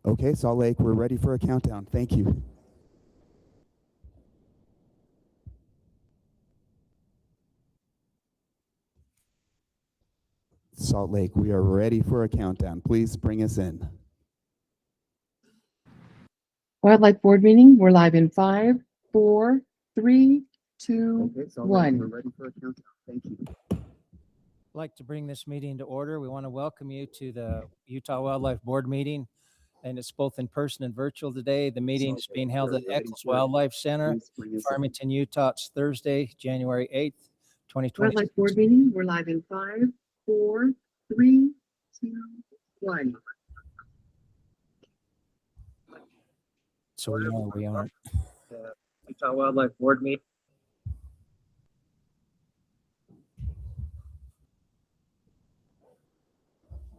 Okay, Salt Lake, we're ready for a countdown. Thank you. Salt Lake, we are ready for a countdown. Please bring us in. Wildlife Board meeting, we're live in 5, 4, 3, 2, Okay, Salt Lake, 1. we're ready for a countdown. Thank you. I'd like to bring this meeting to order. We want to welcome you to the Utah Wildlife Board meeting, and it's both in person and virtual today. The meeting is being held at Eccles Wildlife Center, Farmington, Utah. It's Thursday, January 8th, 2020. Wildlife Board meeting, we're live in 5, 4, 3, 2, 1. So we are. Utah Wildlife Board meeting.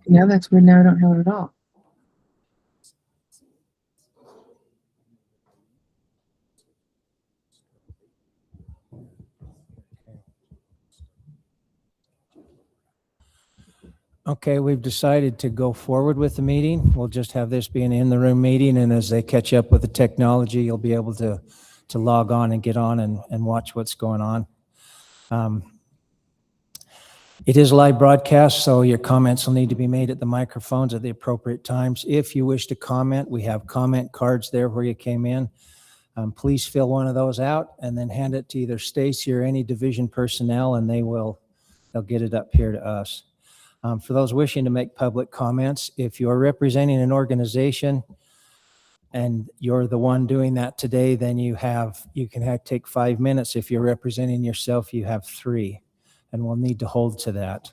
Now that's weird. Now I don't have it at all. Okay, we've decided to go forward with the meeting. We'll just have this be an in-the-room meeting, and as they catch up with the technology, you'll be able to log on and get on and watch what's going on. It is a live broadcast, so your comments will need to be made at the microphones at the appropriate times. If you wish to comment, we have comment cards there where you came in. Please fill one of those out and then hand it to either Stacy or any division personnel, and they'll get it up here to us. For those wishing to make public comments, if you're representing an organization and you're the one doing that today, then you can take 5 minutes. If you're representing yourself, you have 3, and we'll need to hold to that.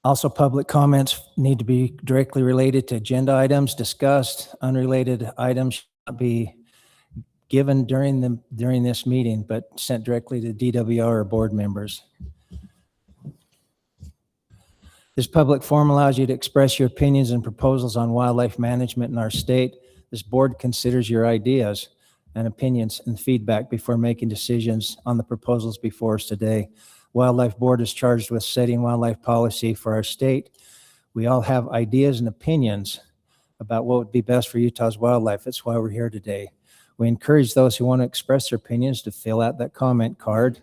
Also, public comments need to be directly related to agenda items discussed. Unrelated items should not be given during this meeting, but sent directly to DWR or board members. This public forum allows you to express your opinions and proposals on wildlife management in our state. This board considers your ideas and opinions and feedback before making decisions on the proposals before us today. Wildlife Board is charged with setting wildlife policy for our state. We all have ideas and opinions about what would be best for Utah's wildlife. That's why we're here today. We encourage those who want to express their opinions to fill out that comment card.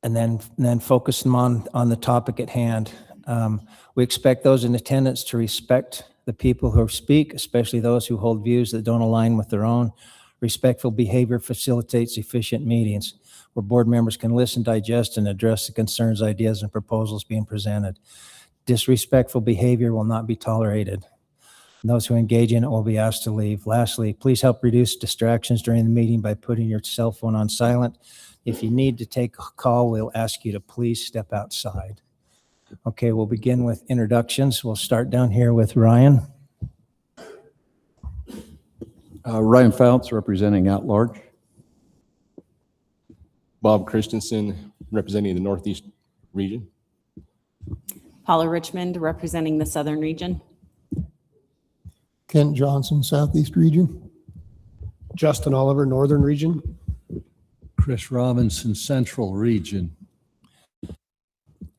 And then focus them on the topic at hand. We expect those in attendance to respect the people who speak, especially those who hold views that don't align with their own. Respectful behavior facilitates efficient meetings where board members can listen, digest, and address the concerns, ideas, and proposals being presented. Disrespectful behavior will not be tolerated. And those who engage in it will be asked to leave. Lastly, please help reduce distractions during the meeting by putting your cell phone on silent. If you need to take a call, we'll ask you to please step outside. Okay, we'll begin with introductions. We'll start down here with Ryan. Ryan Fouts, representing at large. Bob Christensen, representing the Northeast region. Paula Richmond, representing the Southern region. Kent Johnson, Southeast region. Justin Oliver, Northern region. Chris Robinson, Central region.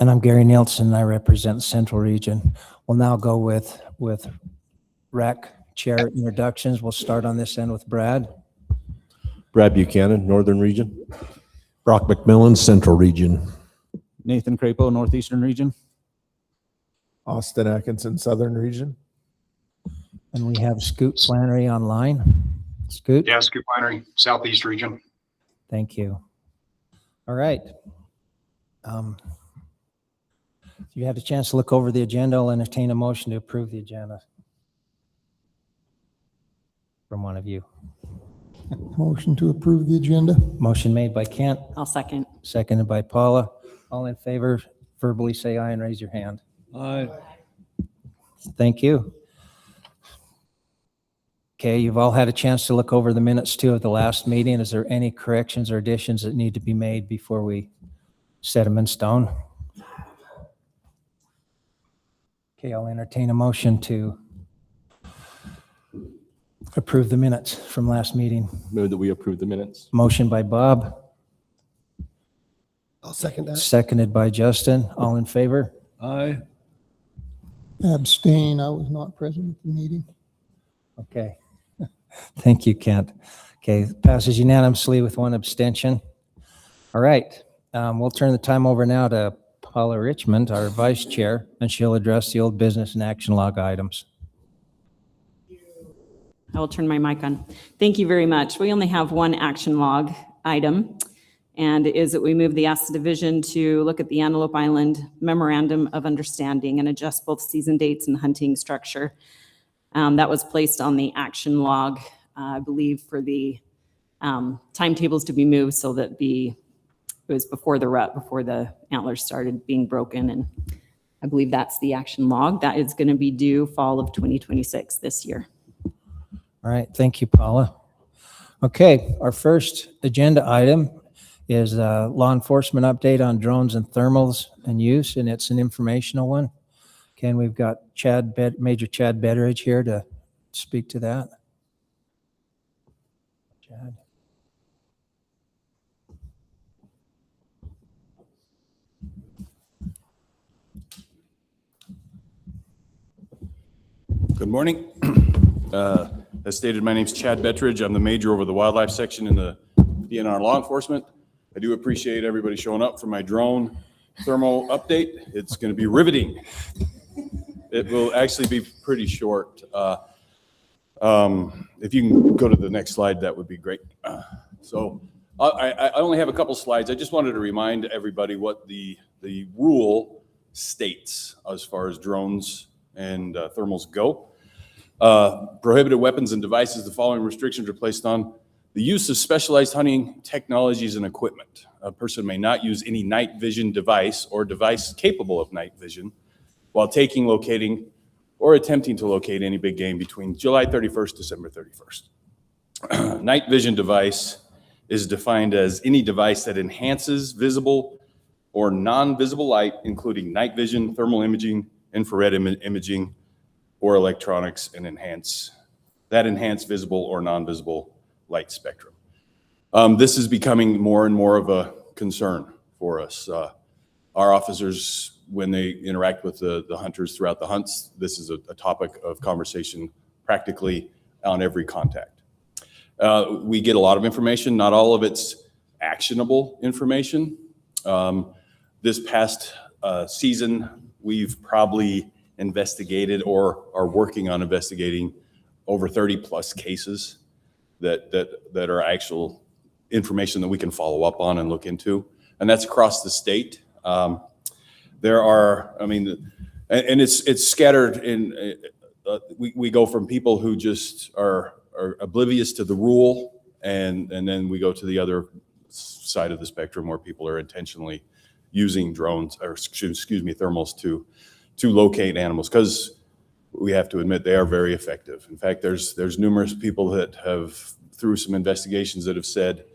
And I'm Gary Nielsen. I represent the Central region. We'll now go with RAC chair introductions. We'll start on this end with Brad. Brad Buchanan, Northern region. Brock McMillan, Central region. Nathan Crapo, Northeastern region. Austin Atkinson, Southern region. And we have Scoot Flannery online. Scoot? Yeah, Scoot Flannery, Southeast region. Thank you. All right. If you had a chance to look over the agenda, I'll entertain a motion to approve the agenda from one of you. Motion to approve the agenda. Motion made by Kent. I'll second. Seconded by Paula. All in favor, verbally say aye and raise your hand. Aye. Thank you. Okay, you've all had a chance to look over the minutes too of the last meeting. Is there any corrections or additions that need to be made before we set them in stone? Okay, I'll entertain a motion to approve the minutes from last meeting. Move that we approve the minutes. Motion by Bob. I'll second that. Seconded by Justin. All in favor? Aye. Abstain, I was not present at the meeting. Okay. Thank you, Kent. Okay, passes unanimously with one abstention. All right, we'll turn the time over now to Paula Richmond, our vice chair, and she'll address the old business and action log items. I will turn my mic on. Thank you very much. We only have one action log item, and it is that we move the ASSA division to look at the Antelope Island Memorandum of Understanding and adjust both season dates and hunting structure. That was placed on the action log, I believe, for the timetables to be moved so that it was before the rut, before the antlers started being broken. And I believe that's the action log. That is going to be due fall of 2026 this year. All right, thank you, Paula. Okay, our first agenda item is a law enforcement update on drones and thermals and use, and it's an informational one. Okay, we've got Major Chad Betteridge here to speak to that. Chad. Good morning. As stated, my name's Chad Betteridge. I'm the major over the wildlife section in the DNR law enforcement. I do appreciate everybody showing up for my drone thermal update. It's going to be riveting. It will actually be pretty short. If you can go to the next slide, that would be great. So I only have a couple slides. I just wanted to remind everybody what the rule states as far as drones and thermals go. Prohibited weapons and devices, the following restrictions are placed on the use of specialized hunting technologies and equipment. A person may not use any night vision device or device capable of night vision while taking, locating, or attempting to locate any big game between July 31st, December 31st. Night vision device is defined as any device that enhances visible or non-visible light, including night vision, thermal imaging, infrared imaging, or electronics, and enhance visible or non-visible light spectrum. This is becoming more and more of a concern for us. Our officers, when they interact with the hunters throughout the hunts, this is a topic of conversation practically on every contact. We get a lot of information, not all of it's actionable information. This past season, we've probably investigated or are working on investigating over 30 plus cases that are actual information that we can follow up on and look into. And that's across the state. There are, I mean, and it's scattered in, we go from people who just are oblivious to the rule, and then we go to the other side of the spectrum where people are intentionally using drones, or excuse me, thermals to locate animals, because we have to admit they are very effective. In fact, there's numerous people that have, through some investigations, that have said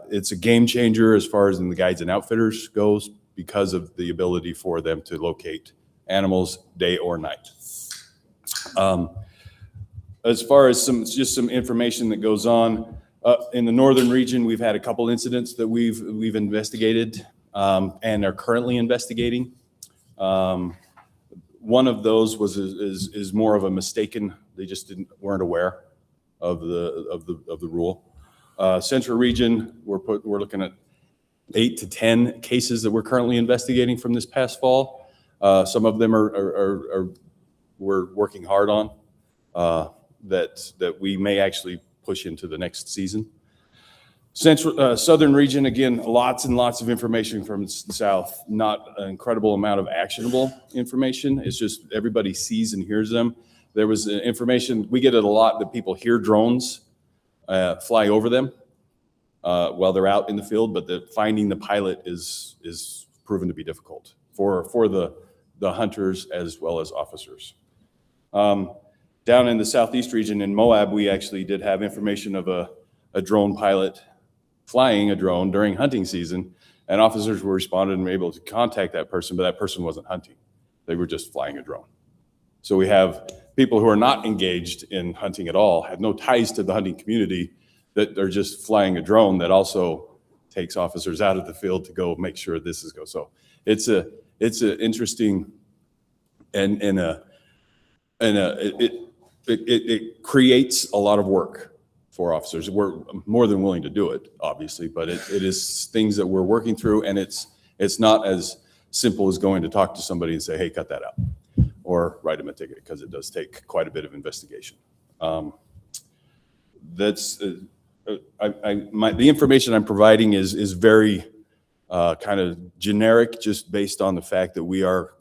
it's a game changer as far as in the guides and outfitters goes, because of the ability for them to locate animals day or night. As far as just some information that goes on in the northern region, we've had a couple incidents that we've investigated and are currently investigating. One of those is more of a mistaken. They just weren't aware of the rule. Central region, we're looking at 8 to 10 cases that we're currently investigating from this past fall. Some of them we're working hard on that we may actually push into the next season. Southern region, again, lots and lots of information from the south, not an incredible amount of actionable information. It's just everybody sees and hears them. There was information, we get it a lot, that people hear drones fly over them while they're out in the field, but finding the pilot is proven to be difficult for the hunters as well as officers. Down in the Southeast region in Moab, we actually did have information of a drone pilot flying a drone during hunting season, and officers were responded and were able to contact that person, but that person wasn't hunting. They were just flying a drone. So we have people who are not engaged in hunting at all, have no ties to the hunting community, that are just flying a drone that also takes officers out of the field to go make sure this is go. So it's a interesting it creates a lot of work for officers. We're more than willing to do it, obviously, but it is things that we're working through, and it's not as simple as going to talk to somebody and say, hey, cut that out, or write them a ticket, because it does take quite a bit of investigation. The information I'm providing is very kind of generic, just based on the fact that we are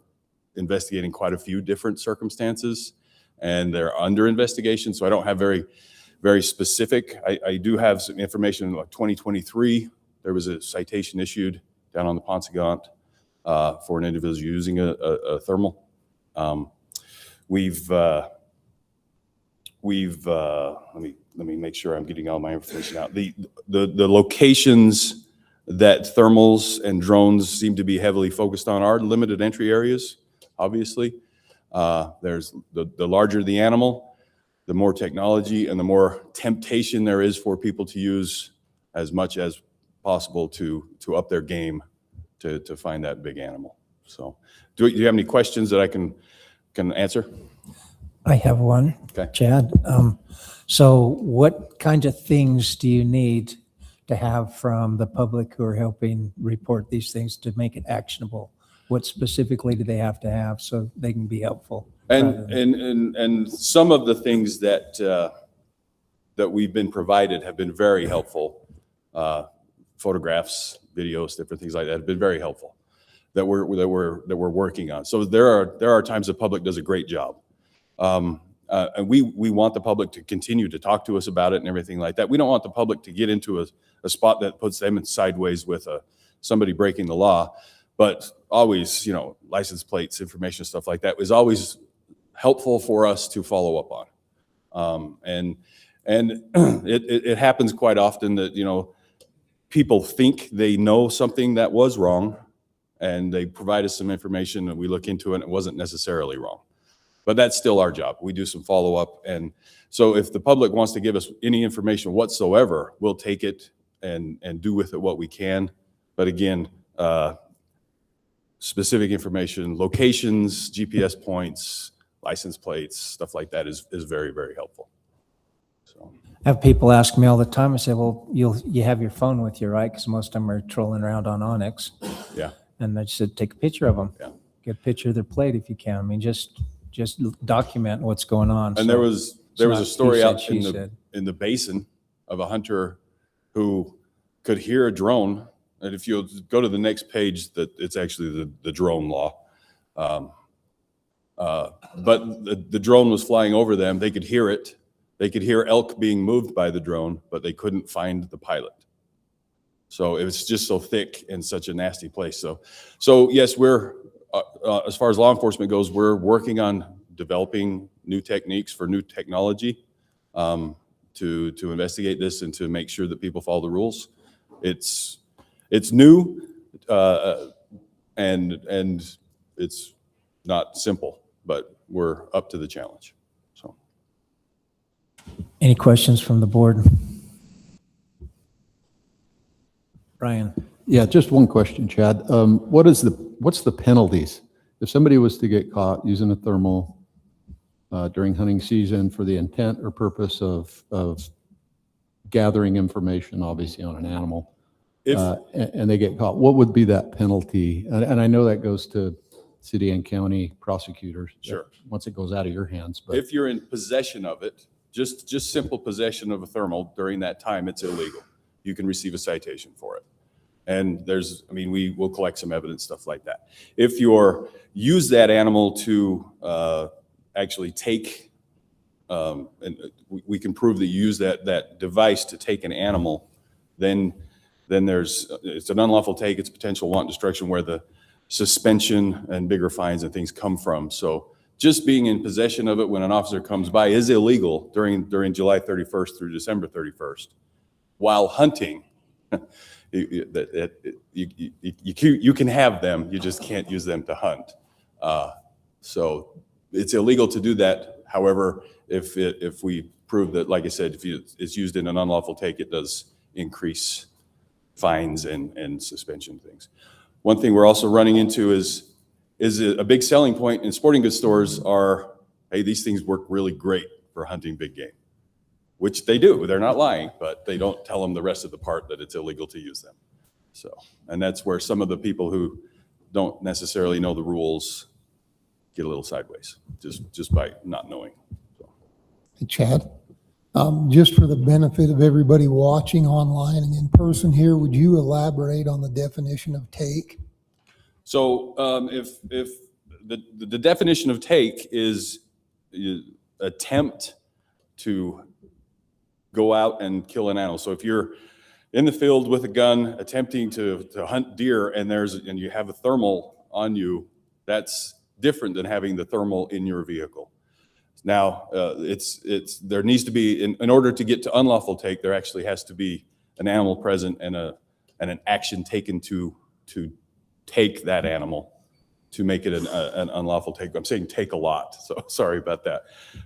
investigating quite a few different circumstances, and they're under investigation. So I don't have very specific. I do have some information in like 2023. There was a citation issued down on the Ponsegant for an individual using a thermal. Let me make sure I'm getting all my information out. The locations that thermals and drones seem to be heavily focused on are limited entry areas, obviously. There's the larger the animal, the more technology and the more temptation there is for people to use as much as possible to up their game to find that big animal. So do you have any questions that I can answer? I have one, Okay. Chad. So what kinds of things do you need to have from the public who are helping report these things to make it actionable? What specifically do they have to have so they can be helpful? And some of the things that we've been provided have been very helpful. Photographs, videos, different things like that have been very helpful that we're working on. So there are times the public does a great job. And we want the public to continue to talk to us about it and everything like that. We don't want the public to get into a spot that puts them in sideways with somebody breaking the law, but always, license plates, information, stuff like that is always helpful for us to follow up on. And it happens quite often that, people think they know something that was wrong, and they provide us some information and we look into it and it wasn't necessarily wrong. But that's still our job. We do some follow-up. And so if the public wants to give us any information whatsoever, we'll take it and do with it what we can. But again, specific information, locations, GPS points, license plates, stuff like that is very, very helpful. So I have people ask me all the time. I say, well, you have your phone with you, right? Because most of them are trolling around on Onyx. Yeah. And I said, take a picture of them. Yeah. Get a picture of their plate if you can. I mean, just document what's going on. And So there was a story he said, out she said. in the basin of a hunter who could hear a drone. And if you go to the next page, that it's actually the drone law. But the drone was flying over them. They could hear it. They could hear elk being moved by the drone, but they couldn't find the pilot. So it was just so thick and such a nasty place. So yes, we're as far as law enforcement goes, we're working on developing new techniques for new technology to investigate this and to make sure that people follow the rules. It's new and it's not simple, but we're up to the challenge. So, Any questions from the board? Brian? Yeah, just one question, Chad. What's the penalties? If somebody was to get caught using a thermal during hunting season for the intent or purpose of gathering information, obviously on an animal, and they get caught, what would be that penalty? And I know that goes to city and county prosecutors. Sure. Once it goes out of your hands, but if you're in possession of it, just simple possession of a thermal during that time, it's illegal. You can receive a citation for it. And we will collect some evidence, stuff like that. If you use that animal to actually take, and we can prove that you use that device to take an animal, then it's an unlawful take, it's potential wanton destruction where the suspension and bigger fines and things come from. So just being in possession of it when an officer comes by is illegal during July 31st through December 31st. While hunting, you can have them, you just can't use them to hunt. So it's illegal to do that. However, if we prove that, like I said, if it's used in an unlawful take, it does increase fines and suspension things. One thing we're also running into is a big selling point in sporting goods stores are, hey, these things work really great for hunting big game, which they do. They're not lying, but they don't tell them the rest of the part that it's illegal to use them. So, and that's where some of the people who don't necessarily know the rules get a little sideways, just by not knowing. So. Hey, Chad, just for the benefit of everybody watching online and in person here, would you elaborate on the definition of take? So if the definition of take is attempt to go out and kill an animal. So if you're in the field with a gun attempting to hunt deer and you have a thermal on you, that's different than having the thermal in your vehicle. Now, there needs to be, in order to get to unlawful take, there actually has to be an animal present and an action taken to take that animal to make it an unlawful take. I'm saying take a lot, so sorry about that.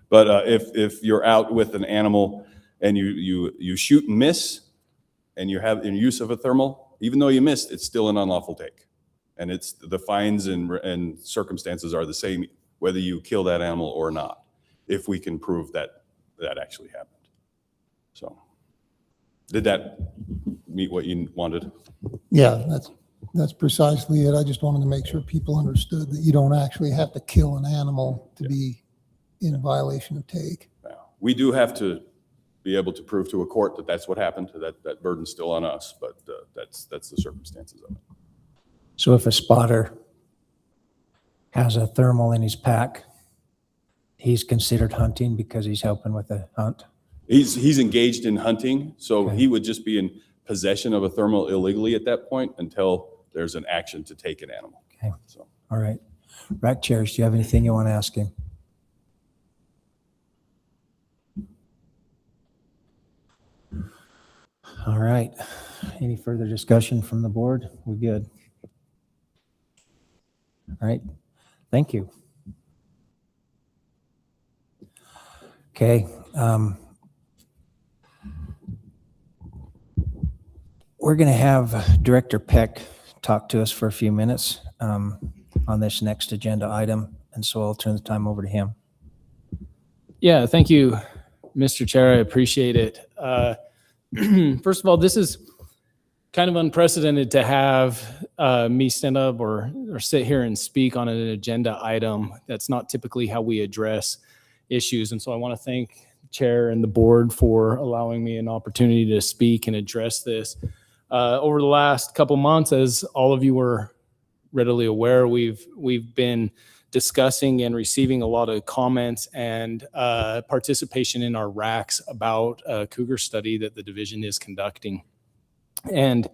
But if you're out with an animal and you shoot and miss, and you have in use of a thermal, even though you missed, it's still an unlawful take. And it's the fines and circumstances are the same whether you kill that animal or not, if we can prove that actually happened. So, did that meet what you wanted? Yeah, that's precisely it. I just wanted to make sure people understood that you don't actually have to kill an animal to be in violation of take. We do have to be able to prove to a court that that's what happened. That burden's still on us, but that's the circumstances of it. So if a spotter has a thermal in his pack, he's considered hunting because he's helping with the hunt? He's engaged in hunting, so he would just be in possession of a thermal illegally at that point until there's an action to take an animal. Okay. So. All right. Rack chairs, do you have anything you want to ask him? All right. Any further discussion from the board? We're good. All right. Thank you. Okay. We're going to have Director Peck talk to us for a few minutes on this next agenda item, and so I'll turn the time over to him. Yeah, thank you, Mr. Chair. I appreciate it. First of all, this is kind of unprecedented to have me stand up or sit here and speak on an agenda item. That's not typically how we address issues. And so I want to thank the chair and the board for allowing me an opportunity to speak and address this. Over the last couple months, as all of you were readily aware, we've been discussing and receiving a lot of comments and participation in our racks about a Cougar study that the division is conducting. And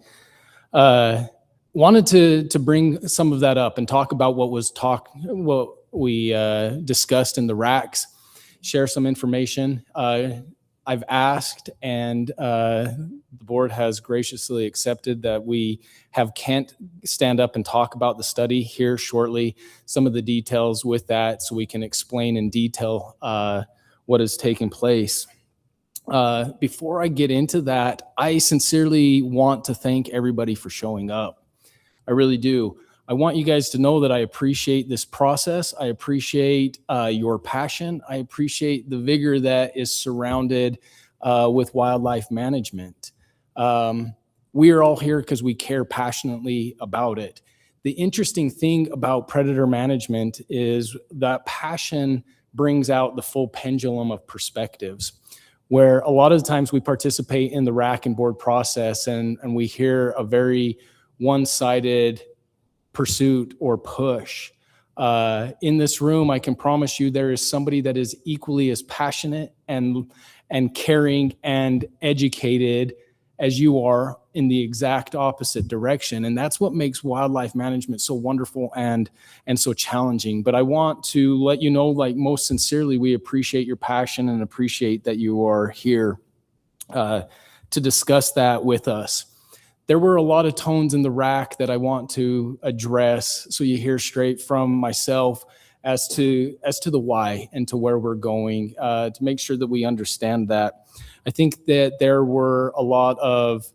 wanted to bring some of that up and talk about what we discussed in the racks, share some information. I've asked, and the board has graciously accepted that we have Kent stand up and talk about the study here shortly, some of the details with that, so we can explain in detail what is taking place. Before I get into that, I sincerely want to thank everybody for showing up. I really do. I want you guys to know that I appreciate this process. I appreciate your passion. I appreciate the vigor that is surrounded with wildlife management. We are all here because we care passionately about it. The interesting thing about predator management is that passion brings out the full pendulum of perspectives, where a lot of the times we participate in the rack and board process and we hear a very one-sided pursuit or push. In this room, I can promise you there is somebody that is equally as passionate and caring and educated as you are in the exact opposite direction. And that's what makes wildlife management so wonderful and so challenging. But I want to let you know, like, most sincerely, we appreciate your passion and appreciate that you are here to discuss that with us. There were a lot of tones in the rack that I want to address, so you hear straight from myself as to the why and to where we're going, to make sure that we understand that. I think that there were a lot of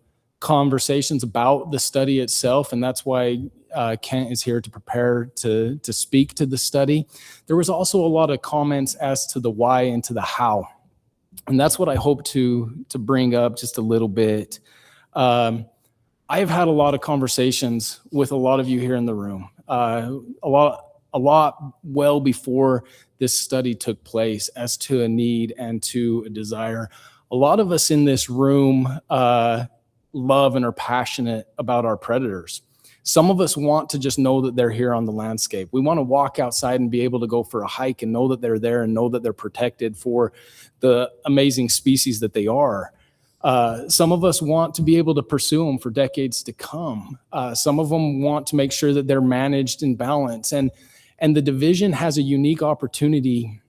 conversations about the study itself, and that's why Kent is here to prepare to speak to the study. There was also a lot of comments as to the why and to the how, and that's what I hope to bring up just a little bit. I have had a lot of conversations with a lot of you here in the room, a lot well before this study took place as to a need and to a desire. A lot of us in this room love and are passionate about our predators. Some of us want to just know that they're here on the landscape. We want to walk outside and be able to go for a hike and know that they're there and know that they're protected for the amazing species that they are. Some of us want to be able to pursue them for decades to come. Some of them want to make sure that they're managed in balance. And the division has a unique opportunity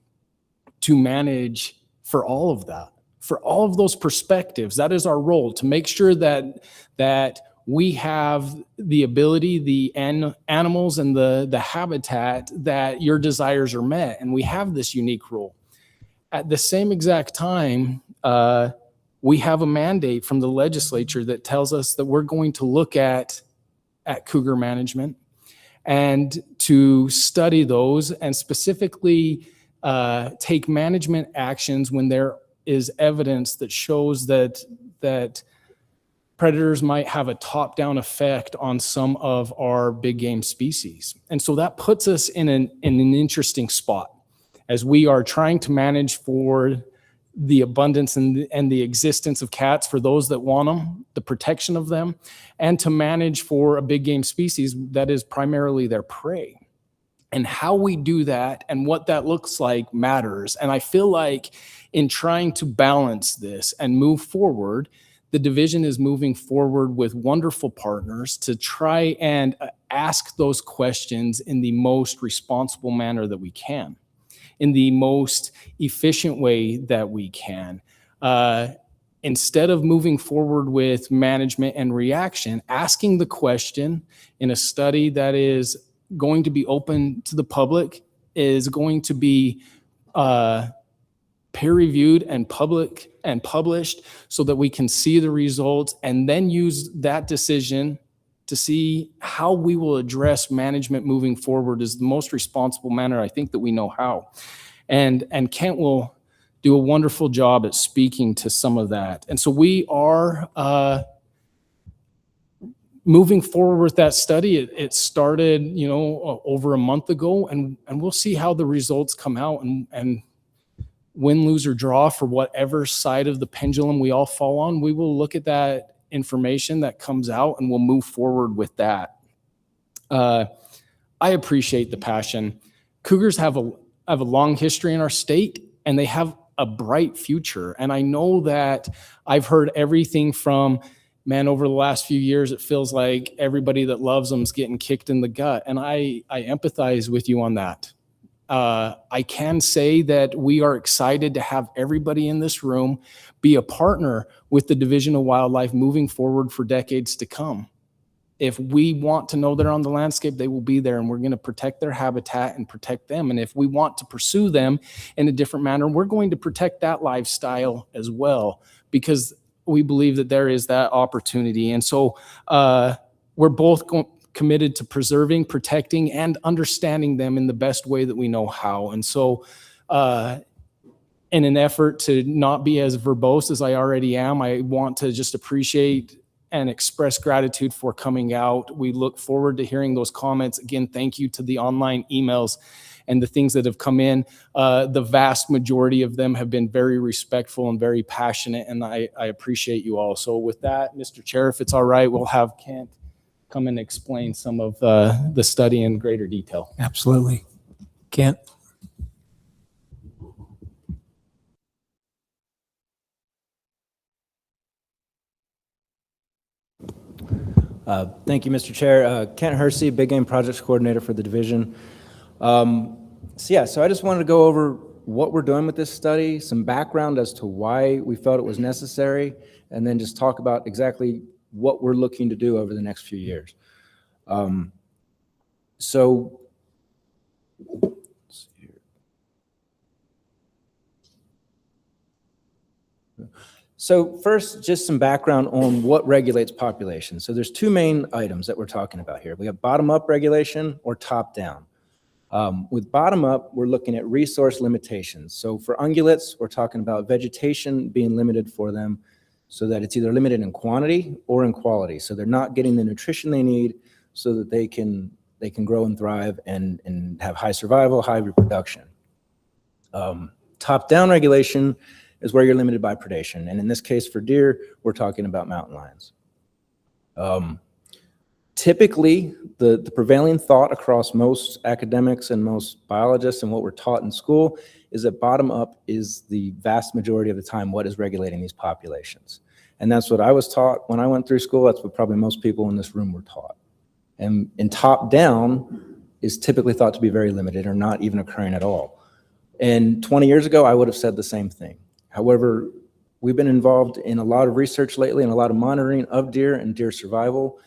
to manage for all of that, for all of those perspectives. That is our role, to make sure that we have the ability, the animals and the habitat, that your desires are met. And we have this unique role. At the same exact time, we have a mandate from the legislature that tells us that we're going to look at cougar management and to study those and specifically take management actions when there is evidence that shows that predators might have a top-down effect on some of our big game species. And so that puts us in an interesting spot as we are trying to manage for the abundance and the existence of cats for those that want them, the protection of them, and to manage for a big game species that is primarily their prey. And how we do that and what that looks like matters. And I feel like in trying to balance this and move forward, the division is moving forward with wonderful partners to try and ask those questions in the most responsible manner that we can, in the most efficient way that we can. Instead of moving forward with management and reaction, asking the question in a study that is going to be open to the public, is going to be peer-reviewed and published so that we can see the results and then use that decision to see how we will address management moving forward is the most responsible manner I think that we know how. And Kent will do a wonderful job at speaking to some of that. And so we are moving forward with that study. It started, over a month ago, and we'll see how the results come out and win, lose, or draw for whatever side of the pendulum we all fall on. We will look at that information that comes out and we'll move forward with that. I appreciate the passion. Cougars have a long history in our state, and they have a bright future. And I know that I've heard everything from, man, over the last few years, it feels like everybody that loves them is getting kicked in the gut. And I empathize with you on that. I can say that we are excited to have everybody in this room be a partner with the Division of Wildlife moving forward for decades to come. If we want to know they're on the landscape, they will be there, and we're going to protect their habitat and protect them. And if we want to pursue them in a different manner, we're going to protect that lifestyle as well, because we believe that there is that opportunity. And so we're both committed to preserving, protecting, and understanding them in the best way that we know how. And so in an effort to not be as verbose as I already am, I want to just appreciate and express gratitude for coming out. We look forward to hearing those comments. Again, thank you to the online emails and the things that have come in. The vast majority of them have been very respectful and very passionate, and I appreciate you all. So with that, Mr. Chair, if it's all right, we'll have Kent come and explain some of the study in greater detail. Absolutely. Kent? Thank you, Mr. Chair. Kent Hersey, Big Game Projects Coordinator for the division. So I just wanted to go over what we're doing with this study, some background as to why we felt it was necessary, and then just talk about exactly what we're looking to do over the next few years. Let's see here. So first, just some background on what regulates population. So there's two main items that we're talking about here. We have bottom-up regulation or top-down. With bottom-up, we're looking at resource limitations. So for ungulates, we're talking about vegetation being limited for them so that it's either limited in quantity or in quality. So they're not getting the nutrition they need so that they can grow and thrive and have high survival, high reproduction. Top-down regulation is where you're limited by predation. And in this case for deer, we're talking about mountain lions. Typically, the prevailing thought across most academics and most biologists and what we're taught in school is that bottom up is the vast majority of the time what is regulating these populations. And that's what I was taught when I went through school. That's what probably most people in this room were taught. And top down is typically thought to be very limited or not even occurring at all. And 20 years ago, I would have said the same thing. However, we've been involved in a lot of research lately and a lot of monitoring of deer and deer survival.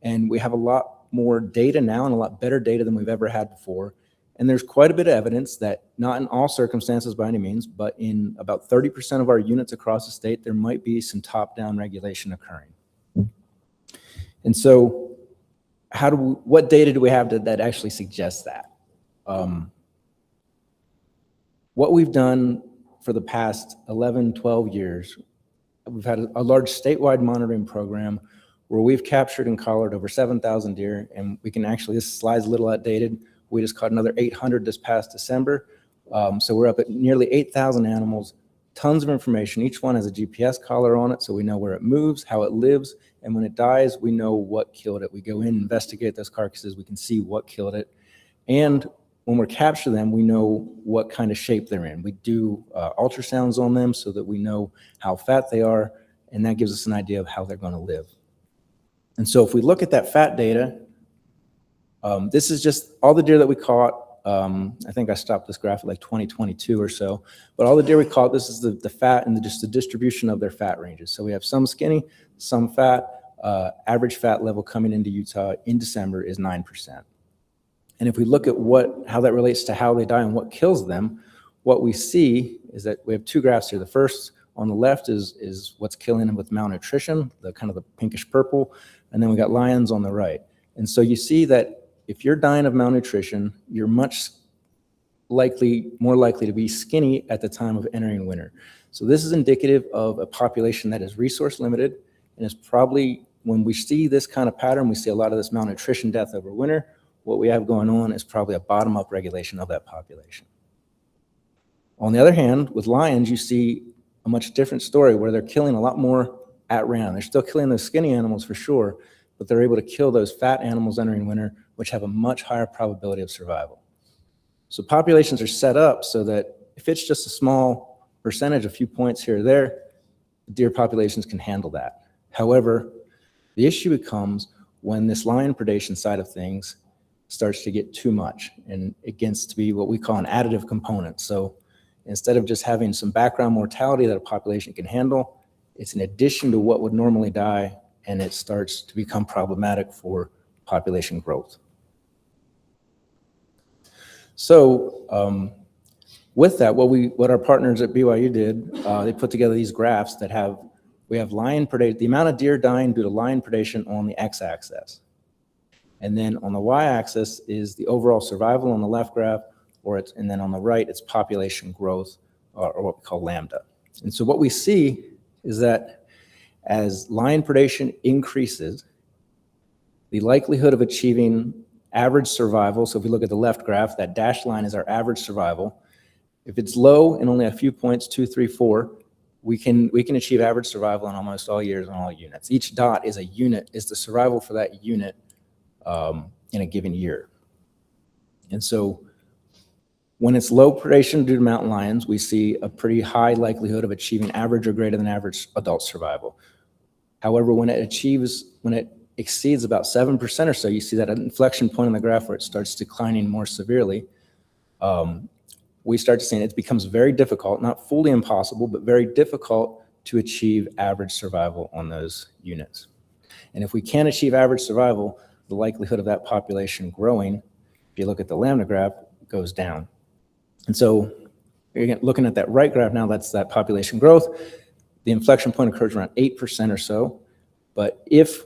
And we have a lot more data now and a lot better data than we've ever had before. And there's quite a bit of evidence that, not in all circumstances by any means, but in about 30% of our units across the state, there might be some top-down regulation occurring. And so what data do we have that actually suggests that? What we've done for the past 11, 12 years, we've had a large statewide monitoring program where we've captured and collared over 7,000 deer, and we can actually, this slide's a little outdated, we just caught another 800 this past December. So we're up at nearly 8,000 animals, tons of information. Each one has a GPS collar on it, so we know where it moves, how it lives, and when it dies, we know what killed it. We go in, investigate those carcasses, we can see what killed it. And when we capture them, we know what kind of shape they're in. We do ultrasounds on them so that we know how fat they are, and that gives us an idea of how they're going to live. And so if we look at that fat data, this is just all the deer that we caught. I think I stopped this graph at like 2022 or so, but all the deer we caught, this is the fat and just the distribution of their fat ranges. So we have some skinny, some fat. Average fat level coming into Utah in December is 9%. And if we look at how that relates to how they die and what kills them, what we see is that we have two graphs here. The first on the left is what's killing them with malnutrition, the kind of the pinkish purple, and then we got lions on the right. And so you see that if you're dying of malnutrition, you're more likely to be skinny at the time of entering winter. So this is indicative of a population that is resource limited, and is probably, when we see this kind of pattern, we see a lot of this malnutrition death over winter. What we have going on is probably a bottom-up regulation of that population. On the other hand, with lions, you see a much different story where they're killing a lot more at random. They're still killing those skinny animals for sure, but they're able to kill those fat animals entering winter, which have a much higher probability of survival. So populations are set up so that if it's just a small percentage, a few points here or there, deer populations can handle that. However, the issue becomes when this lion predation side of things starts to get too much, and it gets to be what we call an additive component. So instead of just having some background mortality that a population can handle, it's in addition to what would normally die, and it starts to become problematic for population growth. So with that, what our partners at BYU did, they put together these graphs that we have lion predation, the amount of deer dying due to lion predation on the x-axis. And then on the y-axis is the overall survival on the left graph, and then on the right, it's population growth, or what we call lambda. And so what we see is that as lion predation increases, the likelihood of achieving average survival, so if we look at the left graph, that dashed line is our average survival. If it's low and only a few points, 2, 3, 4, we can achieve average survival in almost all years on all units. Each dot is a unit, is the survival for that unit in a given year. And so when it's low predation due to mountain lions, we see a pretty high likelihood of achieving average or greater than average adult survival. However, when it exceeds about 7% or so, you see that inflection point on the graph where it starts declining more severely. We start to see it becomes very difficult, not fully impossible, but very difficult to achieve average survival on those units. And if we can't achieve average survival, the likelihood of that population growing, if you look at the lambda graph, goes down. And so again, looking at that right graph now, that's that population growth. The inflection point occurs around 8% or so, but if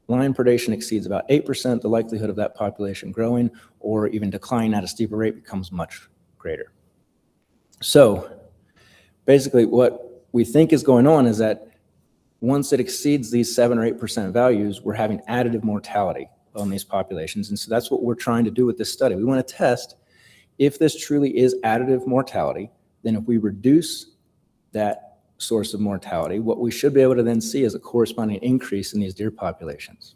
lion predation exceeds about 8%, the likelihood of that population growing or even declining at a steeper rate becomes much greater. So basically what we think is going on is that once it exceeds these 7 or 8% values, we're having additive mortality on these populations. And so that's what we're trying to do with this study. We want to test if this truly is additive mortality, then if we reduce that source of mortality, what we should be able to then see is a corresponding increase in these deer populations.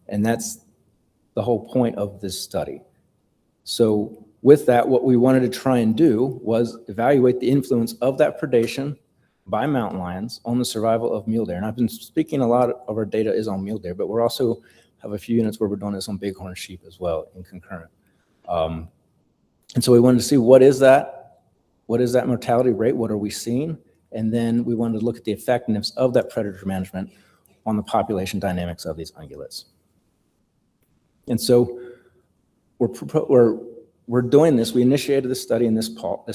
And that's the whole point of this study. So with that, what we wanted to try and do was evaluate the influence of that predation by mountain lions on the survival of mule deer. And I've been speaking, a lot of our data is on mule deer, but we're also have a few units where we're doing this on bighorn sheep as well in concurrent. And so we wanted to see what is that mortality rate? What are we seeing? And then we wanted to look at the effectiveness of that predator management on the population dynamics of these ungulates. And so we're doing this. We initiated this study in this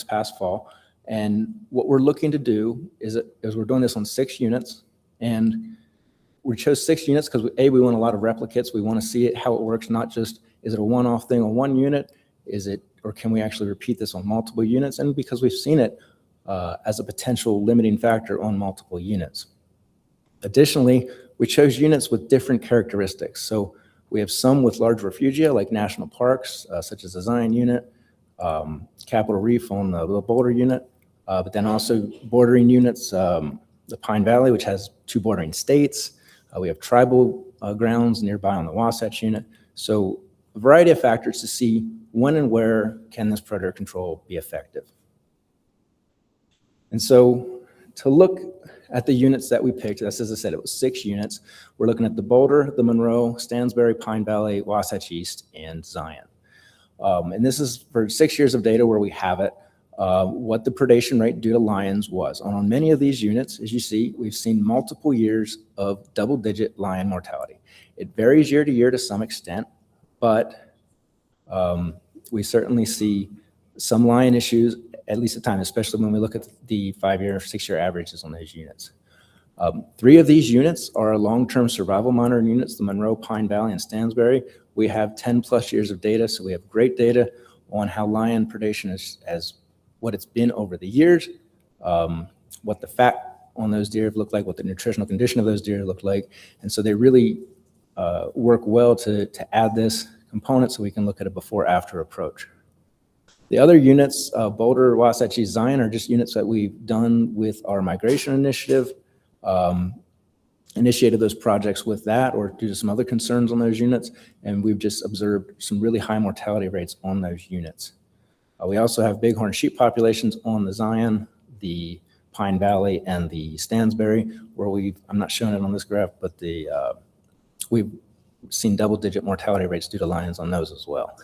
past fall. And what we're looking to do is we're doing this on 6 units. And we chose 6 units because we want a lot of replicates. We want to see it, how it works, not just, is it a one-off thing on one unit? Or can we actually repeat this on multiple units? And because we've seen it as a potential limiting factor on multiple units. Additionally, we chose units with different characteristics. So we have some with large refugia, like national parks, such as the Zion unit, Capitol Reef on the Boulder unit, but then also bordering units, the Pine Valley, which has 2 bordering states. We have tribal grounds nearby on the Wasatch unit. So a variety of factors to see when and where can this predator control be effective. And so to look at the units that we picked, that's, as I said, it was 6 units. We're looking at the Boulder, the Monroe, Stansbury, Pine Valley, Wasatch East, and Zion. And this is for 6 years of data where we have it, what the predation rate due to lions was. On many of these units, as you see, we've seen multiple years of double-digit lion mortality. It varies year to year to some extent, but we certainly see some lion issues, at least at times, especially when we look at the 5-year, 6-year averages on those units. 3 of these units are long-term survival monitoring units, the Monroe, Pine Valley, and Stansbury. We have 10+ years of data, so we have great data on how lion predation is what it's been over the years, what the fat on those deer have looked like, what the nutritional condition of those deer look like. And so they really work well to add this component so we can look at a before-after approach. The other units, Boulder, Wasatch East, Zion, are just units that we've done with our migration initiative, initiated those projects with that or due to some other concerns on those units, and we've just observed some really high mortality rates on those units. We also have bighorn sheep populations on the Zion, the Pine Valley, and the Stansbury, where I'm not showing it on this graph, but we've seen double-digit mortality rates due to lions on those as well.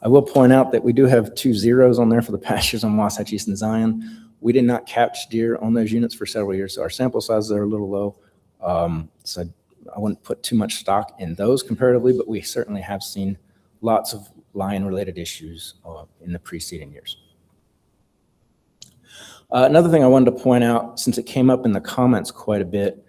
I will point out that we do have 2 zeros on there for the pastures on Wasatch East and Zion. We did not catch deer on those units for several years, so our sample sizes are a little low. So I wouldn't put too much stock in those comparatively, but we certainly have seen lots of lion-related issues in the preceding years. Another thing I wanted to point out, since it came up in the comments quite a bit,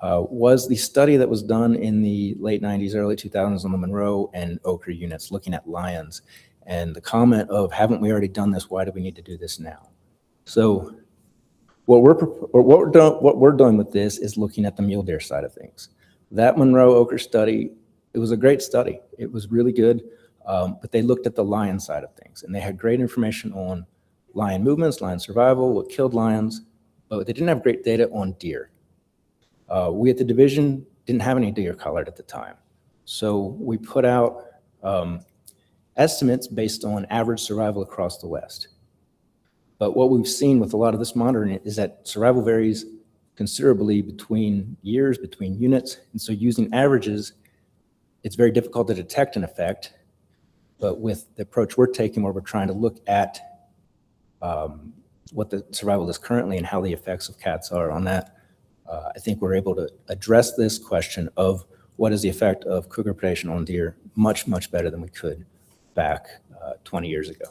was the study that was done in the late 90s, early 2000s on the Monroe and Ochre units looking at lions. And the comment of, haven't we already done this? Why do we need to do this now? So what we're doing with this is looking at the mule deer side of things. That Monroe Ochre study, it was a great study. It was really good, but they looked at the lion side of things. And they had great information on lion movements, lion survival, what killed lions, but they didn't have great data on deer. We at the division didn't have any deer collared at the time. So we put out estimates based on average survival across the West. But what we've seen with a lot of this monitoring is that survival varies considerably between years, between units. And so using averages, it's very difficult to detect an effect. But with the approach we're taking, where we're trying to look at what the survival is currently and how the effects of cats are on that, I think we're able to address this question of what is the effect of cougar predation on deer much, much better than we could back 20 years ago.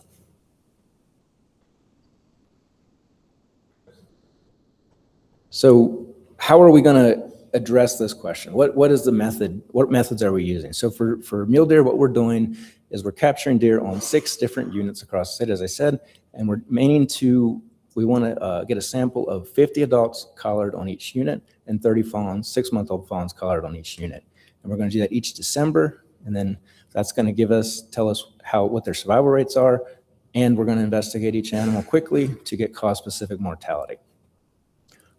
So how are we going to address this question? What is the method? What methods are we using? So for mule deer, what we're doing is we're capturing deer on 6 different units across the state, as I said, and we're aiming to, we want to get a sample of 50 adults collared on each unit and 30 fawns, 6-month-old fawns collared on each unit. And we're going to do that each December, and then that's going to tell us what their survival rates are, and we're going to investigate each animal quickly to get cause-specific mortality.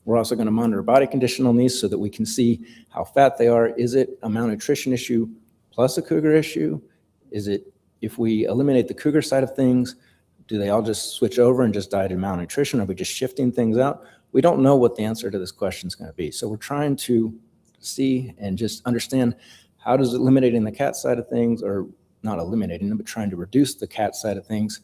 We're also going to monitor body condition on these so that we can see how fat they are. Is it a malnutrition issue plus a cougar issue? Is it, if we eliminate the cougar side of things, do they all just switch over and just die to malnutrition? Are we just shifting things out? We don't know what the answer to this question is going to be. So we're trying to see and just understand, how does eliminating the cat side of things, or not eliminating them, but trying to reduce the cat side of things,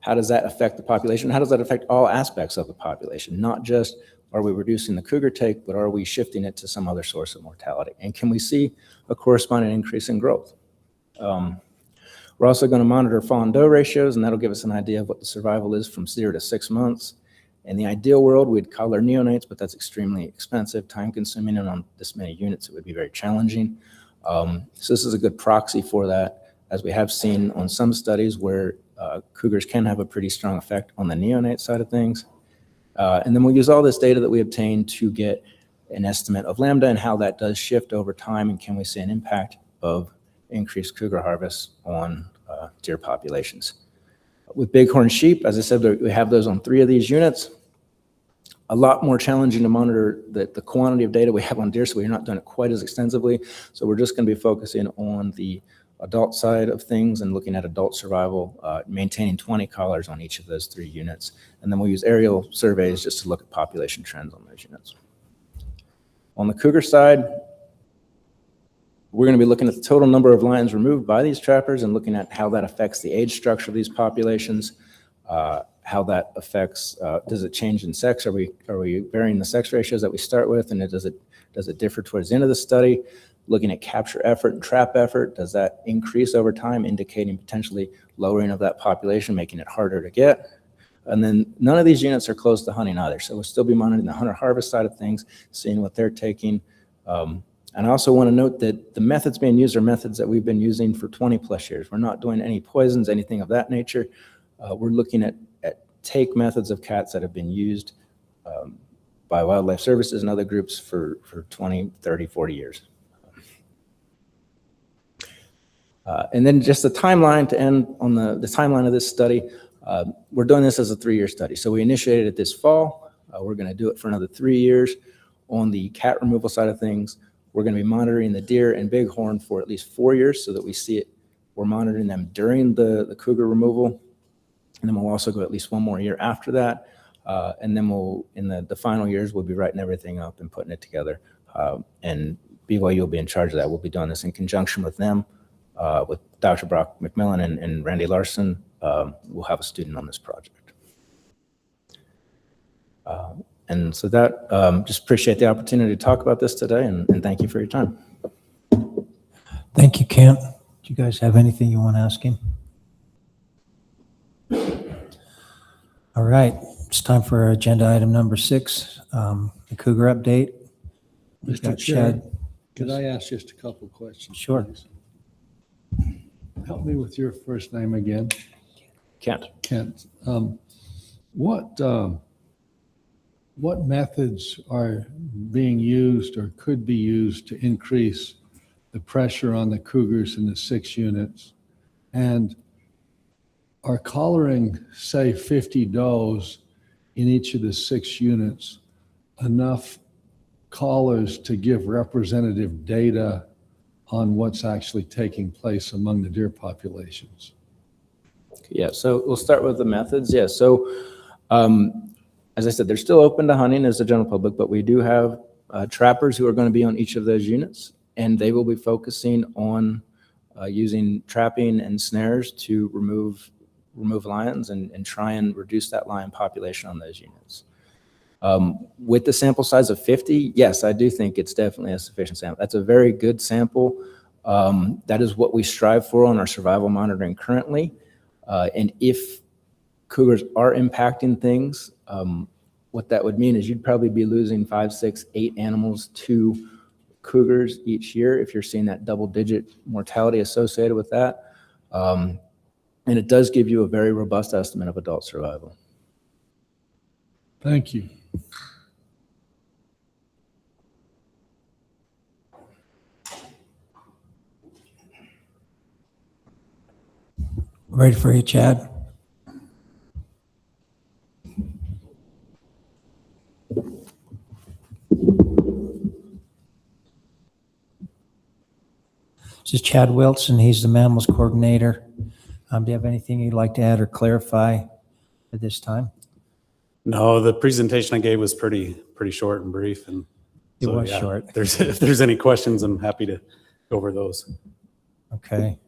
how does that affect the population? How does that affect all aspects of the population? Not just, are we reducing the cougar take, but are we shifting it to some other source of mortality? And can we see a corresponding increase in growth? We're also going to monitor fawn-doe ratios, and that'll give us an idea of what the survival is from 0 to 6 months. In the ideal world, we'd collar neonates, but that's extremely expensive, time-consuming, and on this many units, it would be very challenging. So this is a good proxy for that, as we have seen on some studies where cougars can have a pretty strong effect on the neonate side of things. And then we'll use all this data that we obtain to get an estimate of lambda and how that does shift over time, and can we see an impact of increased cougar harvests on deer populations. With bighorn sheep, as I said, we have those on 3 of these units. A lot more challenging to monitor the quantity of data we have on deer, so we're not doing it quite as extensively. So we're just going to be focusing on the adult side of things and looking at adult survival, maintaining 20 collars on each of those 3 units. And then we'll use aerial surveys just to look at population trends on those units. On the cougar side, we're going to be looking at the total number of lions removed by these trappers and looking at how that affects the age structure of these populations, how that affects, does it change in sex? Are we varying the sex ratios that we start with, and does it differ towards the end of the study? Looking at capture effort and trap effort, does that increase over time, indicating potentially lowering of that population, making it harder to get? And then none of these units are close to hunting either, so we'll still be monitoring the hunter-harvest side of things, seeing what they're taking. And I also want to note that the methods being used are methods that we've been using for 20+ years. We're not doing any poisons, anything of that nature. We're looking at take methods of cats that have been used by wildlife services and other groups for 20, 30, 40 years. And then just the timeline to end on the timeline of this study. We're doing this as a 3-year study. So we initiated it this fall. We're going to do it for another 3 years. On the cat removal side of things, we're going to be monitoring the deer and bighorn for at least 4 years so that we see it. We're monitoring them during the cougar removal. And then we'll also go at least 1 more year after that. And then we'll, in the final years, we'll be writing everything up and putting it together. And BYU will be in charge of that. We'll be doing this in conjunction with them, with Dr. Brock McMillan and Randy Larson. We'll have a student on this project. And so that, just appreciate the opportunity to talk about this today, and thank you for your time. Thank you, Kent. Do you guys have anything you want to ask him? All right, it's time for agenda item number 6, the Cougar update. We've Mr. got Chair, Chad. could I ask just a couple of questions? Sure. Please? Help me with your first name again. Kent. Kent. What methods are being used or could be used to increase the pressure on the cougars in the 6 units? And are collaring, say, 50 does in each of the 6 units enough collars to give representative data on what's actually taking place among the deer populations? Yeah, so we'll start with the methods. Yeah, so as I said, they're still open to hunting as the general public, but we do have trappers who are going to be on each of those units, and they will be focusing on using trapping and snares to remove lions and try and reduce that lion population on those units. With the sample size of 50, yes, I do think it's definitely a sufficient sample. That's a very good sample. That is what we strive for on our survival monitoring currently. And if cougars are impacting things, what that would mean is you'd probably be losing 5, 6, 8 animals to cougars each year if you're seeing that double-digit mortality associated with that. And it does give you a very robust estimate of adult survival. Thank you. Ready for you, Chad? This is Chad Wilson. He's the mammals coordinator. Do you have anything you'd like to add or clarify at this time? No, the presentation I gave was pretty short and brief, and It was short. If there's any questions, I'm happy to go over those. Okay.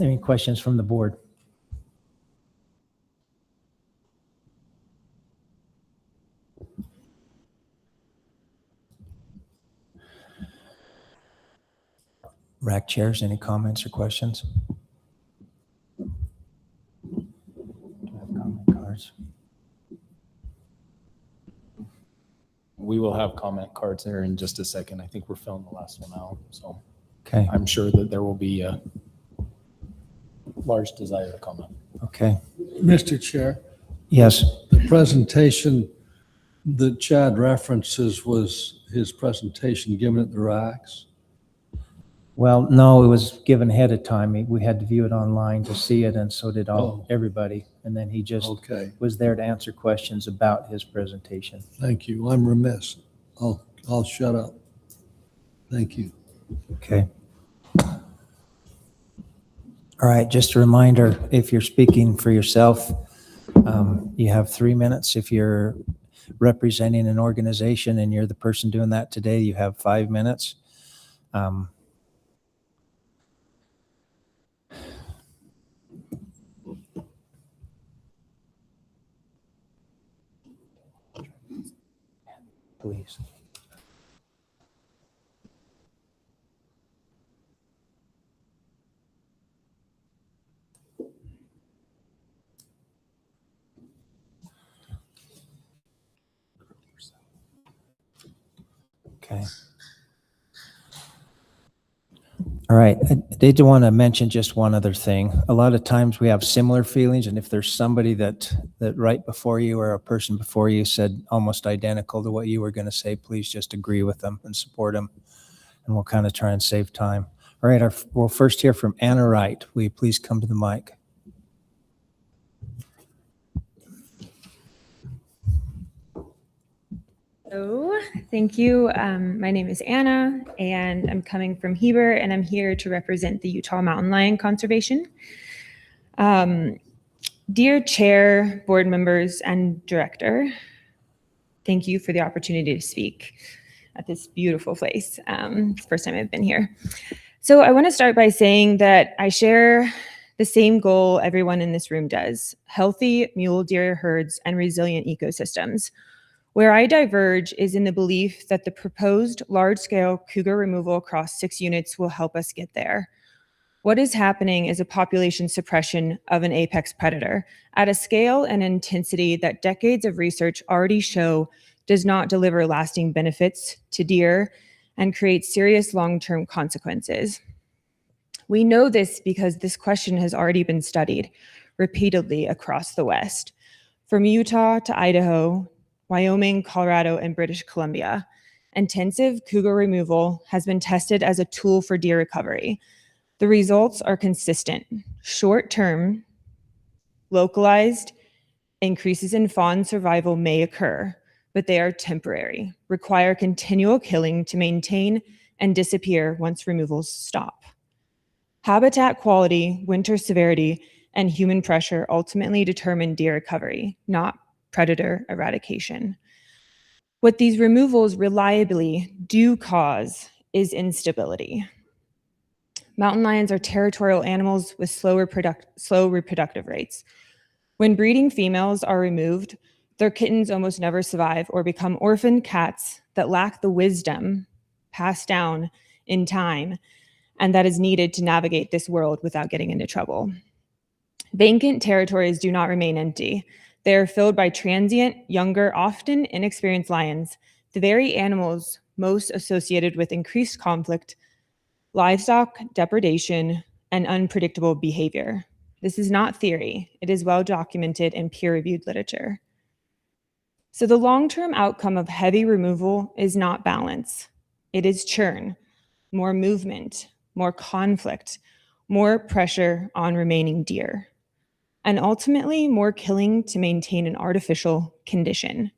Any questions from the board? Rack chairs, any comments or questions? Do I have comment cards? We will have comment cards there in just a second. I think we're filling the last one out, so Okay. I'm sure that there will be a large desire to comment. Okay. Mr. Chair, Yes. the presentation that Chad references was his presentation given at the racks. Well, no, it was given ahead of time. We had to view it online to see it, and so did Oh. everybody. And then he just Okay, was there to answer questions about his presentation. thank you. I'm remiss. I'll shut up. Thank you. Okay. All right, just a reminder, if you're speaking for yourself, you have 3 minutes. If you're representing an organization and you're the person doing that today, you have 5 minutes. Please. Okay. All right. I did want to mention just one other thing. A lot of times we have similar feelings, and if there's somebody that right before you or a person before you said almost identical to what you were going to say, please just agree with them and support them, and we'll kind of try and save time. All right. We'll first hear from Anna Wright. Will you please come to the mic? Hello, thank you. My name is Anna, and I'm coming from Heber, and I'm here to represent the Utah Mountain Lion Conservation. Dear Chair, board members, and Director, thank you for the opportunity to speak at this beautiful place. It's the first time I've been here. So I want to start by saying that I share the same goal everyone in this room does: healthy mule deer herds and resilient ecosystems. Where I diverge is in the belief that the proposed large-scale cougar removal across 6 units will help us get there. What is happening is a population suppression of an apex predator at a scale and intensity that decades of research already show does not deliver lasting benefits to deer and create serious long-term consequences. We know this because this question has already been studied repeatedly across the West, from Utah to Idaho, Wyoming, Colorado, and British Columbia. Intensive cougar removal has been tested as a tool for deer recovery. The results are consistent. Short-term, localized increases in fawn survival may occur, but they are temporary, require continual killing to maintain and disappear once removals stop. Habitat quality, winter severity, and human pressure ultimately determine deer recovery, not predator eradication. What these removals reliably do cause is instability. Mountain lions are territorial animals with slow reproductive rates. When breeding females are removed, their kittens almost never survive or become orphaned cats that lack the wisdom passed down in time and that is needed to navigate this world without getting into trouble. Vacant territories do not remain empty. They are filled by transient, younger, often inexperienced lions, the very animals most associated with increased conflict, livestock depredation, and unpredictable behavior. This is not theory. It is well documented in peer-reviewed literature. So the long-term outcome of heavy removal is not balance. It is churn, more movement, more conflict, more pressure on remaining deer, and ultimately more killing to maintain an artificial condition.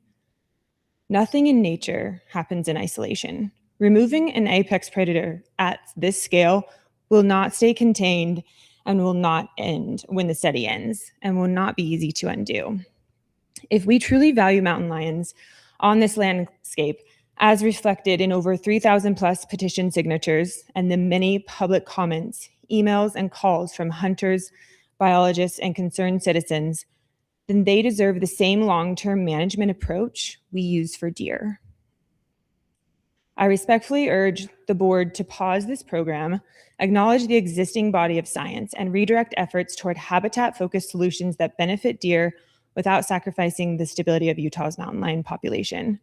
Nothing in nature happens in isolation. Removing an apex predator at this scale will not stay contained and will not end when the study ends, and will not be easy to undo. If we truly value mountain lions on this landscape, as reflected in over 3,000 plus petition signatures and the many public comments, emails, and calls from hunters, biologists, and concerned citizens, then they deserve the same long-term management approach we use for deer. I respectfully urge the board to pause this program, acknowledge the existing body of science, and redirect efforts toward habitat-focused solutions that benefit deer without sacrificing the stability of Utah's mountain lion population.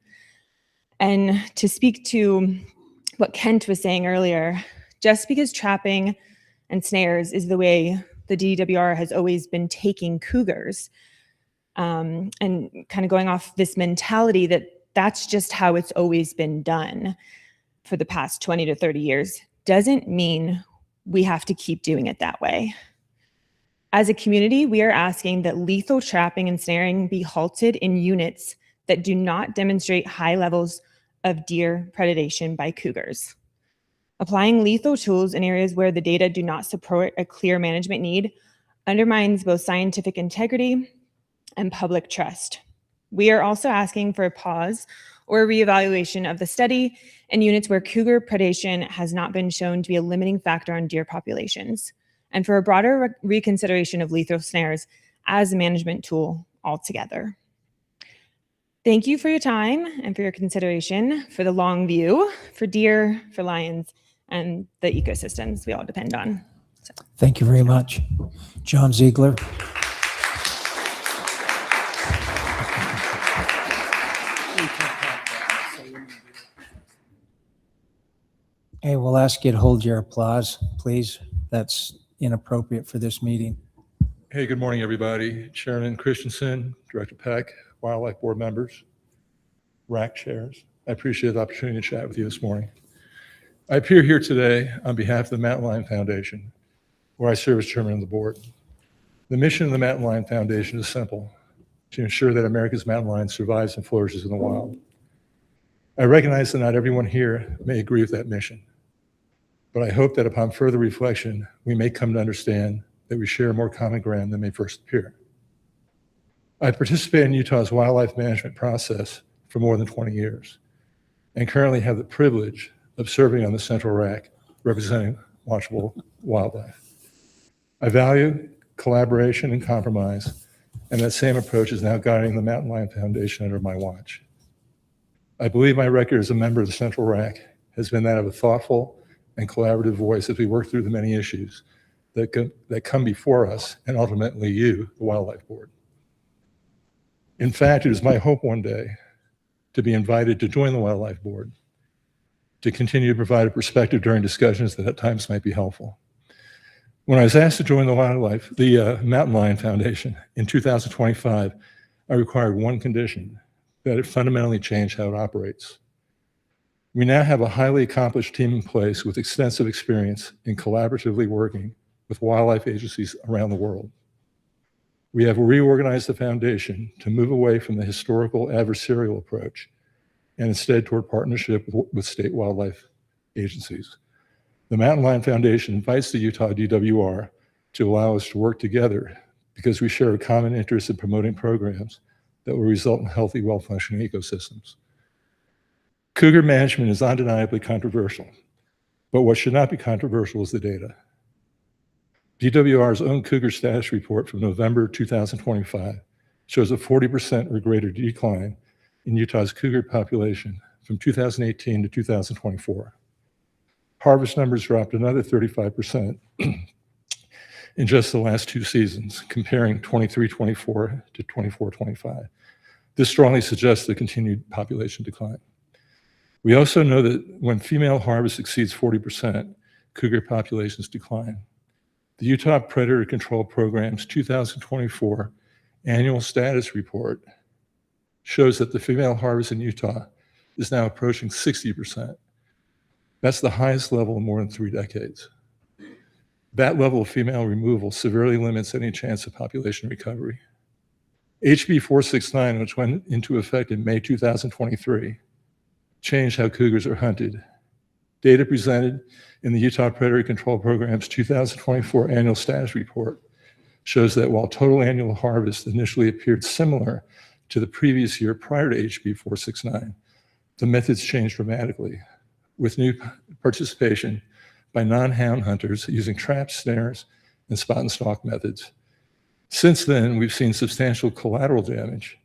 And to speak to what Kent was saying earlier, just because trapping and snares is the way the DWR has always been taking cougars, and kind of going off this mentality that that's just how it's always been done for the past 20 to 30 years, doesn't mean we have to keep doing it that way. As a community, we are asking that lethal trapping and snaring be halted in units that do not demonstrate high levels of deer predation by cougars. Applying lethal tools in areas where the data do not support a clear management need undermines both scientific integrity and public trust. We are also asking for a pause or a reevaluation of the study in units where cougar predation has not been shown to be a limiting factor on deer populations, and for a broader reconsideration of lethal snares as a management tool altogether. Thank you for your time and for your consideration for the long view, for deer, for lions, and the ecosystems we all depend on. Thank you very much. John Ziegler. Hey, we'll ask you to hold your applause, please. That's inappropriate for this meeting. Hey, good morning, everybody. Chairman Christensen, Director Peck, Wildlife Board members, RAC chairs. I appreciate the opportunity to chat with you this morning. I appear here today on behalf of the Mountain Lion Foundation, where I serve as chairman of the board. The mission of the Mountain Lion Foundation is simple: to ensure that America's mountain lion survives and flourishes in the wild. I recognize that not everyone here may agree with that mission, but I hope that upon further reflection, we may come to understand that we share more common ground than may first appear. I participate in Utah's wildlife management process for more than 20 years, and currently have the privilege of serving on the Central RAC representing watchable wildlife. I value collaboration and compromise, and that same approach is now guiding the Mountain Lion Foundation under my watch. I believe my record as a member of the Central RAC has been that of a thoughtful and collaborative voice as we work through the many issues that come before us and ultimately you, the Wildlife Board. In fact, it is my hope one day to be invited to join the Wildlife Board, to continue to provide a perspective during discussions that at times might be helpful. When I was asked to join the Mountain Lion Foundation in 2025, I required one condition: that it fundamentally change how it operates. We now have a highly accomplished team in place with extensive experience in collaboratively working with wildlife agencies around the world. We have reorganized the foundation to move away from the historical adversarial approach and instead toward partnership with state wildlife agencies. The Mountain Lion Foundation invites the Utah DWR to allow us to work together because we share a common interest in promoting programs that will result in healthy, well-functioning ecosystems. Cougar management is undeniably controversial, but what should not be controversial is the data. DWR's own Cougar status report from November 2025 shows a 40% or greater decline in Utah's cougar population from 2018 to 2024. Harvest numbers dropped another 35%, in just the last 2 seasons, comparing 23-24 to 24-25. This strongly suggests the continued population decline. We also know that when female harvest exceeds 40%, cougar populations decline. The Utah Predator Control Program's 2024 annual status report shows that the female harvest in Utah is now approaching 60%. That's the highest level in more than 3 decades. That level of female removal severely limits any chance of population recovery. HB 469, which went into effect in May 2023, changed how cougars are hunted. Data presented in the Utah Predator Control Program's 2024 annual status report shows that while total annual harvest initially appeared similar to the previous year prior to HB 469, the methods changed dramatically, with new participation by non-hound hunters using traps, snares, and spot and stalk methods. Since then, we've seen substantial collateral damage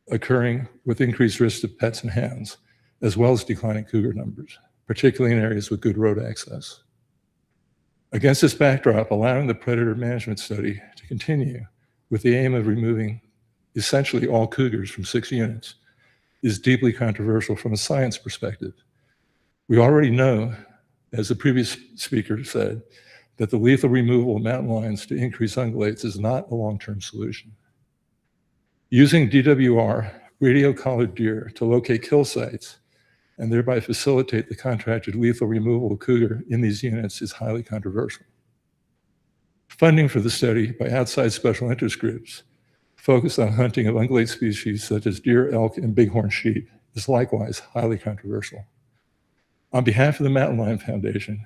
occurring with increased risk to pets and hounds, as well as declining cougar numbers, particularly in areas with good road access. Against this backdrop, allowing the predator management study to continue with the aim of removing essentially all cougars from 6 units is deeply controversial from a science perspective. We already know, as the previous speaker said, that the lethal removal of mountain lions to increase ungulates is not a long-term solution. Using DWR, radio-collared deer, to locate kill sites and thereby facilitate the contracted lethal removal of cougar in these units is highly controversial. Funding for the study by outside special interest groups focused on hunting of ungulate species such as deer, elk, and bighorn sheep is likewise highly controversial. On behalf of the Mountain Lion Foundation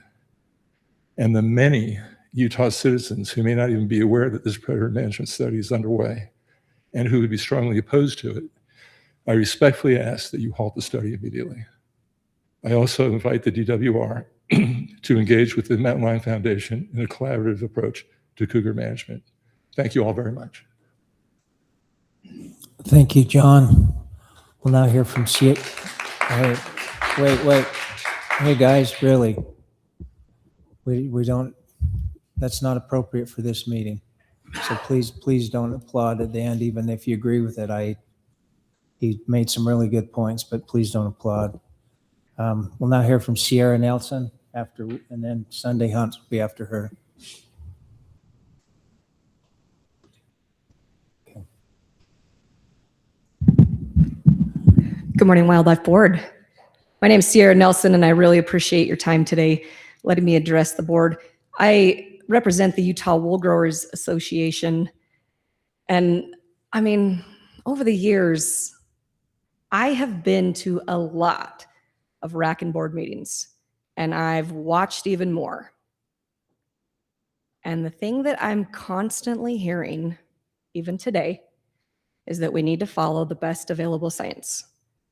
and the many Utah citizens who may not even be aware that this predator management study is underway and who would be strongly opposed to it, I respectfully ask that you halt the study immediately. I also invite the DWR to engage with the Mountain Lion Foundation in a collaborative approach to cougar management. Thank you all very much. Thank you, John. We'll now hear from Wait. Hey, guys, really. We don't, that's not appropriate for this meeting. So please don't applaud at the end, even if you agree with it. He made some really good points, but please don't applaud. We'll now hear from Sierra Nelson and then Sunday Hunt will be after her. Good morning, Wildlife Board. My name is Sierra Nelson, and I really appreciate your time today letting me address the board. I represent the Utah Wool Growers Association, and I mean, over the years, I have been to a lot of RAC and board meetings, and I've watched even more. And the thing that I'm constantly hearing, even today, is that we need to follow the best available science.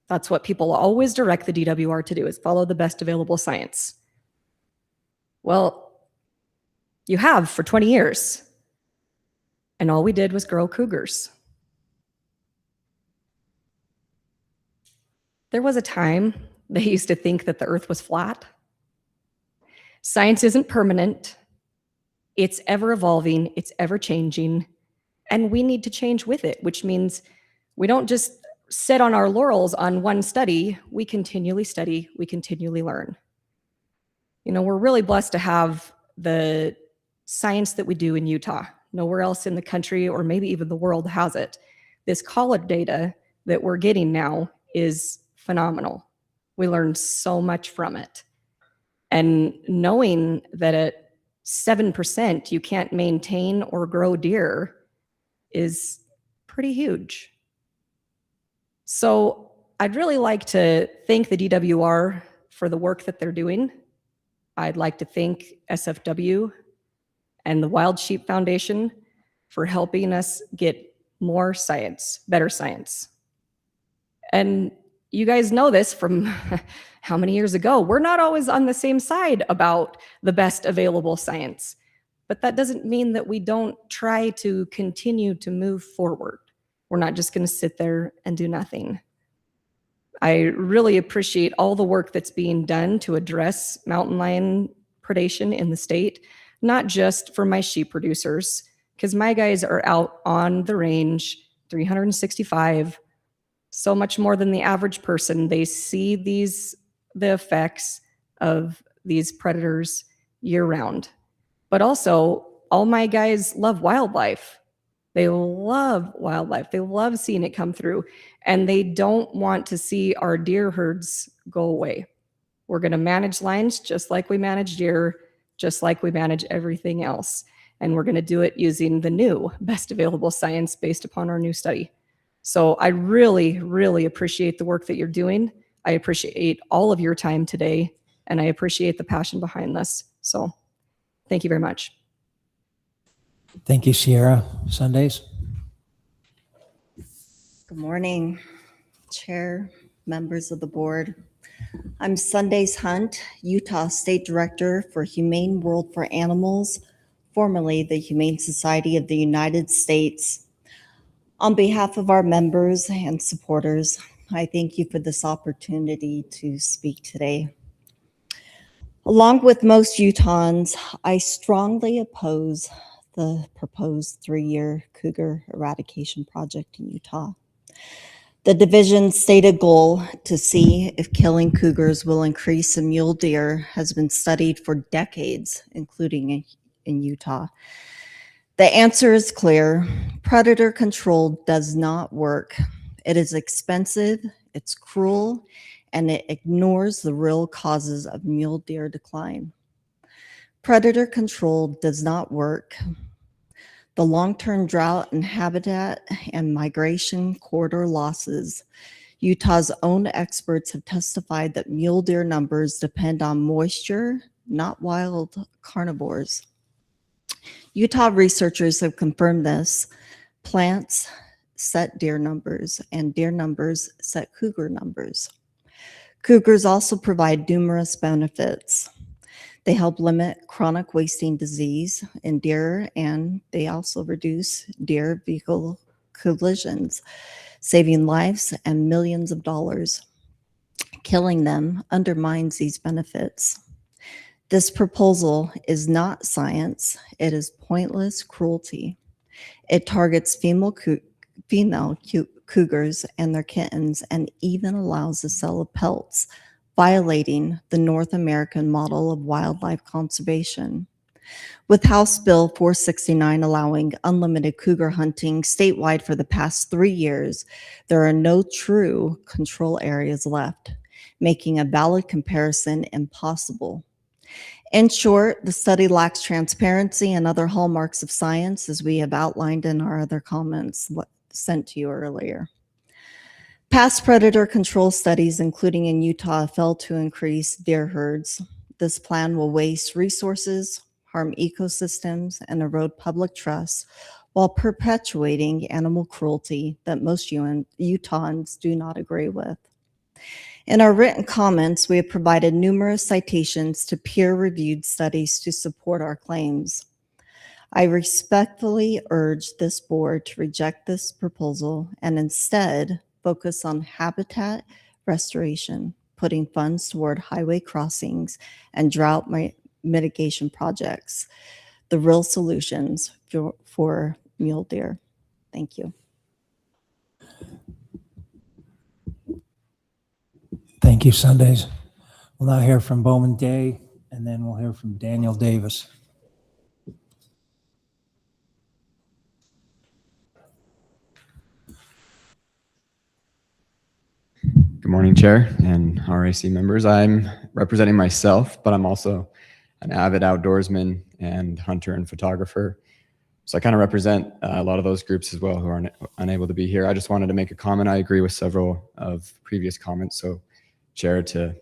That's what people always direct the DWR to do, is follow the best available science. Well, you have for 20 years, and all we did was grow cougars. There was a time they used to think that the earth was flat. Science isn't permanent. It's ever evolving, it's ever changing, and we need to change with it, which means we don't just sit on our laurels on one study. We continually study, we continually learn. You know, we're really blessed to have the science that we do in Utah. Nowhere else in the country, or maybe even the world, has it. This college data that we're getting now is phenomenal. We learn so much from it. And knowing that at 7% you can't maintain or grow deer is pretty huge. So I'd really like to thank the DWR for the work that they're doing. I'd like to thank SFW and the Wild Sheep Foundation for helping us get more science, better science. And you guys know this from how many years ago. We're not always on the same side about the best available science, but that doesn't mean that we don't try to continue to move forward. We're not just going to sit there and do nothing. I really appreciate all the work that's being done to address mountain lion predation in the state. not just for my sheep producers, because my guys are out on the range 365, so much more than the average person. They see the effects of these predators year round. But also, all my guys love wildlife. They love wildlife. They love seeing it come through, and they don't want to see our deer herds go away. We're going to manage lions just like we manage deer, just like we manage everything else. And we're going to do it using the new best available science based upon our new study. So I really, really appreciate the work that you're doing. I appreciate all of your time today, and I appreciate the passion behind this. So thank you very much. Thank you, Sierra. Sundays? Good morning, Chair, members of the board. I'm Sundays Hunt, Utah State Director for Humane World for Animals, formerly the Humane Society of the United States. On behalf of our members and supporters, I thank you for this opportunity to speak today. Along with most Utahns, I strongly oppose the proposed 3-year cougar eradication project in Utah. The division's stated goal to see if killing cougars will increase in mule deer has been studied for decades, including in Utah. The answer is clear. Predator control does not work. It is expensive, it's cruel, and it ignores the real causes of mule deer decline. Predator control does not work. The long-term drought and habitat and migration corridor losses. Utah's own experts have testified that mule deer numbers depend on moisture, not wild carnivores. Utah researchers have confirmed this. Plants set deer numbers, and deer numbers set cougar numbers. Cougars also provide numerous benefits. They help limit chronic wasting disease in deer, and they also reduce deer-vehicle collisions, saving lives and millions of dollars. Killing them undermines these benefits. This proposal is not science. It is pointless cruelty. It targets female cougars and their kittens, and even allows the sale of pelts, violating the North American model of wildlife conservation. With House Bill 469 allowing unlimited cougar hunting statewide for the past 3 years, there are no true control areas left, making a valid comparison impossible. In short, the study lacks transparency and other hallmarks of science, as we have outlined in our other comments sent to you earlier. Past predator control studies, including in Utah, failed to increase deer herds. This plan will waste resources, harm ecosystems, and erode public trust while perpetuating animal cruelty that most Utahns do not agree with. In our written comments, we have provided numerous citations to peer-reviewed studies to support our claims. I respectfully urge this board to reject this proposal and instead focus on habitat restoration, putting funds toward highway crossings and drought mitigation projects, the real solutions for mule deer. Thank you. Thank you, Sundays. We'll now hear from Bowman Day, and then we'll hear from Daniel Davis. Good morning, Chair and RAC members. I'm representing myself, but I'm also an avid outdoorsman and hunter and photographer. So I kind of represent a lot of those groups as well who are unable to be here. I just wanted to make a comment. I agree with several of previous comments. So Chair, to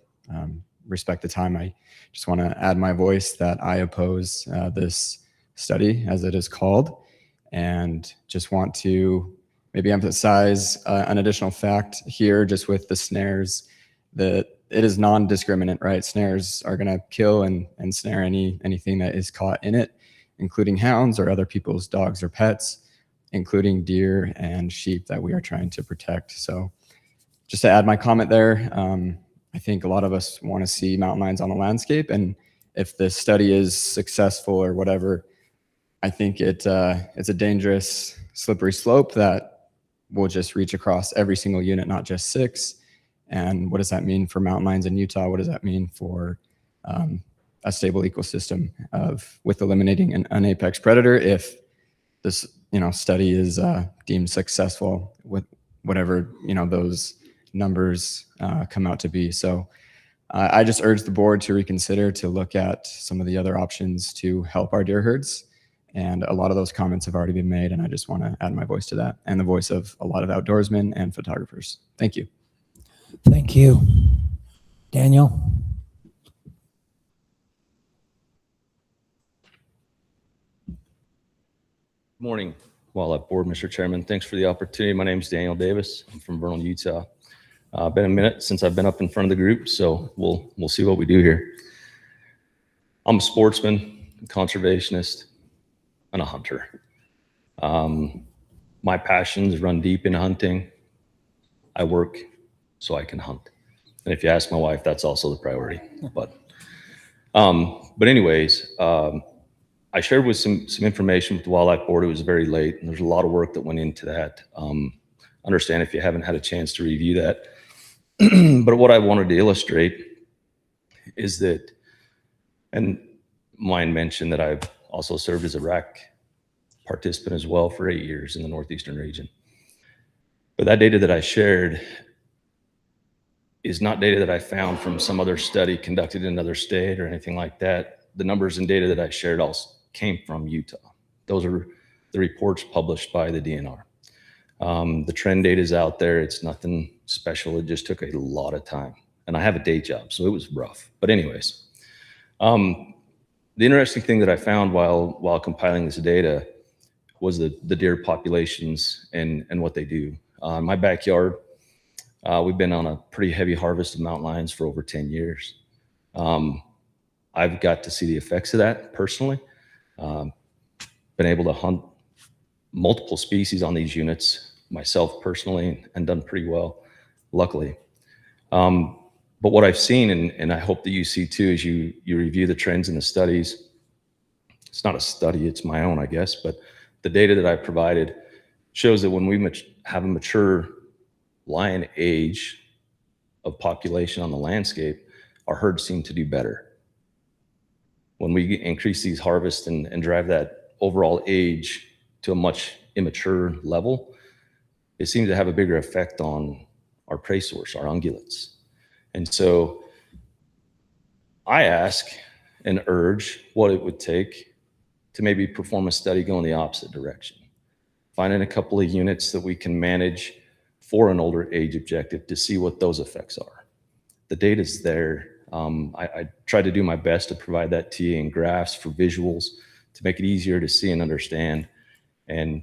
respect the time, I just want to add my voice that I oppose this study, as it is called, and just want to maybe emphasize an additional fact here, just with the snares, that it is non-discriminant, right? Snares are going to kill and snare anything that is caught in it, including hounds or other people's dogs or pets, including deer and sheep that we are trying to protect. So just to add my comment there, I think a lot of us want to see mountain lions on the landscape, and if this study is successful or whatever, I think it's a dangerous, slippery slope that we'll just reach across every single unit, not just 6. And what does that mean for mountain lions in Utah? What does that mean for a stable ecosystem with eliminating an apex predator if this study is deemed successful with whatever those numbers come out to be? So I just urge the board to reconsider, to look at some of the other options to help our deer herds. And a lot of those comments have already been made, and I just want to add my voice to that, and the voice of a lot of outdoorsmen and photographers. Thank you. Thank you. Daniel? Morning, Wildlife Board, Mr. Chairman. Thanks for the opportunity. My name is Daniel Davis. I'm from Vernal, Utah. Been a minute since I've been up in front of the group, so we'll see what we do here. I'm a sportsman, a conservationist, and a hunter. My passions run deep into hunting. I work so I can hunt. And if you ask my wife, that's also the priority. But anyways, I shared with some information with the Wildlife Board. It was very late, and there's a lot of work that went into that. Understand if you haven't had a chance to review that. But what I wanted to illustrate is that, and mine mentioned that I've also served as a RAC participant as well for 8 years in the Northeastern region. But that data that I shared is not data that I found from some other study conducted in another state or anything like that. The numbers and data that I shared also came from Utah. Those are the reports published by the DNR. The trend data is out there. It's nothing special. It just took a lot of time. And I have a day job, so it was rough. But anyways, the interesting thing that I found while compiling this data was the deer populations and what they do. In my backyard, we've been on a pretty heavy harvest of mountain lions for over 10 years. I've got to see the effects of that personally. Been able to hunt multiple species on these units myself personally and done pretty well, luckily. But what I've seen, and I hope that you see too, as you review the trends in the studies, it's not a study, it's my own, I guess, but the data that I provided shows that when we have a mature lion age of population on the landscape, our herds seem to do better. When we increase these harvests and drive that overall age to a much immature level, it seems to have a bigger effect on our prey source, our ungulates. And so I ask and urge what it would take to maybe perform a study going the opposite direction. Finding a couple of units that we can manage for an older age objective to see what those effects are. The data's there. I try to do my best to provide that to you in graphs for visuals to make it easier to see and understand. And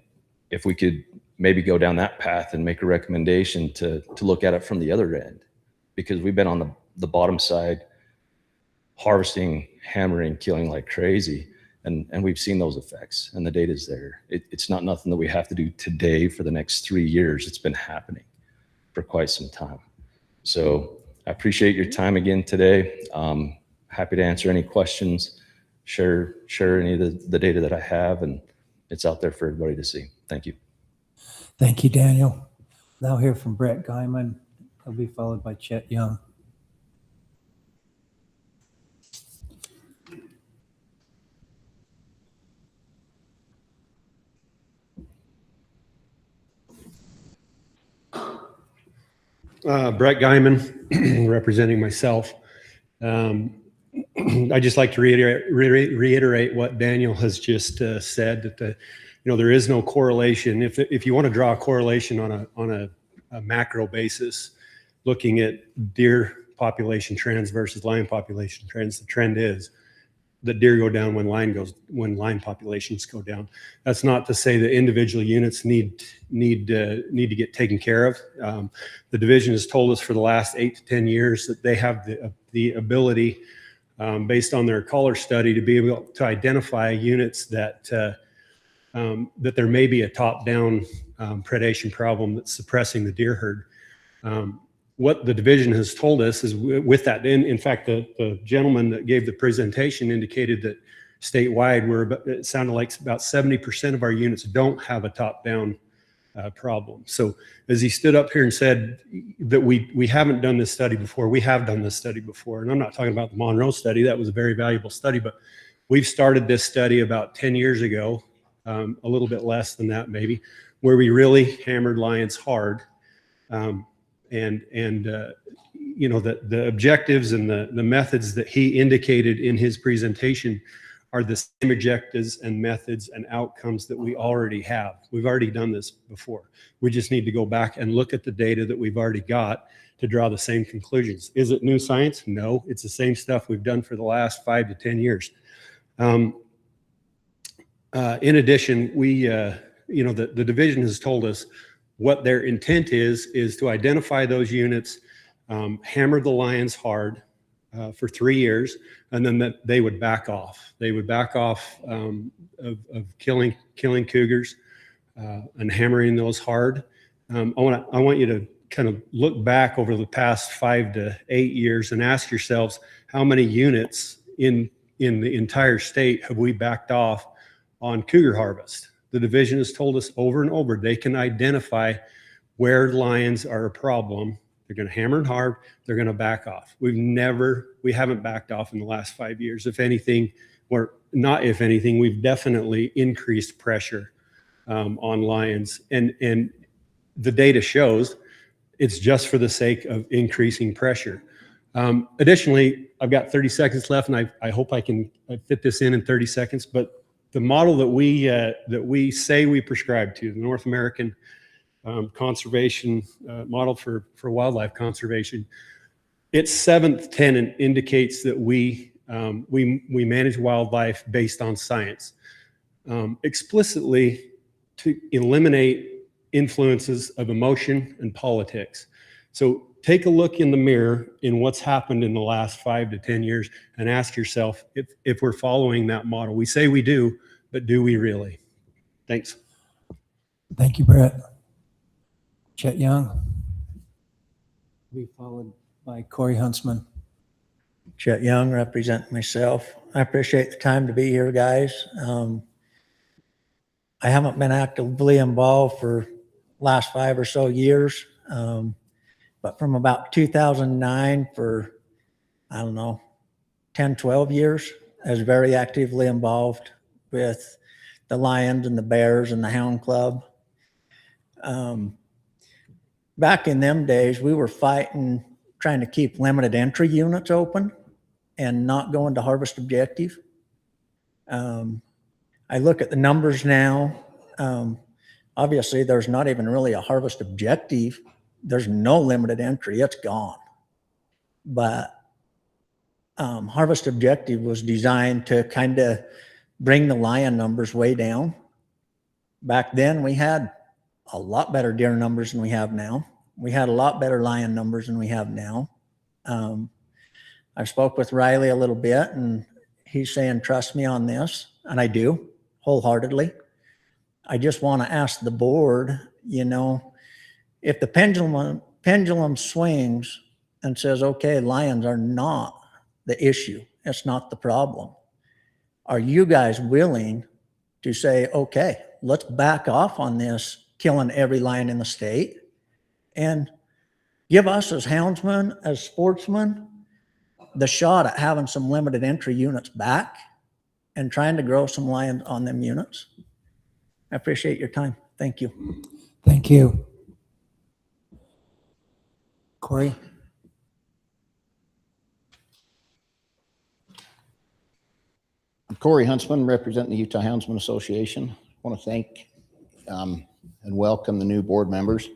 if we could maybe go down that path and make a recommendation to look at it from the other end, because we've been on the bottom side, harvesting, hammering, killing like crazy. And we've seen those effects and the data's there. It's not nothing that we have to do today for the next 3 years. It's been happening for quite some time. So I appreciate your time again today. Happy to answer any questions, share any of the data that I have, and it's out there for everybody to see. Thank you. Thank you, Daniel. Now hear from Brett Guyman. He'll be followed by Chet Young. Brett Guyman, representing myself. I'd just like to reiterate what Daniel has just said, that there is no correlation. If you want to draw a correlation on a macro basis, looking at deer population trends versus lion population trends, the trend is that deer go down when lion populations go down. That's not to say that individual units need to get taken care of. The division has told us for the last 8 to 10 years that they have the ability, based on their collar study, to be able to identify units that there may be a top-down predation problem that's suppressing the deer herd. what the division has told us is with that. In fact, the gentleman that gave the presentation indicated that statewide, it sounded like about 70% of our units don't have a top-down problem. So as he stood up here and said that we haven't done this study before, we have done this study before. And I'm not talking about the Monroe study. That was a very valuable study, but we've started this study about 10 years ago, a little bit less than that maybe, where we really hammered lions hard. You know, the objectives and the methods that he indicated in his presentation are the same objectives and methods and outcomes that we already have. We've already done this before. We just need to go back and look at the data that we've already got to draw the same conclusions. Is it new science? No, it's the same stuff we've done for the last 5 to 10 years. In addition, you know, the division has told us what their intent is to identify those units, hammer the lions hard for 3 years, and then that they would back off. They would back off of killing cougars and hammering those hard. I want you to kind of look back over the past 5 to 8 years and ask yourselves, how many units in the entire state have we backed off on cougar harvest? The division has told us over and over, they can identify where lions are a problem. They're going to hammer it hard. They're going to back off. We haven't backed off in the last 5 years. If anything, or not if anything, we've definitely increased pressure on lions. And the data shows it's just for the sake of increasing pressure. Additionally, I've got 30 seconds left, and I hope I can fit this in 30 seconds. But the model that we say we prescribe to, the North American conservation model for wildlife conservation, its 7th tenet indicates that we manage wildlife based on science, explicitly to eliminate influences of emotion and politics. So take a look in the mirror in what's happened in the last 5 to 10 years and ask yourself if we're following that model. We say we do, but do we really? Thanks. Thank you, Brett. Chet Young. Be followed by Corey Huntsman. Chet Young, represent myself. I appreciate the time to be here, guys. I haven't been actively involved for last 5 or so years, but from about 2009 for, I don't know, 10, 12 years, I was very actively involved with the Lions and the Bears and the Hound Club. Back in them days, we were fighting, trying to keep limited entry units open and not going to harvest objective. I look at the numbers now. Obviously, there's not even really a harvest objective. There's no limited entry. It's gone. But harvest objective was designed to kind of bring the lion numbers way down. Back then, we had a lot better deer numbers than we have now. We had a lot better lion numbers than we have now. I spoke with Riley a little bit, and he's saying, trust me on this, and I do, wholeheartedly. I just want to ask the board, you know, if the pendulum swings and says, okay, lions are not the issue, it's not the problem, are you guys willing to say, okay, let's back off on this, killing every lion in the state, and give us as houndsmen, as sportsmen, the shot at having some limited entry units back and trying to grow some lions on them units? I appreciate your time. Thank you. Thank you. Corey? I'm Corey Huntsman, representing the Utah Houndsman Association. I want to thank and welcome the new board members.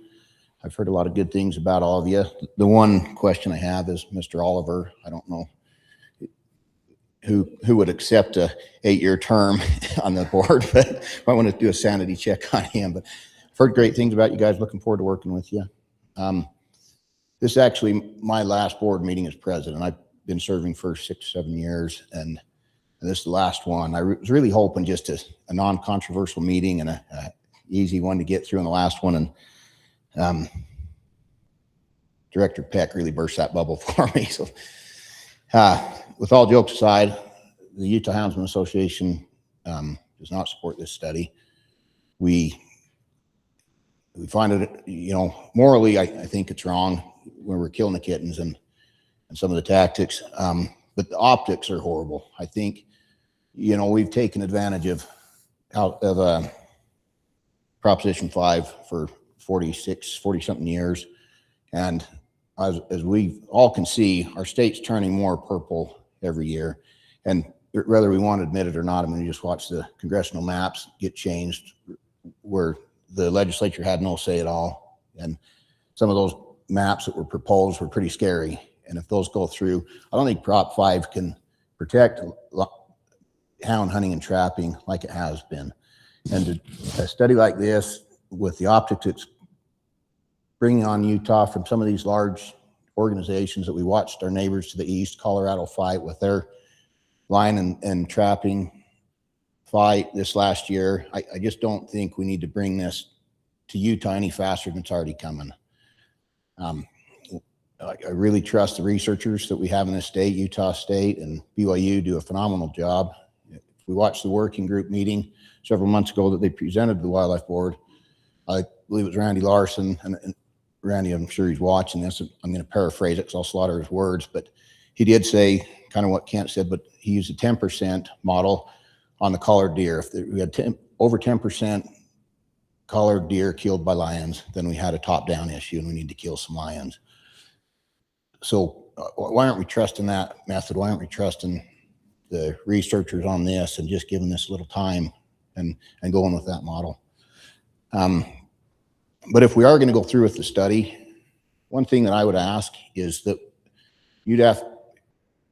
I've heard a lot of good things about all of you. The one question I have is Mr. Oliver. I don't know who would accept a 8-year term on the board, but I want to do a sanity check on him. But I've heard great things about you guys. Looking forward to working with you. This is actually my last board meeting as president. I've been serving for 6, 7 years, and this is the last one. I was really hoping just a non-controversial meeting and a easy one to get through in the last one. And Director Peck really burst that bubble for me. So with all jokes aside, the Utah Houndsman Association does not support this study. We find it, you know, morally, I think it's wrong when we're killing the kittens and some of the tactics, but the optics are horrible. I think, you know, we've taken advantage of Proposition 5 for 40 something years. And as we all can see, our state's turning more purple every year. And whether we want to admit it or not, I mean, you just watch the congressional maps get changed where the legislature had no say at all. And some of those maps that were proposed were pretty scary. And if those go through, I don't think Prop 5 can protect hound hunting and trapping like it has been. And a study like this, with the optics it's bringing on Utah from some of these large organizations that we watched our neighbors to the east, Colorado, fight with their line and trapping fight this last year. I just don't think we need to bring this to Utah any faster than it's already coming. I really trust the researchers that we have in this state. Utah State and BYU do a phenomenal job. We watched the working group meeting several months ago that they presented to the Wildlife Board. I believe it was Randy Larson, and Randy, I'm sure he's watching this. I'm going to paraphrase it because I'll slaughter his words, but he did say kind of what Kent said, but he used a 10% model on the collared deer. If we had over 10% collared deer killed by lions, then we had a top-down issue and we need to kill some lions. So why aren't we trusting that method? Why aren't we trusting the researchers on this and just giving this a little time and going with that model? But if we are going to go through with the study, one thing that I would ask is that UDAF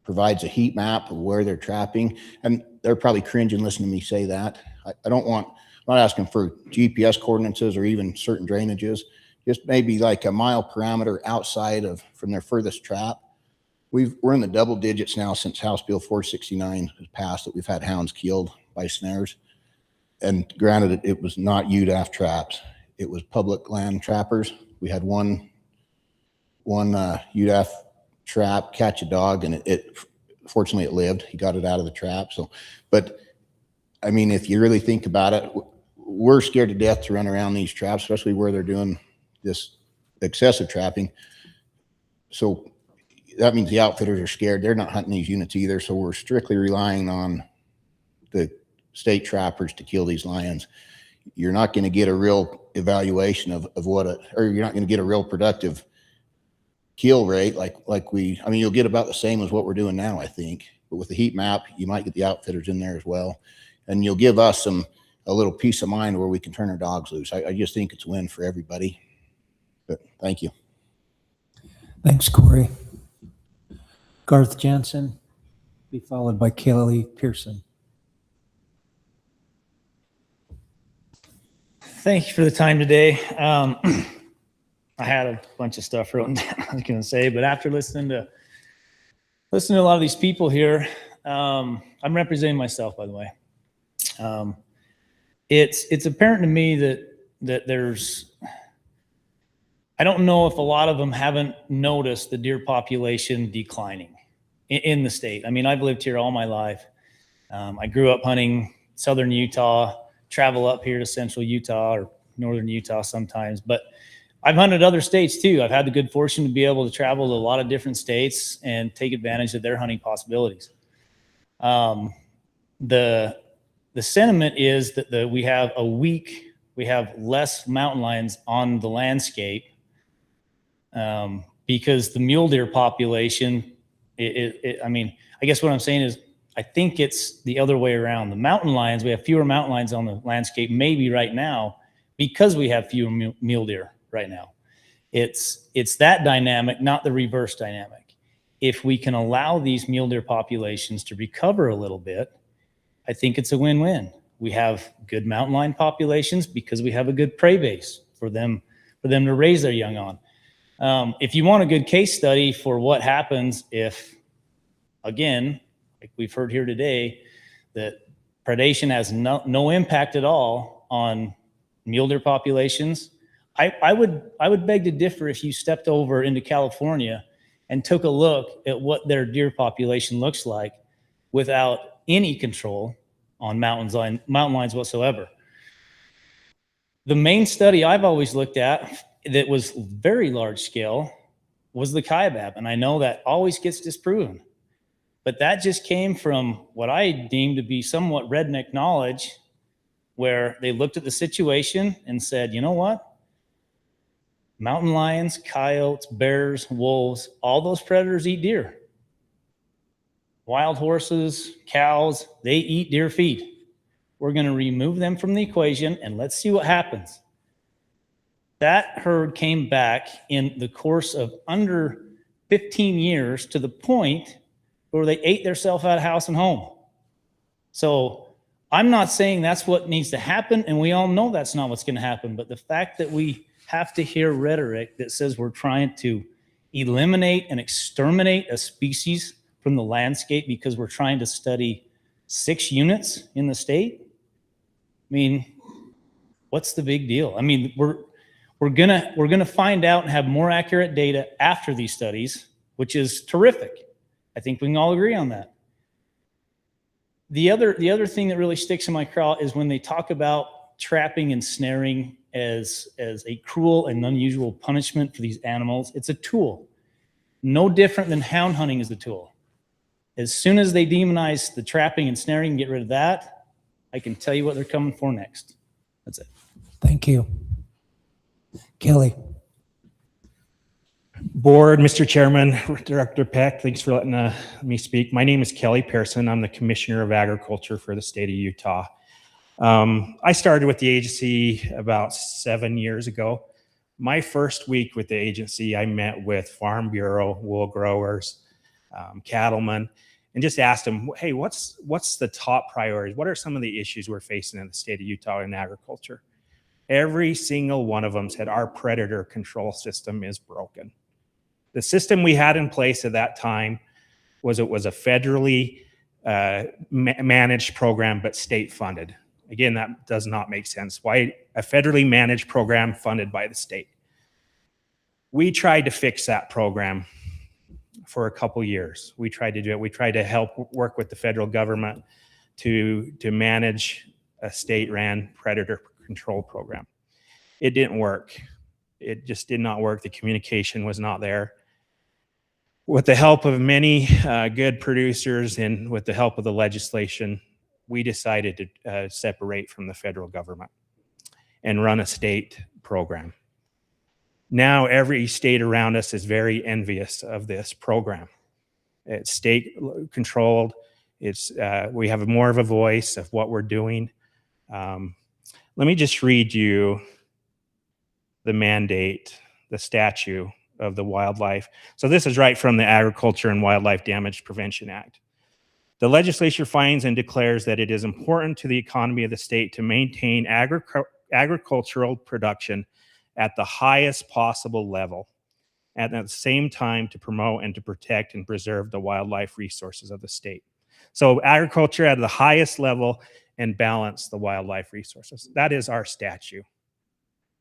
provides a heat map of where they're trapping, and they're probably cringing listening to me say that. I'm not asking for GPS coordinates or even certain drainages, just maybe like a mile parameter outside of from their furthest trap. We're in the double digits now since House Bill 469 has passed that we've had hounds killed by snares. And granted, it was not UDAF traps. It was public land trappers. We had one UDAF trap catch a dog, and fortunately it lived. He got it out of the trap. So, but I mean, if you really think about it, we're scared to death to run around these traps, especially where they're doing this excessive trapping. So that means the outfitters are scared. They're not hunting these units either. So we're strictly relying on the state trappers to kill these lions. You're not going to get a real evaluation of or you're not going to get a real productive kill rate I mean, you'll get about the same as what we're doing now, I think. But with the heat map, you might get the outfitters in there as well. And you'll give us a little peace of mind where we can turn our dogs loose. I just think it's a win for everybody. But thank you. Thanks, Corey. Garth Jansen, be followed by Kelly Pearson. Thank you for the time today. I had a bunch of stuff written down I was going to say, but after listening to a lot of these people here, I'm representing myself, by the way. It's apparent to me that there's, I don't know if a lot of them haven't noticed the deer population declining in the state. I mean, I've lived here all my life. I grew up hunting southern Utah, travel up here to central Utah or northern Utah sometimes, but I've hunted other states too. I've had the good fortune to be able to travel to a lot of different states and take advantage of their hunting possibilities. The sentiment is that we have less mountain lions on the landscape because the mule deer population, I mean, I guess what I'm saying is I think it's the other way around. The mountain lions, we have fewer mountain lions on the landscape maybe right now because we have fewer mule deer right now. It's that dynamic, not the reverse dynamic. If we can allow these mule deer populations to recover a little bit, I think it's a win-win. We have good mountain lion populations because we have a good prey base for them to raise their young on. If you want a good case study for what happens if, again, like we've heard here today, that predation has no impact at all on mule deer populations, I would beg to differ if you stepped over into California and took a look at what their deer population looks like without any control on mountain lines whatsoever. The main study I've always looked at that was very large scale was the Kaibab, and I know that always gets disproven. But that just came from what I deem to be somewhat redneck knowledge, where they looked at the situation and said, you know what? Mountain lions, coyotes, bears, wolves, all those predators eat deer. Wild horses, cows, they eat deer feed. We're going to remove them from the equation and let's see what happens. That herd came back in the course of under 15 years to the point where they ate themselves out of house and home. So I'm not saying that's what needs to happen, and we all know that's not what's going to happen, but the fact that we have to hear rhetoric that says we're trying to eliminate and exterminate a species from the landscape because we're trying to study 6 units in the state. I mean, what's the big deal? I mean, we're gonna find out and have more accurate data after these studies, which is terrific. I think we can all agree on that. The other thing that really sticks in my craw is when they talk about trapping and snaring as a cruel and unusual punishment for these animals. It's a tool, no different than hound hunting is the tool. As soon as they demonize the trapping and snaring and get rid of that, I can tell you what they're coming for next. That's it. Thank you. Kelly. Board, Mr. Chairman, Director Peck, thanks for letting me speak. My name is Kelly Pearson. I'm the Commissioner of Agriculture for the state of Utah. I started with the agency about 7 years ago. My first week with the agency, I met with Farm Bureau, wool growers, cattlemen, and just asked them, hey, what's the top priorities? What are some of the issues we're facing in the state of Utah in agriculture? Every single one of them said our predator control system is broken. The system we had in place at that time was a federally managed program, but state funded. Again, that does not make sense. Why a federally managed program funded by the state? We tried to fix that program for a couple years. We tried to do it. We tried to help work with the federal government to manage a state-ran predator control program. It didn't work. It just did not work. The communication was not there. With the help of many good producers and with the help of the legislation, we decided to separate from the federal government and run a state program. Now every state around us is very envious of this program. It's state controlled. We have more of a voice of what we're doing. Let me just read you the mandate, the statute of the wildlife. So this is right from the Agriculture and Wildlife Damage Prevention Act. The legislature finds and declares that it is important to the economy of the state to maintain agricultural production at the highest possible level, and at the same time to promote and to protect and preserve the wildlife resources of the state. So agriculture at the highest level and balance the wildlife resources. That is our statute.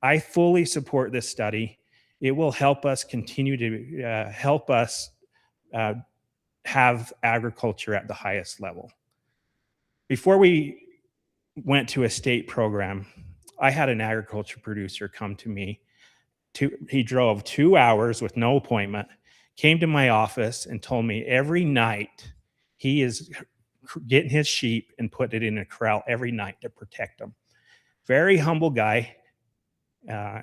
I fully support this study. It will help us continue to help us have agriculture at the highest level. Before we went to a state program, I had an agriculture producer come to me. He drove 2 hours with no appointment, came to my office and told me every night he is getting his sheep and putting it in a corral every night to protect them. Very humble guy.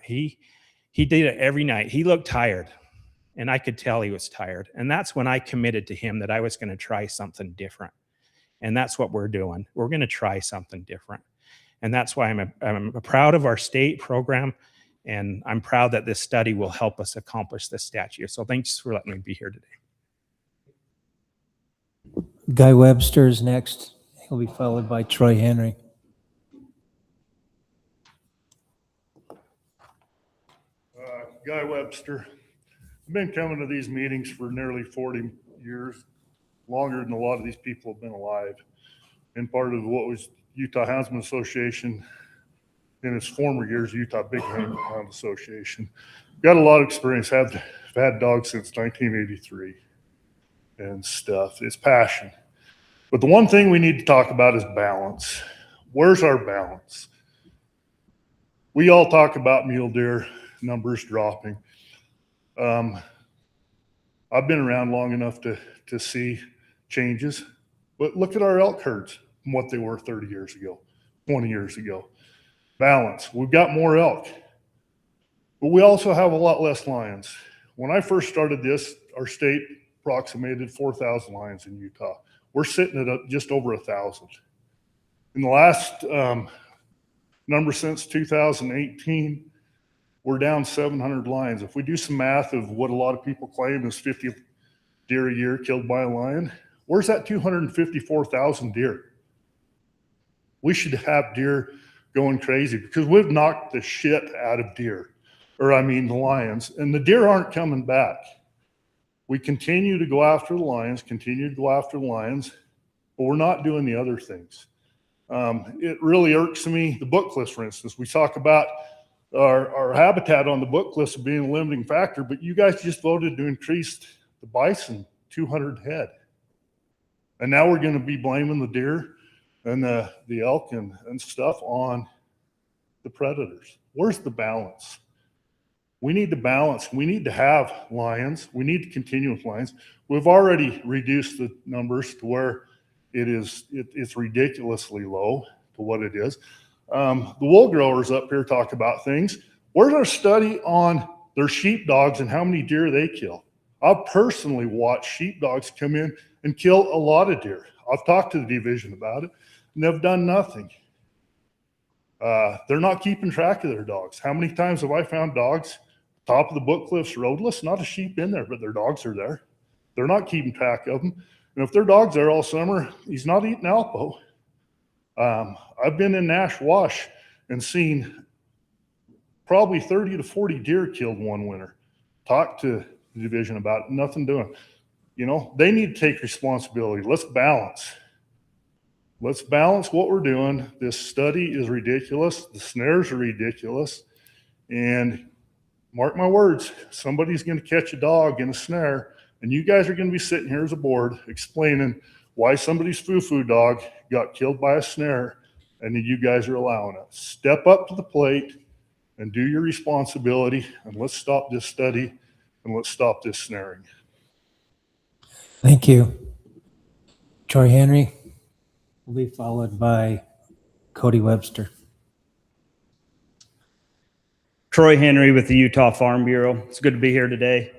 He did it every night. He looked tired, and I could tell he was tired. And that's when I committed to him that I was going to try something different. And that's what we're doing. We're going to try something different. And that's why I'm proud of our state program, and I'm proud that this study will help us accomplish this statute. So thanks for letting me be here today. Guy Webster is next. He'll be followed by Troy Henry. Guy Webster. I've been coming to these meetings for nearly 40 years, longer than a lot of these people have been alive. And part of what was Utah Houndsman Association in its former years, Utah Big Hound Association. Got a lot of experience, have had dogs since 1983 and stuff. It's passion. But the one thing we need to talk about is balance. Where's our balance? We all talk about mule deer numbers dropping. I've been around long enough to see changes, but look at our elk herds and what they were 30 years ago, 20 years ago. Balance. We've got more elk, but we also have a lot less lions. When I first started this, our state approximated 4,000 lions in Utah. We're sitting at just over 1,000. In the last number since 2018, we're down 700 lions. If we do some math of what a lot of people claim is 50 deer a year killed by a lion, where's that 254,000 deer? We should have deer going crazy because we've knocked the shit out of deer, or I mean the lions, and the deer aren't coming back. We continue to go after the lions, but we're not doing the other things. It really irks me. The book cliffs, for instance, we talk about our habitat on the book cliffs being a limiting factor, but you guys just voted to increase the bison 200 head. And now we're going to be blaming the deer and the elk and stuff on the predators. Where's the balance? We need to balance. We need to have lions. We need to continue with lions. We've already reduced the numbers to where it's ridiculously low to what it is. The wool growers up here talk about things. Where's our study on their sheepdogs and how many deer they kill? I've personally watched sheepdogs come in and kill a lot of deer. I've talked to the division about it, and they've done nothing. They're not keeping track of their dogs. How many times have I found dogs top of the Book Cliffs roadless? Not a sheep in there, but their dogs are there. They're not keeping track of them. And if their dog's there all summer, he's not eating Alpo. I've been in Nash Wash and seen probably 30 to 40 deer killed one winter. Talked to the division about it, nothing doing. You know, they need to take responsibility. Let's balance. Let's balance what we're doing. This study is ridiculous. The snares are ridiculous. And mark my words, somebody's going to catch a dog in a snare, and you guys are going to be sitting here as a board explaining why somebody's foo-foo dog got killed by a snare, and you guys are allowing it. Step up to the plate and do your responsibility, and let's stop this study, and let's stop this snaring. Thank you. Troy Henry will be followed by Cody Webster. Troy Henry with the Utah Farm Bureau. It's good to be here today.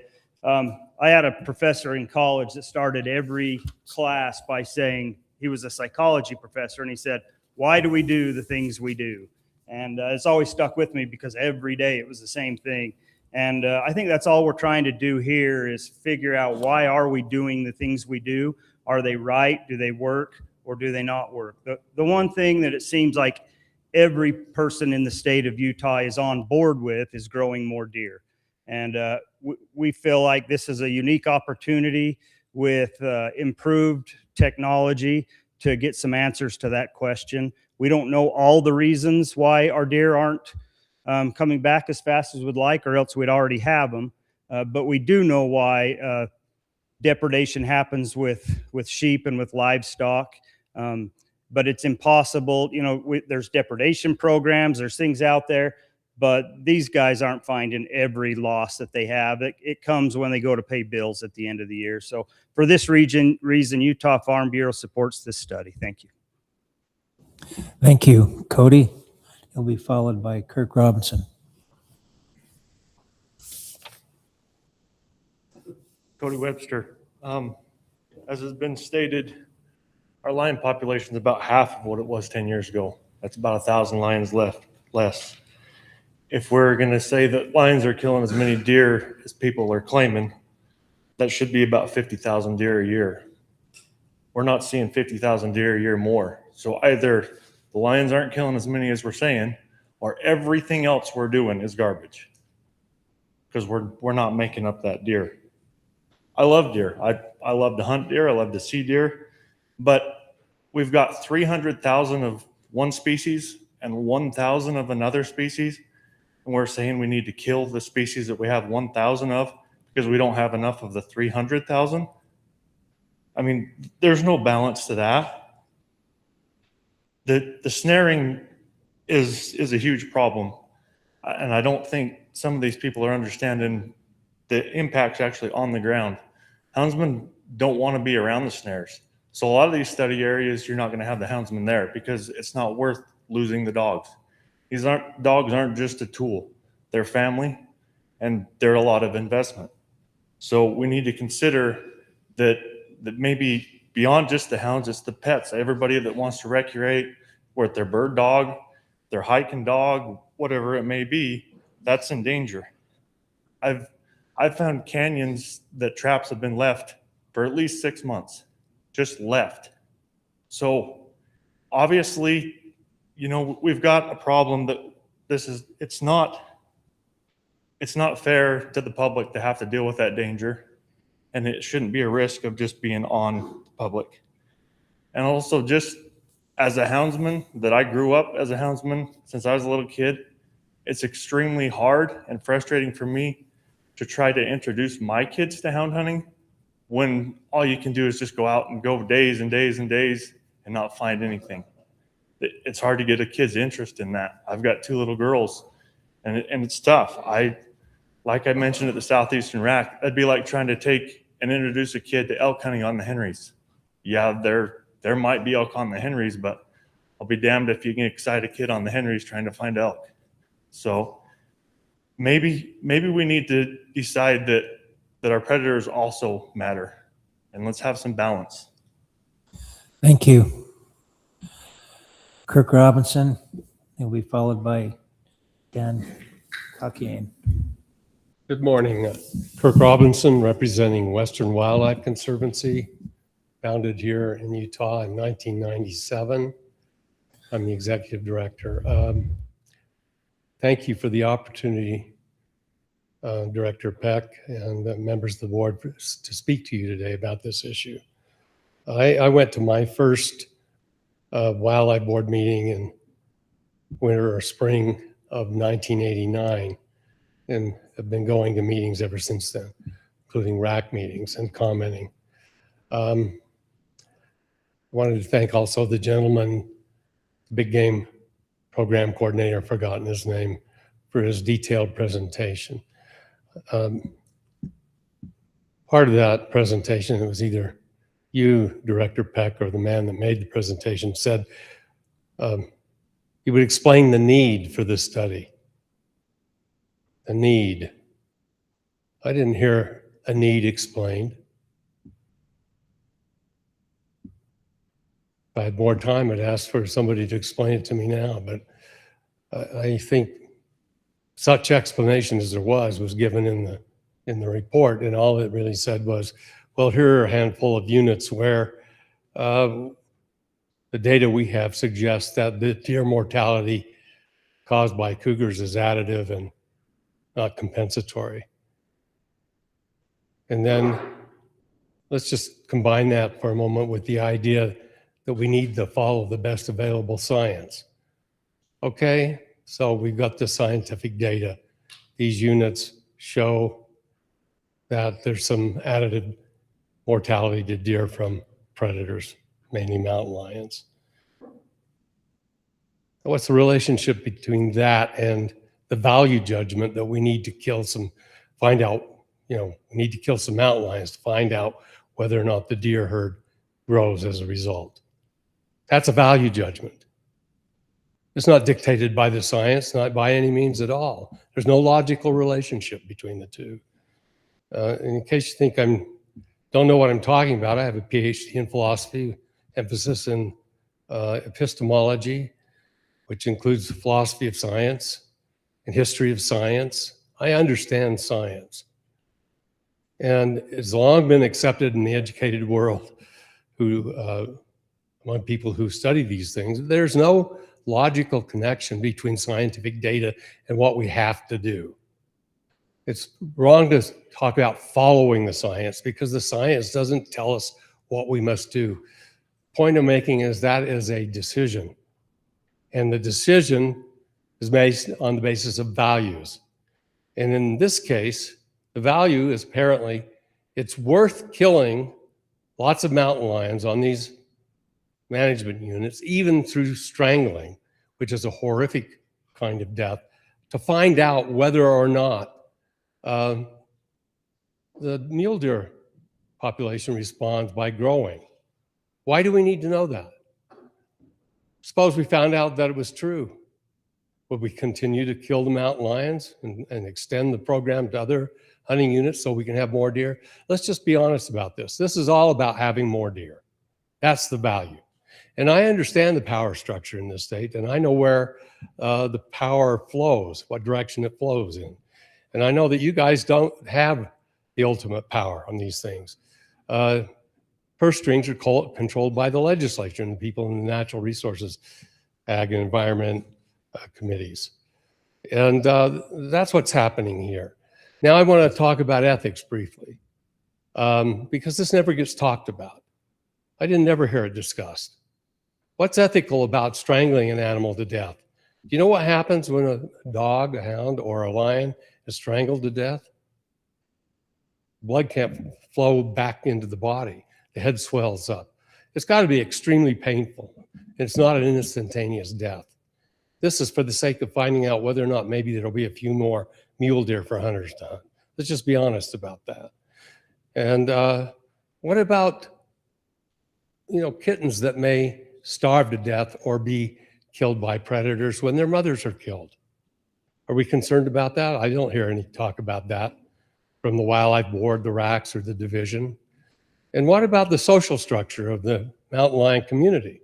I had a professor in college that started every class by saying, he was a psychology professor, and he said, why do we do the things we do? And it's always stuck with me because every day it was the same thing. And I think that's all we're trying to do here is figure out, why are we doing the things we do? Are they right? Do they work, or do they not work? The one thing that it seems like every person in the state of Utah is on board with is growing more deer. And we feel like this is a unique opportunity with improved technology to get some answers to that question. We don't know all the reasons why our deer aren't coming back as fast as we'd like, or else we'd already have them. But we do know why depredation happens with sheep and with livestock. But it's impossible. You know, there's depredation programs, there's things out there, but these guys aren't finding every loss that they have. It comes when they go to pay bills at the end of the year. So for this reason, Utah Farm Bureau supports this study. Thank you. Thank you, Cody. He'll be followed by Kirk Robinson. Cody Webster. As has been stated, our lion population is about half of what it was 10 years ago. That's about 1,000 lions less. If we're going to say that lions are killing as many deer as people are claiming, that should be about 50,000 deer a year. We're not seeing 50,000 deer a year more. So either the lions aren't killing as many as we're saying, or everything else we're doing is garbage, because we're not making up that deer. I love deer. I love to hunt deer. I love to see deer. But we've got 300,000 of one species and 1,000 of another species, and we're saying we need to kill the species that we have 1,000 of because we don't have enough of the 300,000. I mean, there's no balance to that. The snaring is a huge problem, and I don't think some of these people are understanding the impacts actually on the ground. Houndsmen don't want to be around the snares. So a lot of these study areas, you're not going to have the houndsman there because it's not worth losing the dogs. Dogs aren't just a tool. They're family, and they're a lot of investment. So we need to consider that maybe beyond just the hounds, it's the pets. Everybody that wants to recreate, whether their bird dog, their hiking dog, whatever it may be, that's in danger. I've found canyons that traps have been left for at least 6 months, just left. So obviously, you know, we've got a problem that it's not fair to the public to have to deal with that danger, and it shouldn't be a risk of just being on the public. And also, just as a houndsman, that I grew up as a houndsman since I was a little kid, it's extremely hard and frustrating for me to try to introduce my kids to hound hunting when all you can do is just go out and go days and days and days and not find anything. It's hard to get a kid's interest in that. I've got 2 little girls, and it's tough. Like I mentioned at the Southeastern rack, that'd be like trying to take and introduce a kid to elk hunting on the Henrys. Yeah, there might be elk on the Henrys, but I'll be damned if you can excite a kid on the Henrys trying to find elk. So maybe we need to decide that our predators also matter, and let's have some balance. Thank you. Kirk Robinson, and we followed by Dan Cockayne. Good morning. Kirk Robinson, representing Western Wildlife Conservancy, founded here in Utah in 1997. I'm the executive director. Thank you for the opportunity, Director Peck and members of the board, to speak to you today about this issue. I went to my first wildlife board meeting in winter or spring of 1989, and have been going to meetings ever since then, including RAC meetings and commenting. I wanted to thank also the gentleman, big game program coordinator, I've forgotten his name, for his detailed presentation. Part of that presentation, it was either you, Director Peck, or the man that made the presentation, said he would explain the need for this study. The need. I didn't hear a need explained. If I had more time, I'd ask for somebody to explain it to me now, but I think such explanation as there was given in the report, and all it really said was, well, here are a handful of units where the data we have suggests that the deer mortality caused by cougars is additive and not compensatory. And then let's just combine that for a moment with the idea that we need to follow the best available science. Okay, so we've got the scientific data. These units show that there's some additive mortality to deer from predators, mainly mountain lions. What's the relationship between that and the value judgment that we need to kill some, find out, we need to kill some mountain lions to find out whether or not the deer herd grows as a result? That's a value judgment. It's not dictated by the science, not by any means at all. There's no logical relationship between the two. In case you think don't know what I'm talking about, I have a PhD in philosophy, emphasis in epistemology, which includes the philosophy of science and history of science. I understand science. And it's long been accepted in the educated world among people who study these things, there's no logical connection between scientific data and what we have to do. It's wrong to talk about following the science because the science doesn't tell us what we must do. Point I'm making is that is a decision. And the decision is based on the basis of values. And in this case, the value is apparently it's worth killing lots of mountain lions on these management units, even through strangling, which is a horrific kind of death, to find out whether or not the mule deer population responds by growing. Why do we need to know that? Suppose we found out that it was true. Would we continue to kill the mountain lions and extend the program to other hunting units so we can have more deer? Let's just be honest about this. This is all about having more deer. That's the value. And I understand the power structure in this state, and I know where the power flows, what direction it flows in. And I know that you guys don't have the ultimate power on these things. Purse strings are controlled by the legislature and the people in the natural resources, ag and environment committees. And that's what's happening here. Now I want to talk about ethics briefly, because this never gets talked about. I didn't ever hear it discussed. What's ethical about strangling an animal to death? Do you know what happens when a dog, a hound, or a lion is strangled to death? Blood can't flow back into the body. The head swells up. It's got to be extremely painful. It's not an instantaneous death. This is for the sake of finding out whether or not maybe there'll be a few more mule deer for hunters to hunt. Let's just be honest about that. And what about, kittens that may starve to death or be killed by predators when their mothers are killed? Are we concerned about that? I don't hear any talk about that from the Wildlife Board, the RACs, or the division. And what about the social structure of the mountain lion community?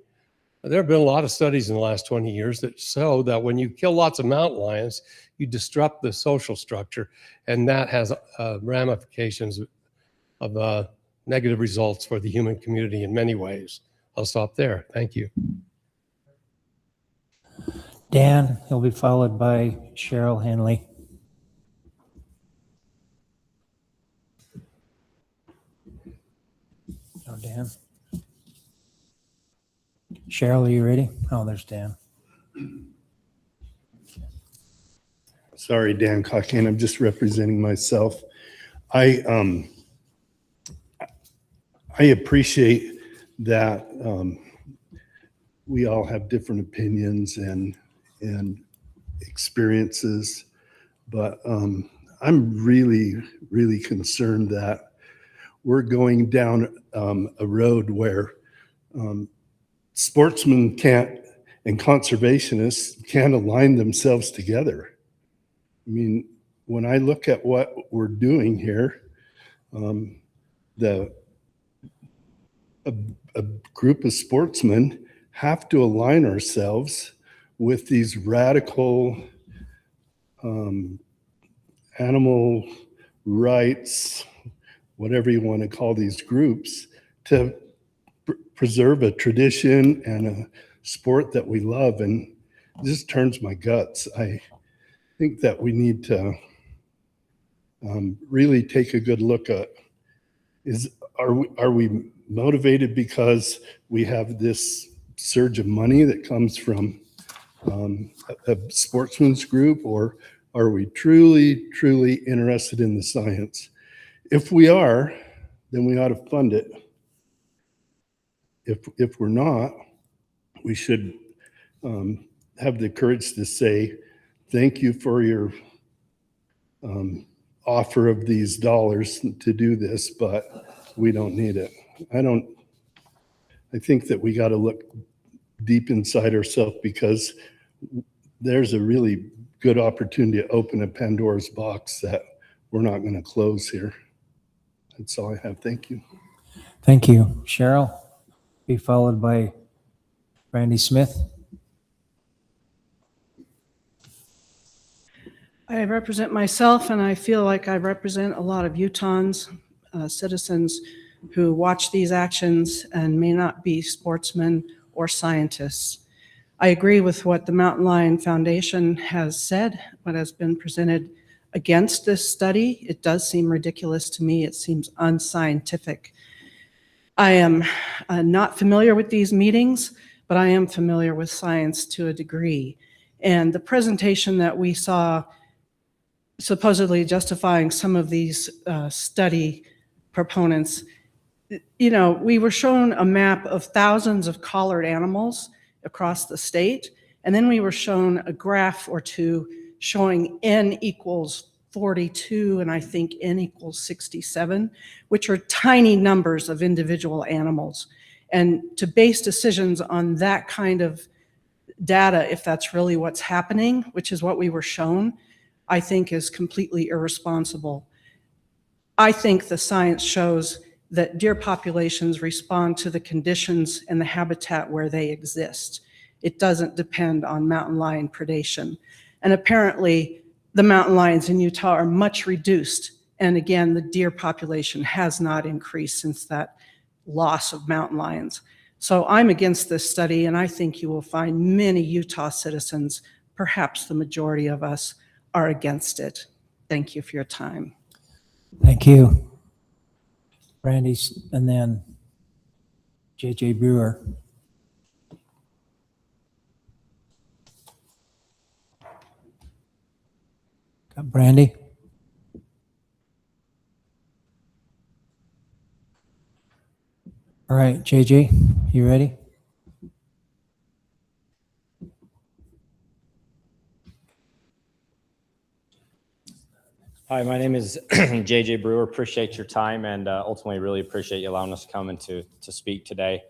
There have been a lot of studies in the last 20 years that show that when you kill lots of mountain lions, you disrupt the social structure, and that has ramifications of negative results for the human community in many ways. I'll stop there. Thank you. Dan, he'll be followed by Cheryl Henley. Oh, Dan. Cheryl, are you ready? Oh, there's Dan. Sorry, Dan Cockane. I'm just representing myself. I appreciate that we all have different opinions and experiences, but I'm really concerned that we're going down a road where sportsmen can't and conservationists can't align themselves together. I mean, when I look at what we're doing here, a group of sportsmen have to align ourselves with these radical animal rights, whatever you want to call these groups, to preserve a tradition and a sport that we love. And it just turns my guts. I think that we need to really take a good look at, are we motivated because we have this surge of money that comes from a sportsman's group, or are we truly interested in the science? If we are, then we ought to fund it. If we're not, we should have the courage to say, thank you for your offer of these dollars to do this, but we don't need it. I think that we got to look deep inside ourselves, because there's a really good opportunity to open a Pandora's box that we're not going to close here. That's all I have. Thank you. Thank you. Cheryl, be followed by Randy Smith. I represent myself, and I feel like I represent a lot of Utahns, citizens who watch these actions and may not be sportsmen or scientists. I agree with what the Mountain Lion Foundation has said, what has been presented against this study. It does seem ridiculous to me. It seems unscientific. I am not familiar with these meetings, but I am familiar with science to a degree. And the presentation that we saw supposedly justifying some of these study proponents, we were shown a map of thousands of collared animals across the state, and then we were shown a graph or two showing N equals 42 and I think N equals 67, which are tiny numbers of individual animals. And to base decisions on that kind of data, if that's really what's happening, which is what we were shown, I think is completely irresponsible. I think the science shows that deer populations respond to the conditions and the habitat where they exist. It doesn't depend on mountain lion predation. And apparently the mountain lions in Utah are much reduced. And again, the deer population has not increased since that loss of mountain lions. So I'm against this study, and I think you will find many Utah citizens, perhaps the majority of us, are against it. Thank you for your time. Thank you. Brandy, and then JJ Brewer. Got Brandy? All right, JJ, you ready? Hi, my name is JJ Brewer. Appreciate your time and ultimately really appreciate you allowing us to come and to speak today.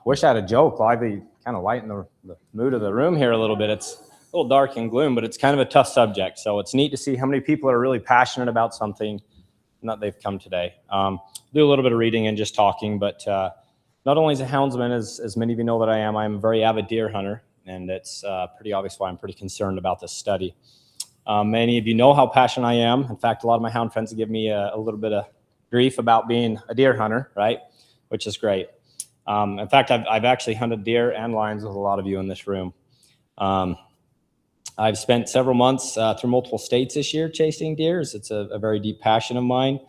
Wish I had a joke, lively, kind of lighten the mood of the room here a little bit. It's a little dark and gloom, but it's kind of a tough subject. So it's neat to see how many people are really passionate about something and that they've come today. Do a little bit of reading and just talking, but not only as a houndsman, as many of you know that I'm a very avid deer hunter, and it's pretty obvious why I'm pretty concerned about this study. Many of you know how passionate I am. In fact, a lot of my hound friends give me a little bit of grief about being a deer hunter, right? Which is great. In fact, I've actually hunted deer and lions with a lot of you in this room. I've spent several months through multiple states this year chasing deers. It's a very deep passion of mine.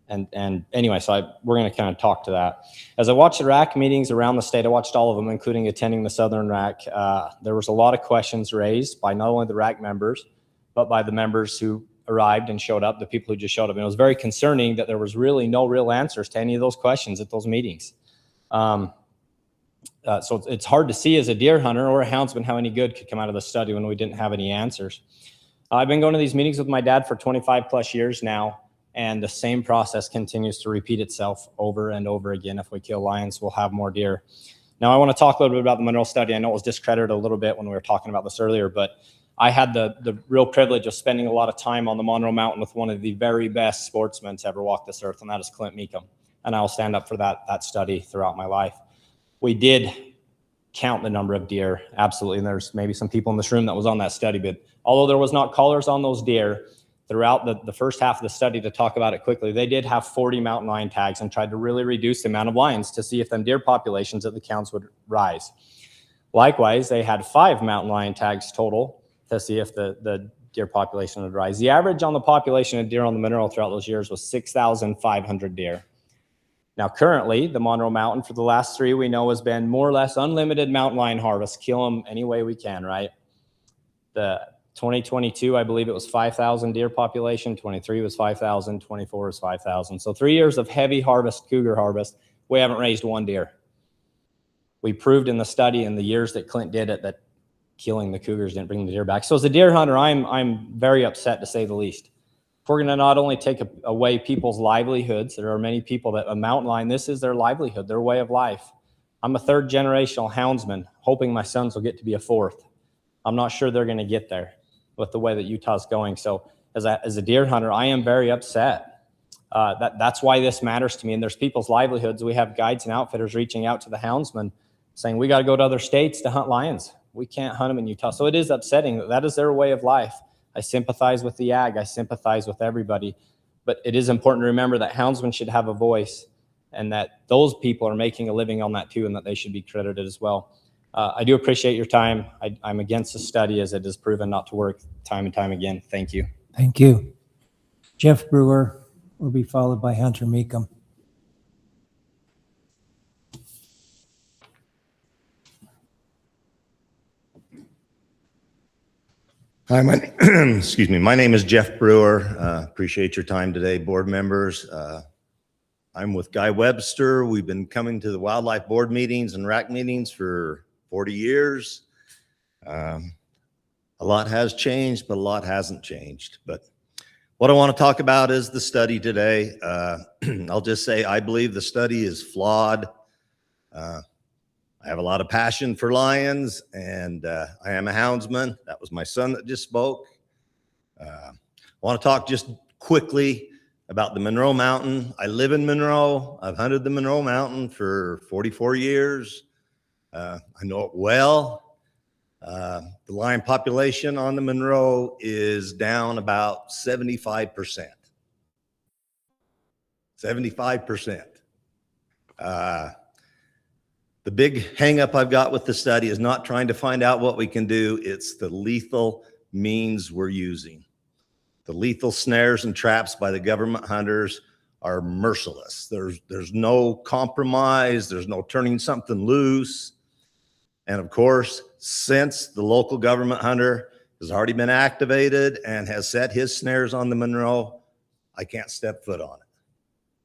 And anyway, so we're going to kind of talk to that. As I watched the RAC meetings around the state, I watched all of them, including attending the Southern RAC. There was a lot of questions raised by not only the RAC members, but by the members who arrived and showed up, the people who just showed up. And it was very concerning that there was really no real answers to any of those questions at those meetings. So it's hard to see as a deer hunter or a houndsman how any good could come out of the study when we didn't have any answers. I've been going to these meetings with my dad for 25 plus years now. And the same process continues to repeat itself over and over again. If we kill lions, we'll have more deer. Now, I want to talk a little bit about the Monroe study. I know it was discredited a little bit when we were talking about this earlier, but I had the real privilege of spending a lot of time on the Monroe Mountain with one of the very best sportsmen to ever walk this earth, and that is Clint Meekum. And I'll stand up for that study throughout my life. We did count the number of deer, absolutely. And there's maybe some people in this room that was on that study, but although there was not collars on those deer, throughout the first half of the study, to talk about it quickly, they did have 40 mountain lion tags and tried to really reduce the amount of lions to see if them deer populations at the counts would rise. Likewise, they had 5 mountain lion tags total to see if the deer population would rise. The average on the population of deer on the Monroe throughout those years was 6,500 deer. Now, currently, the Monroe Mountain for the last 3 we know has been more or less unlimited mountain lion harvest, kill them any way we can, right? The 2022, I believe it was 5,000 deer population. 23 was 5,000. 24 was 5,000. So 3 years of heavy harvest, cougar harvest, we haven't raised one deer. We proved in the study in the years that Clint did it that killing the cougars didn't bring the deer back. So as a deer hunter, I'm very upset to say the least. If we're going to not only take away people's livelihoods, there are many people that a mountain lion, this is their livelihood, their way of life. I'm a 3rd generational houndsman, hoping my sons will get to be a 4th. I'm not sure they're going to get there with the way that Utah's going. So as a deer hunter, I am very upset. That's why this matters to me. And there's people's livelihoods. We have guides and outfitters reaching out to the houndsmen saying, we got to go to other states to hunt lions. We can't hunt them in Utah. So it is upsetting. That is their way of life. I sympathize with the ag. I sympathize with everybody. But it is important to remember that houndsmen should have a voice and that those people are making a living on that too, and that they should be credited as well. I do appreciate your time. I'm against the study as it has proven not to work time and time again. Thank you. Thank you. Jeff Brewer will be followed by Hunter Meekum. Hi, excuse me. My name is Jeff Brewer. Appreciate your time today, board members. I'm with Guy Webster. We've been coming to the wildlife board meetings and RAC meetings for 40 years. A lot has changed, but a lot hasn't changed. But what I want to talk about is the study today. I'll just say I believe the study is flawed. I have a lot of passion for lions, and I am a houndsman. That was my son that just spoke. I want to talk just quickly about the Monroe Mountain. I live in Monroe. I've hunted the Monroe Mountain for 44 years. I know it well. The lion population on the Monroe is down about 75%. 75%. The big hangup I've got with the study is not trying to find out what we can do. It's the lethal means we're using. The lethal snares and traps by the government hunters are merciless. There's no compromise. There's no turning something loose. And of course, since the local government hunter has already been activated and has set his snares on the Monroe, I can't step foot on it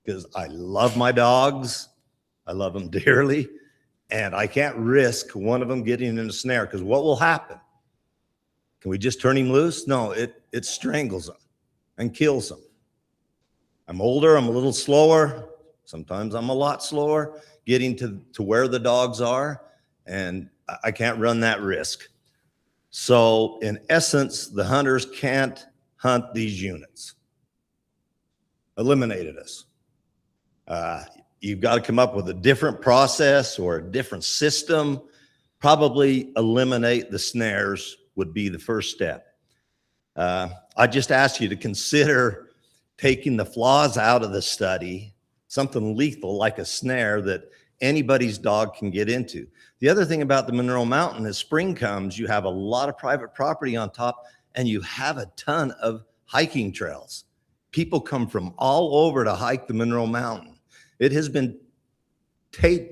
because I love my dogs. I love them dearly. And I can't risk one of them getting in a snare because what will happen? Can we just turn him loose? No, it strangles him and kills him. I'm older, I'm a little slower. Sometimes I'm a lot slower getting to where the dogs are, and I can't run that risk. So in essence, the hunters can't hunt these units. Eliminated us. You've got to come up with a different process or a different system. Probably eliminate the snares would be the first step. I just ask you to consider taking the flaws out of the study, something lethal like a snare that anybody's dog can get into. The other thing about the Monroe Mountain is spring comes, you have a lot of private property on top and you have a ton of hiking trails. People come from all over to hike the Monroe Mountain. It has been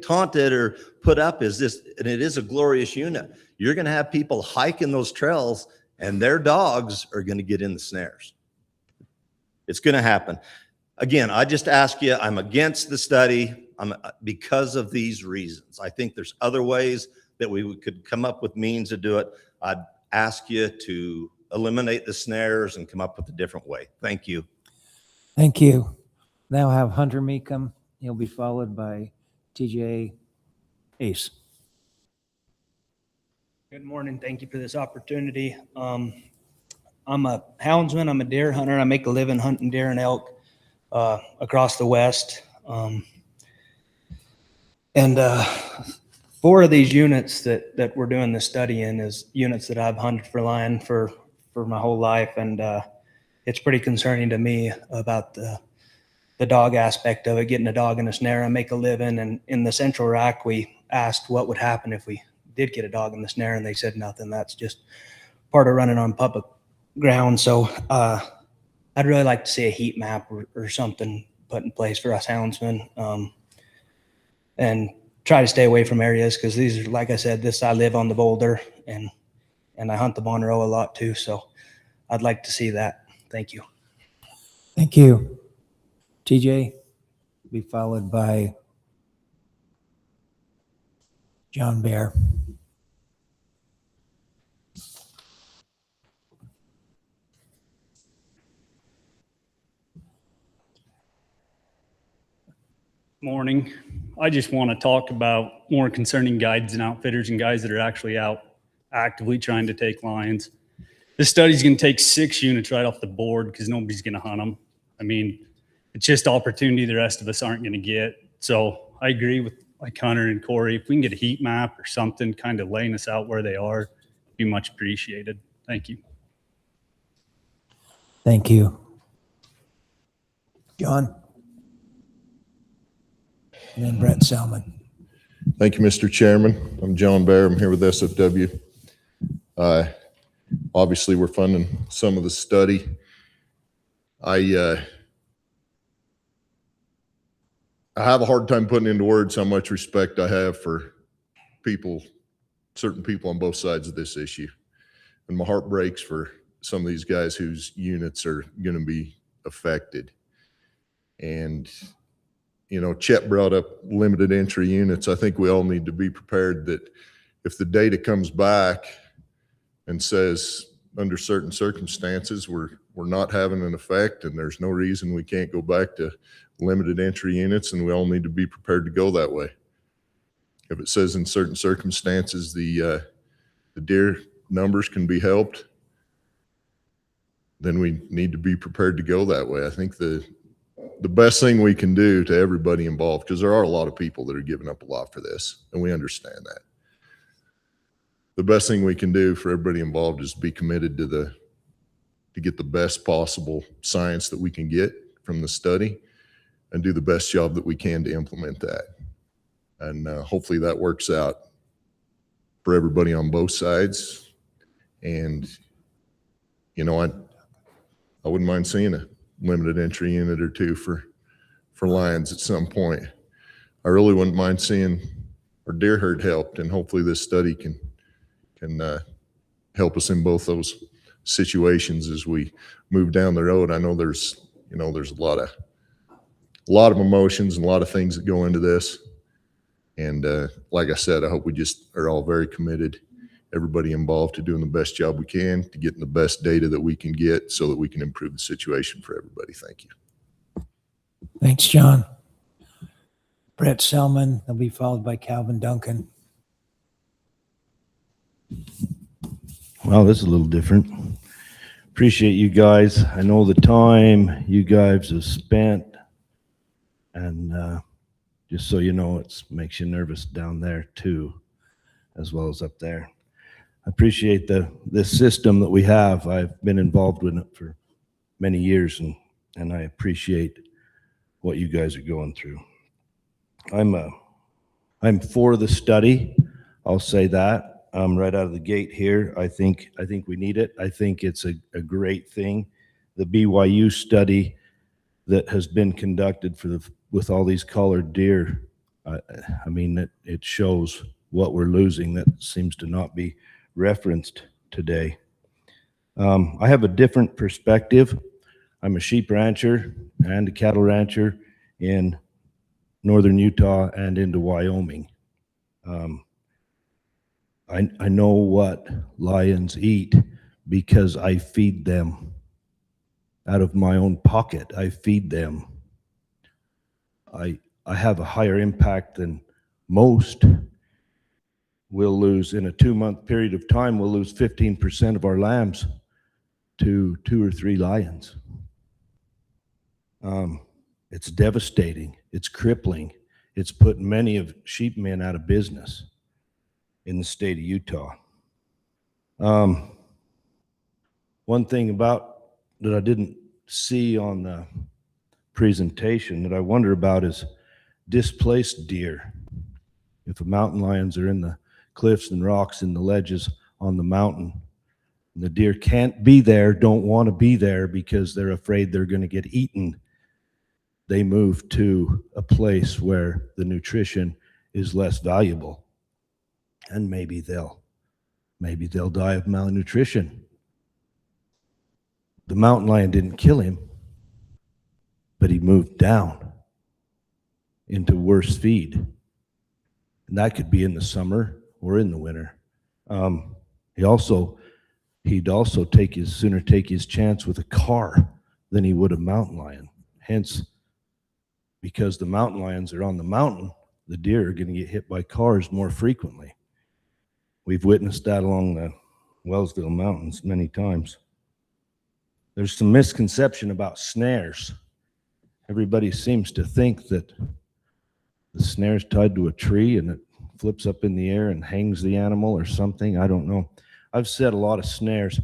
taunted or put up as this, and it is a glorious unit. You're going to have people hiking those trails and their dogs are going to get in the snares. It's going to happen. Again, I just ask you, I'm against the study because of these reasons. I think there's other ways that we could come up with means to do it. I'd ask you to eliminate the snares and come up with a different way. Thank you. Thank you. Now have Hunter Meekum. He'll be followed by TJ Ace. Good morning. Thank you for this opportunity. I'm a houndsman. I'm a deer hunter. I make a living hunting deer and elk across the West. Four of these units that we're doing this study in is units that I've hunted for lion for my whole life. And it's pretty concerning to me about the dog aspect of it, getting a dog in a snare. I make a living. And in the Central Rack, we asked what would happen if we did get a dog in the snare, and they said nothing. That's just part of running on public ground. So I'd really like to see a heat map or something put in place for us houndsmen, and try to stay away from areas, because these are, like I said, I live on the Boulder, and I hunt the Monroe a lot too. So I'd like to see that. Thank you. Thank you. TJ, be followed by John Bear. Morning. I just want to talk about more concerning guides and outfitters and guys that are actually out actively trying to take lions. This study's going to take 6 units right off the board because nobody's going to hunt them. I mean, it's just opportunity the rest of us aren't going to get. So I agree with like Hunter and Corey. If we can get a heat map or something kind of laying us out where they are, it'd be much appreciated. Thank you. Thank you. John? And then Brett Salmon. Thank you, Mr. Chairman. I'm John Bear. I'm here with SFW. Obviously, we're funding some of the study. I have a hard time putting into words how much respect I have for people, certain people on both sides of this issue. And my heart breaks for some of these guys whose units are going to be affected. And, you know, Chet brought up limited entry units. I think we all need to be prepared that if the data comes back and says under certain circumstances we're not having an effect and there's no reason we can't go back to limited entry units, and we all need to be prepared to go that way. If it says in certain circumstances the deer numbers can be helped, then we need to be prepared to go that way. I think the best thing we can do to everybody involved, because there are a lot of people that are giving up a lot for this, and we understand that. The best thing we can do for everybody involved is be committed to get the best possible science that we can get from the study and do the best job that we can to implement that. And hopefully that works out for everybody on both sides. And, you know, I wouldn't mind seeing a limited entry unit or two for lions at some point. I really wouldn't mind seeing our deer herd helped, and hopefully this study can help us in both those situations as we move down the road. I know there's a lot of emotions and a lot of things that go into this. And like I said, I hope we just are all very committed, everybody involved, to doing the best job we can, to getting the best data that we can get so that we can improve the situation for everybody. Thank you. Thanks, John. Brett Selman, they'll be followed by Calvin Duncan. Well, this is a little different. Appreciate you guys. I know the time you guys have spent, and just so you know, it makes you nervous down there too, as well as up there. I appreciate this system that we have. I've been involved with it for many years, and I appreciate what you guys are going through. I'm for the study. I'll say that. Right out of the gate here. I think we need it. I think it's a great thing. The BYU study that has been conducted with all these collared deer, I mean, it shows what we're losing that seems to not be referenced today. I have a different perspective. I'm a sheep rancher and a cattle rancher in northern Utah and into Wyoming. I know what lions eat because I feed them out of my own pocket. I feed them. I have a higher impact than most. We'll lose, in a 2-month period of time, we'll lose 15% of our lambs to 2 or 3 lions. It's devastating. It's crippling. It's put many of sheep men out of business in the state of Utah. One thing about that I didn't see on the presentation that I wonder about is displaced deer. If the mountain lions are in the cliffs and rocks and the ledges on the mountain, and the deer can't be there, don't want to be there because they're afraid they're going to get eaten, they move to a place where the nutrition is less valuable. And maybe they'll die of malnutrition. The mountain lion didn't kill him, but he moved down into worse feed. And that could be in the summer or in the winter. He'd also sooner take his chance with a car than he would a mountain lion. Hence, because the mountain lions are on the mountain, the deer are going to get hit by cars more frequently. We've witnessed that along the Wellsville Mountains many times. There's some misconception about snares. Everybody seems to think that the snare's tied to a tree and it flips up in the air and hangs the animal or something. I don't know. I've said a lot of snares.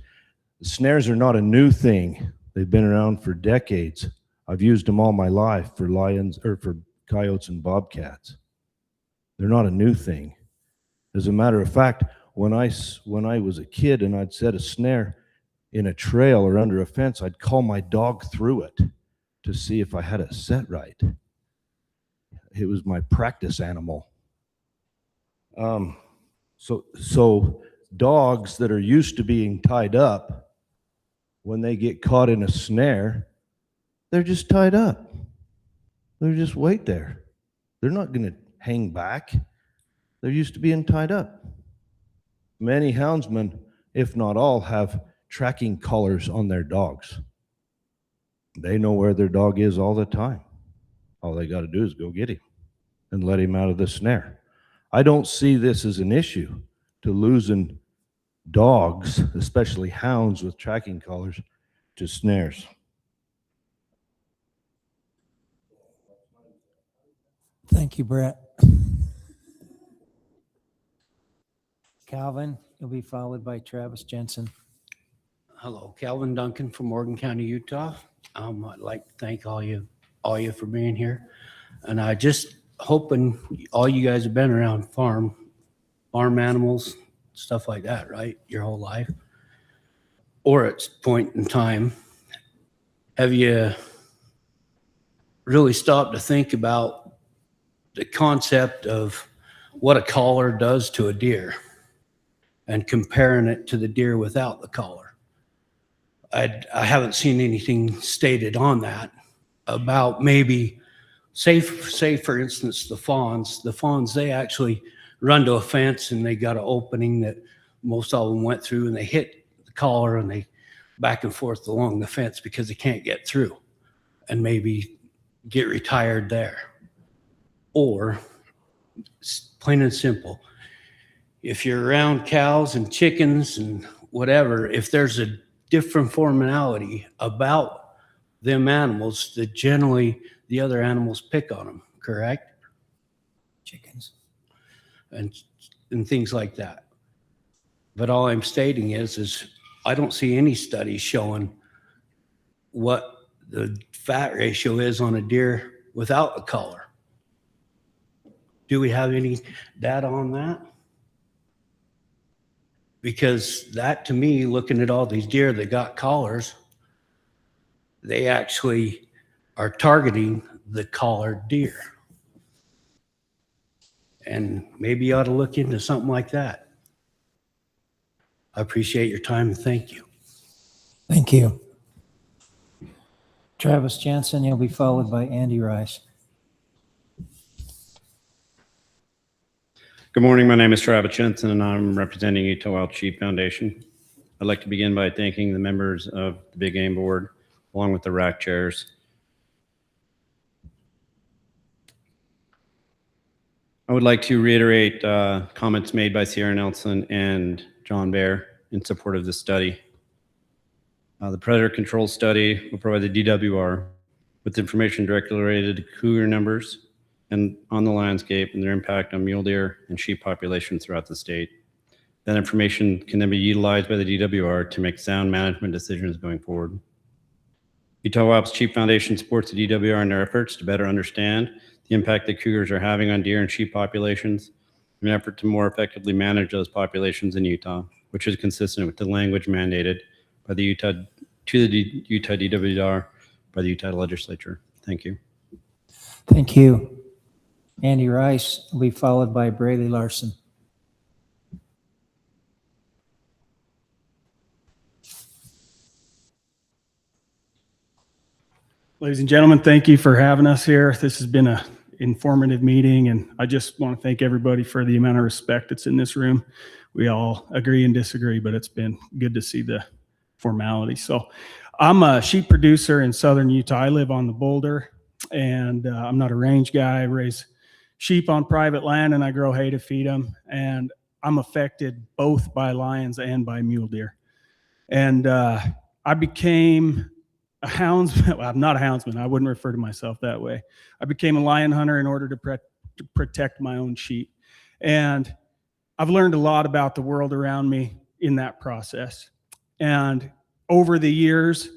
The snares are not a new thing. They've been around for decades. I've used them all my life for lions or for coyotes and bobcats. They're not a new thing. As a matter of fact, when I was a kid and I'd set a snare in a trail or under a fence, I'd call my dog through it to see if I had it set right. It was my practice animal. So dogs that are used to being tied up, when they get caught in a snare, they're just tied up. They're just wait there. They're not going to hang back. They're used to being tied up. Many houndsmen, if not all, have tracking collars on their dogs. They know where their dog is all the time. All they got to do is go get him and let him out of the snare. I don't see this as an issue to losing dogs, especially hounds with tracking collars, to snares. Thank you, Brett. Calvin, you'll be followed by Travis Jensen. Hello, Calvin Duncan from Morgan County, Utah. I'd like to thank all you for being here. And I just hoping all you guys have been around farm animals, stuff like that, right? Your whole life. Or at point in time, have you really stopped to think about the concept of what a collar does to a deer and comparing it to the deer without the collar? I haven't seen anything stated on that about maybe, say for instance, the fawns, they actually run to a fence and they got an opening that most of them went through, and they hit the collar and they back and forth along the fence because they can't get through and maybe get retired there. Or plain and simple, if you're around cows and chickens and whatever, if there's a different formality about them animals, that generally the other animals pick on them, correct? Chickens. And things like that. But all I'm stating is I don't see any studies showing what the fat ratio is on a deer without a collar. Do we have any data on that? Because that, to me, looking at all these deer that got collars, they actually are targeting the collared deer. And maybe you ought to look into something like that. I appreciate your time and thank you. Thank you. Travis Jensen, you'll be followed by Andy Rice. Good morning. My name is Travis Jensen, and I'm representing Utah Wild Sheep Foundation. I'd like to begin by thanking the members of the Big Game Board, along with the rack chairs. I would like to reiterate comments made by Sierra Nelson and John Bear in support of this study. The predator control study will provide the DWR with information directly related to cougar numbers and on the landscape and their impact on mule deer and sheep populations throughout the state. That information can then be utilized by the DWR to make sound management decisions going forward. Utah Wild Sheep Foundation supports the DWR in their efforts to better understand the impact that cougars are having on deer and sheep populations in an effort to more effectively manage those populations in Utah, which is consistent with the language mandated by the Utah DWR by the Utah legislature. Thank you. Thank you. Andy Rice will be followed by Braley Larson. Ladies and gentlemen, thank you for having us here. This has been an informative meeting, and I just want to thank everybody for the amount of respect that's in this room. We all agree and disagree, but it's been good to see the formality. So I'm a sheep producer in southern Utah. I live on the Boulder, and I'm not a range guy. I raise sheep on private land, and I grow hay to feed them. And I'm affected both by lions and by mule deer. And I became a houndsman. Well, I'm not a houndsman. I wouldn't refer to myself that way. I became a lion hunter in order to protect my own sheep. And I've learned a lot about the world around me in that process. And over the years,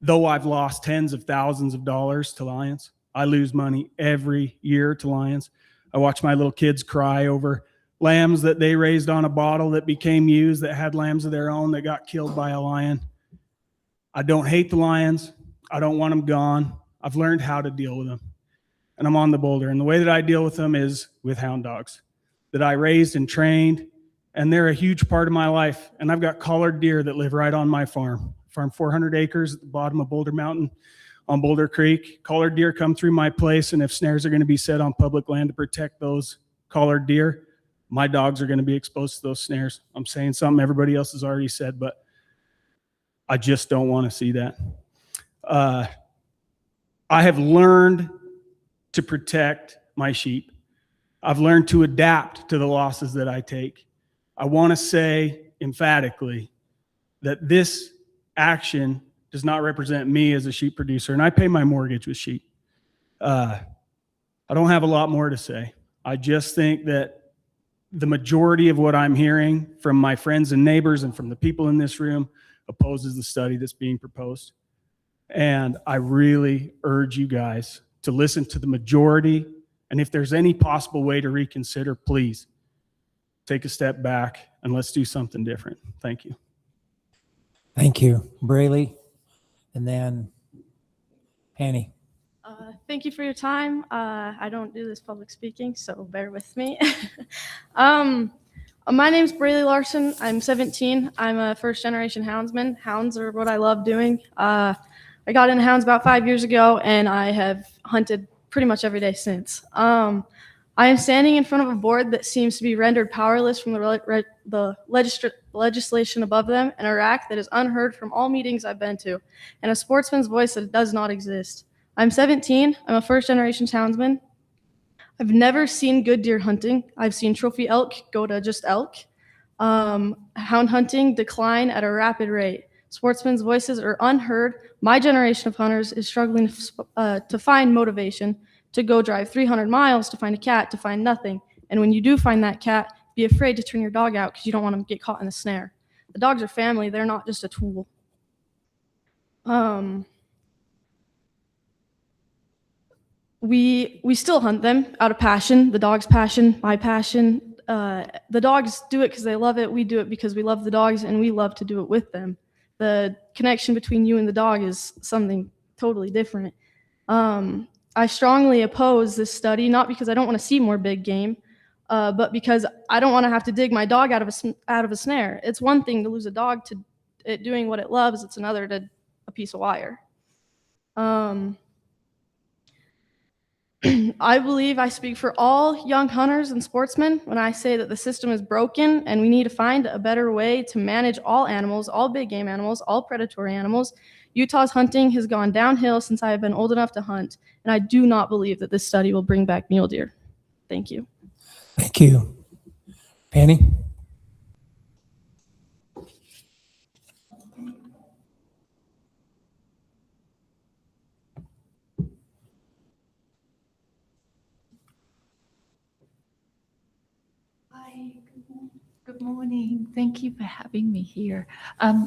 though I've lost tens of thousands of dollars to lions, I lose money every year to lions. I watch my little kids cry over lambs that they raised on a bottle that became used, that had lambs of their own that got killed by a lion. I don't hate the lions. I don't want them gone. I've learned how to deal with them. And I'm on the Boulder. And the way that I deal with them is with hound dogs that I raised and trained and they're a huge part of my life. And I've got collared deer that live right on my farm. Farm 400 acres at the bottom of Boulder Mountain on Boulder Creek. Collared deer come through my place, and if snares are going to be set on public land to protect those collared deer, my dogs are going to be exposed to those snares. I'm saying something everybody else has already said, but I just don't want to see that. I have learned to protect my sheep. I've learned to adapt to the losses that I take. I want to say emphatically that this action does not represent me as a sheep producer, and I pay my mortgage with sheep. I don't have a lot more to say. I just think that the majority of what I'm hearing from my friends and neighbors and from the people in this room opposes the study that's being proposed. And I really urge you guys to listen to the majority. And if there's any possible way to reconsider, please take a step back and let's do something different. Thank you. Thank you. Braley, and then Penny. Thank you for your time. I don't do this public speaking, so bear with me. My name's Braley Larson. I'm 17. I'm a first-generation houndsman. Hounds are what I love doing. I got into hounds about 5 years ago, and I have hunted pretty much every day since. I am standing in front of a board that seems to be rendered powerless from the legislation above them in Iraq that is unheard from all meetings I've been to, and a sportsman's voice that does not exist. I'm 17. I'm a first-generation houndsman. I've never seen good deer hunting. I've seen trophy elk go to just elk. Hound hunting decline at a rapid rate. Sportsmen's voices are unheard. My generation of hunters is struggling to find motivation to go drive 300 miles to find a cat, to find nothing. And when you do find that cat, be afraid to turn your dog out because you don't want them to get caught in a snare. The dogs are family. They're not just a tool. We still hunt them out of passion, the dog's passion, my passion. The dogs do it because they love it. We do it because we love the dogs and we love to do it with them. The connection between you and the dog is something totally different. I strongly oppose this study, not because I don't want to see more big game, but because I don't want to have to dig my dog out of a snare. It's one thing to lose a dog to it doing what it loves. It's another to a piece of wire. I believe I speak for all young hunters and sportsmen when I say that the system is broken and we need to find a better way to manage all animals, all big game animals, all predatory animals. Utah's hunting has gone downhill since I have been old enough to hunt, and I do not believe that this study will bring back mule deer. Thank you. Thank you. Penny? Good morning. Thank you for having me here.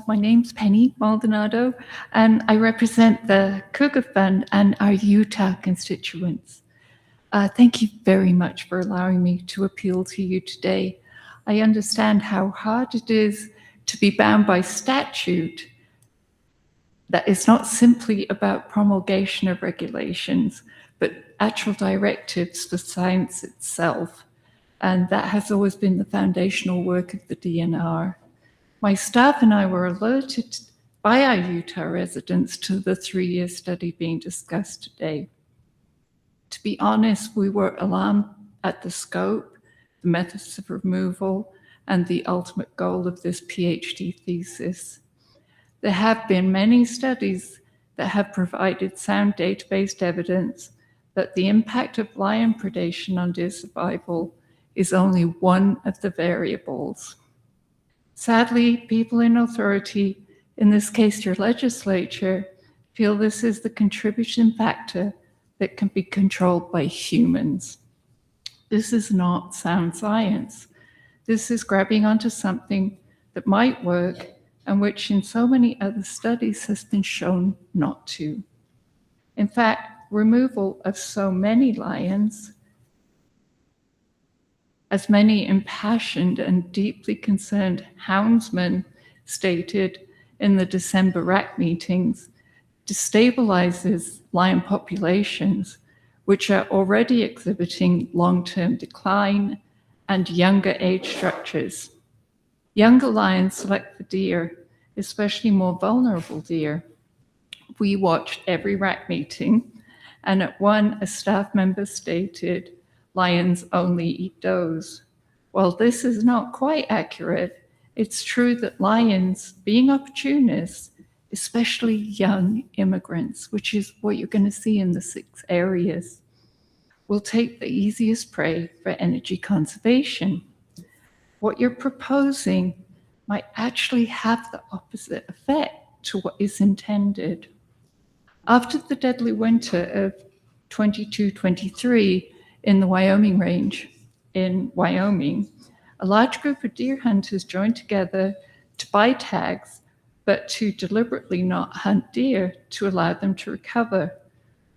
My name's Penny Maldonado, and I represent the Cougar Fund and our Utah constituents. Thank you very much for allowing me to appeal to you today. I understand how hard it is to be bound by statute that is not simply about promulgation of regulations, but actual directives for science itself. And that has always been the foundational work of the DNR. My staff and I were alerted by our Utah residents to the 3-year study being discussed today. To be honest, we were alarmed at the scope, the methods of removal, and the ultimate goal of this PhD thesis. There have been many studies that have provided sound data-based evidence that the impact of lion predation on deer survival is only one of the variables. Sadly, people in authority, in this case your legislature, feel this is the contributing factor that can be controlled by humans. This is not sound science. This is grabbing onto something that might work and which in so many other studies has been shown not to. In fact, removal of so many lions, as many impassioned and deeply concerned houndsmen stated in the December RAC meetings, destabilizes lion populations, which are already exhibiting long-term decline and younger age structures. Younger lions select for deer, especially more vulnerable deer. We watched every rack meeting, and at one, a staff member stated, "Lions only eat does." While this is not quite accurate, it's true that lions, being opportunists, especially young immigrants, which is what you're going to see in the 6 areas, will take the easiest prey for energy conservation. What you're proposing might actually have the opposite effect to what is intended. After the deadly winter of 22-23 in the Wyoming range in Wyoming, a large group of deer hunters joined together to buy tags, but to deliberately not hunt deer to allow them to recover,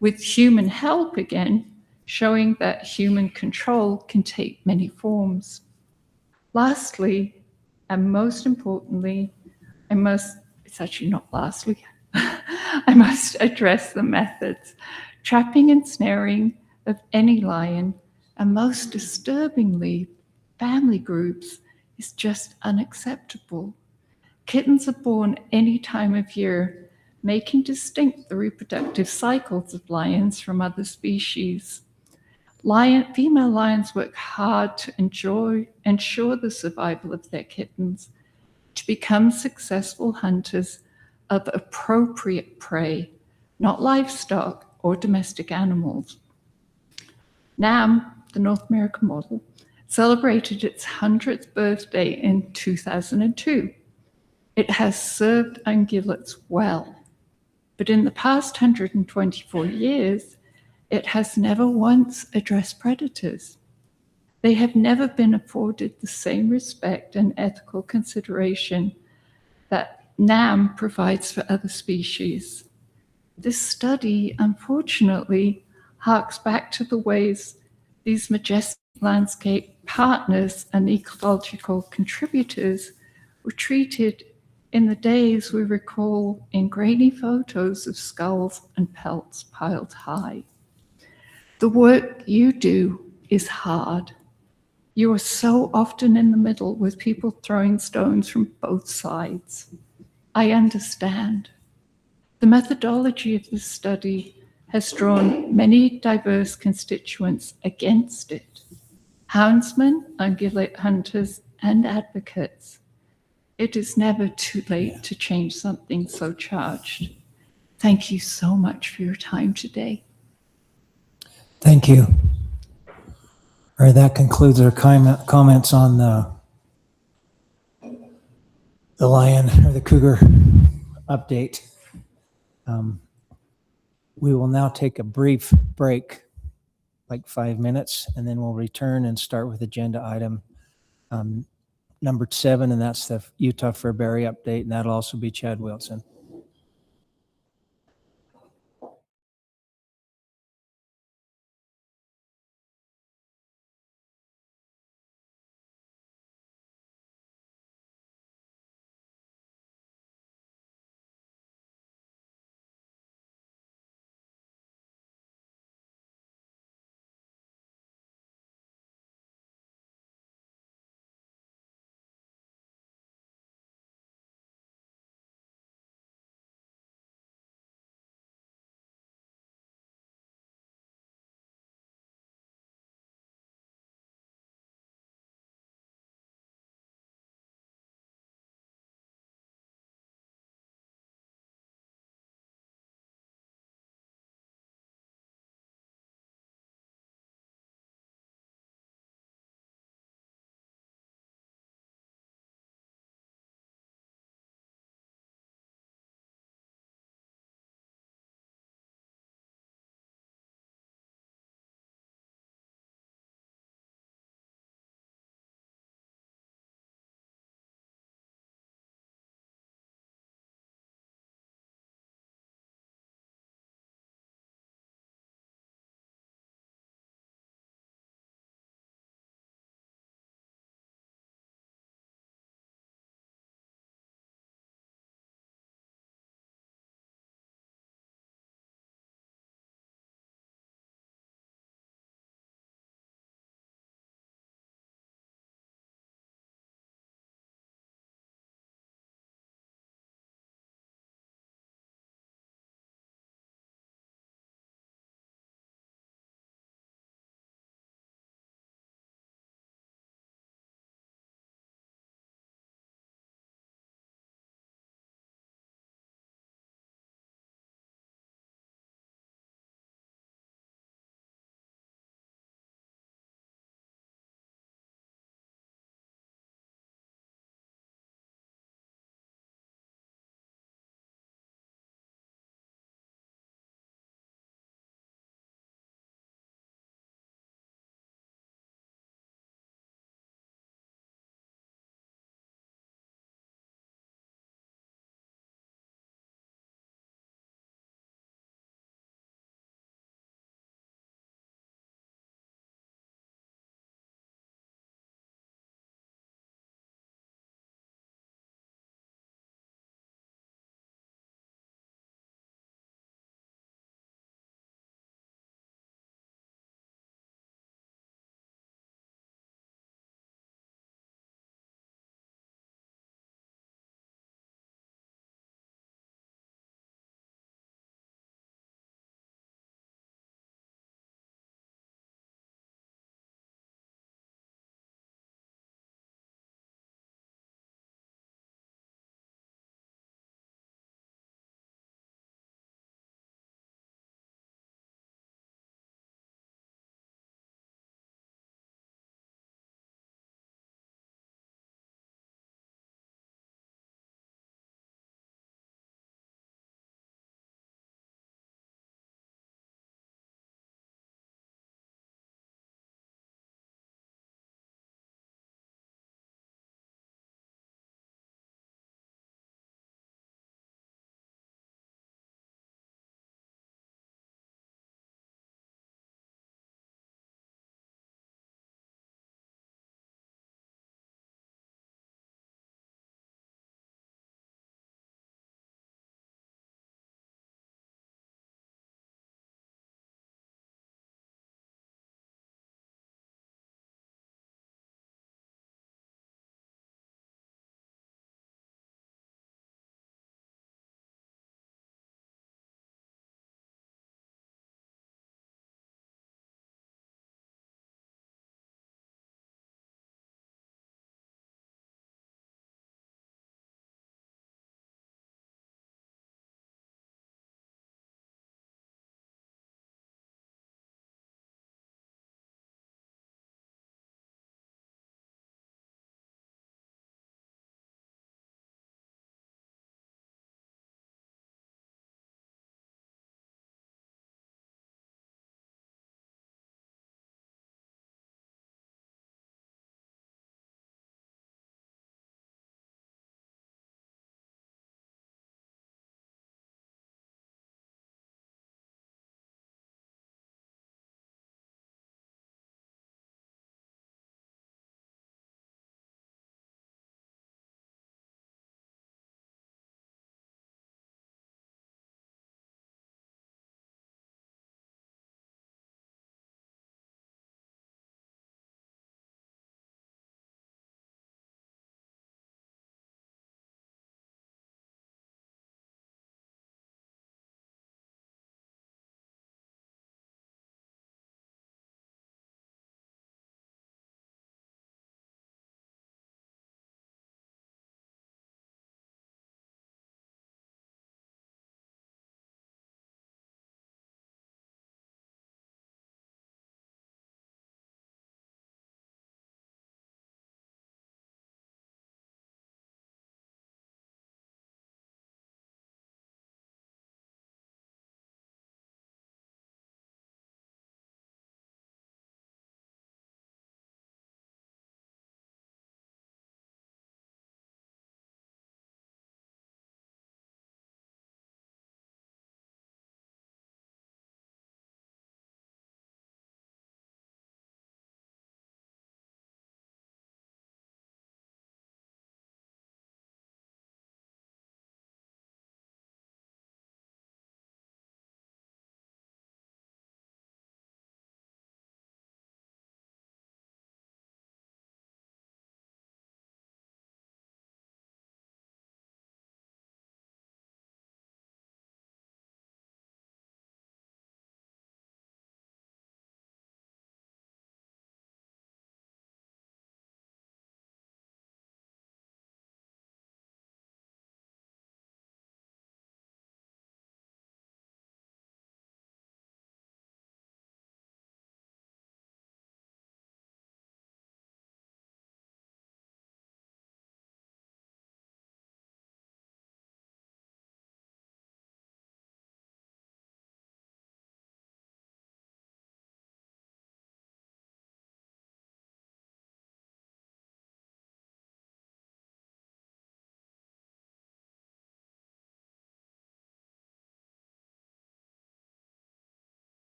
with human help again, showing that human control can take many forms. Lastly, and most importantly, it's actually not lastly, I must address the methods. Trapping and snaring of any lion, and most disturbingly, family groups, is just unacceptable. Kittens are born any time of year, making distinct the reproductive cycles of lions from other species. Female lions work hard to ensure the survival of their kittens, to become successful hunters of appropriate prey, not livestock or domestic animals. NAM, the North American model, celebrated its 100th birthday in 2002. It has served ungulates well, but in the past 124 years, it has never once addressed predators. They have never been afforded the same respect and ethical consideration that NAM provides for other species. This study, unfortunately, harks back to the ways these majestic landscape partners and ecological contributors were treated in the days we recall in grainy photos of skulls and pelts piled high. The work you do is hard. You are so often in the middle with people throwing stones from both sides. I understand. The methodology of this study has drawn many diverse constituents against it: houndsmen, ungulate hunters, and advocates. It is never too late to change something so charged. Thank you so much for your time today. Thank you. All right, that concludes our comments on the lion or the cougar update. We will now take a brief break, like 5 minutes, and then we'll return and start with agenda item number 7, and that's the Utah Furbearer update, and that'll also be Chad Wilson.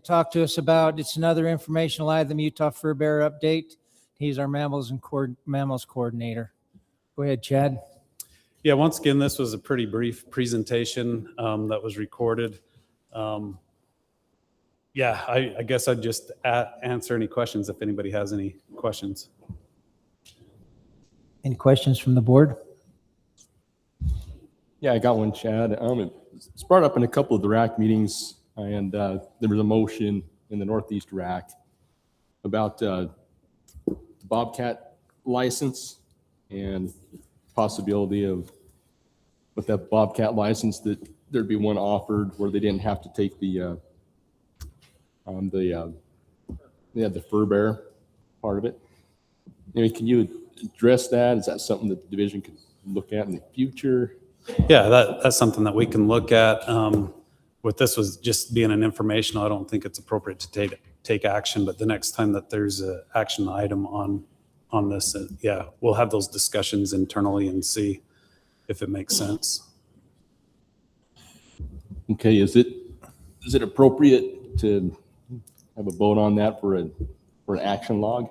talk to us about, it's another informational item, Utah Furbearer update. He's our mammals coordinator. Go ahead, Chad. Yeah, once again, this was a pretty brief presentation that was recorded. Yeah, I guess I'd just answer any questions if anybody has any questions. Any questions from the board? Yeah, I got one, Chad. It's brought up in a couple of the RAC meetings, and there was a motion in the Northeast RAC about the Bobcat license and possibility of, with that Bobcat license, that there'd be one offered where they didn't have to take the Furbearer part of it. Can you address that? Is that something that the division could look at in the future? Yeah, that's something that we can look at. With this was just being an informational, I don't think it's appropriate to take action, but the next time that there's an action item on this, yeah, we'll have those discussions internally and see if it makes sense. Okay, is it appropriate to have a vote on that for an action log?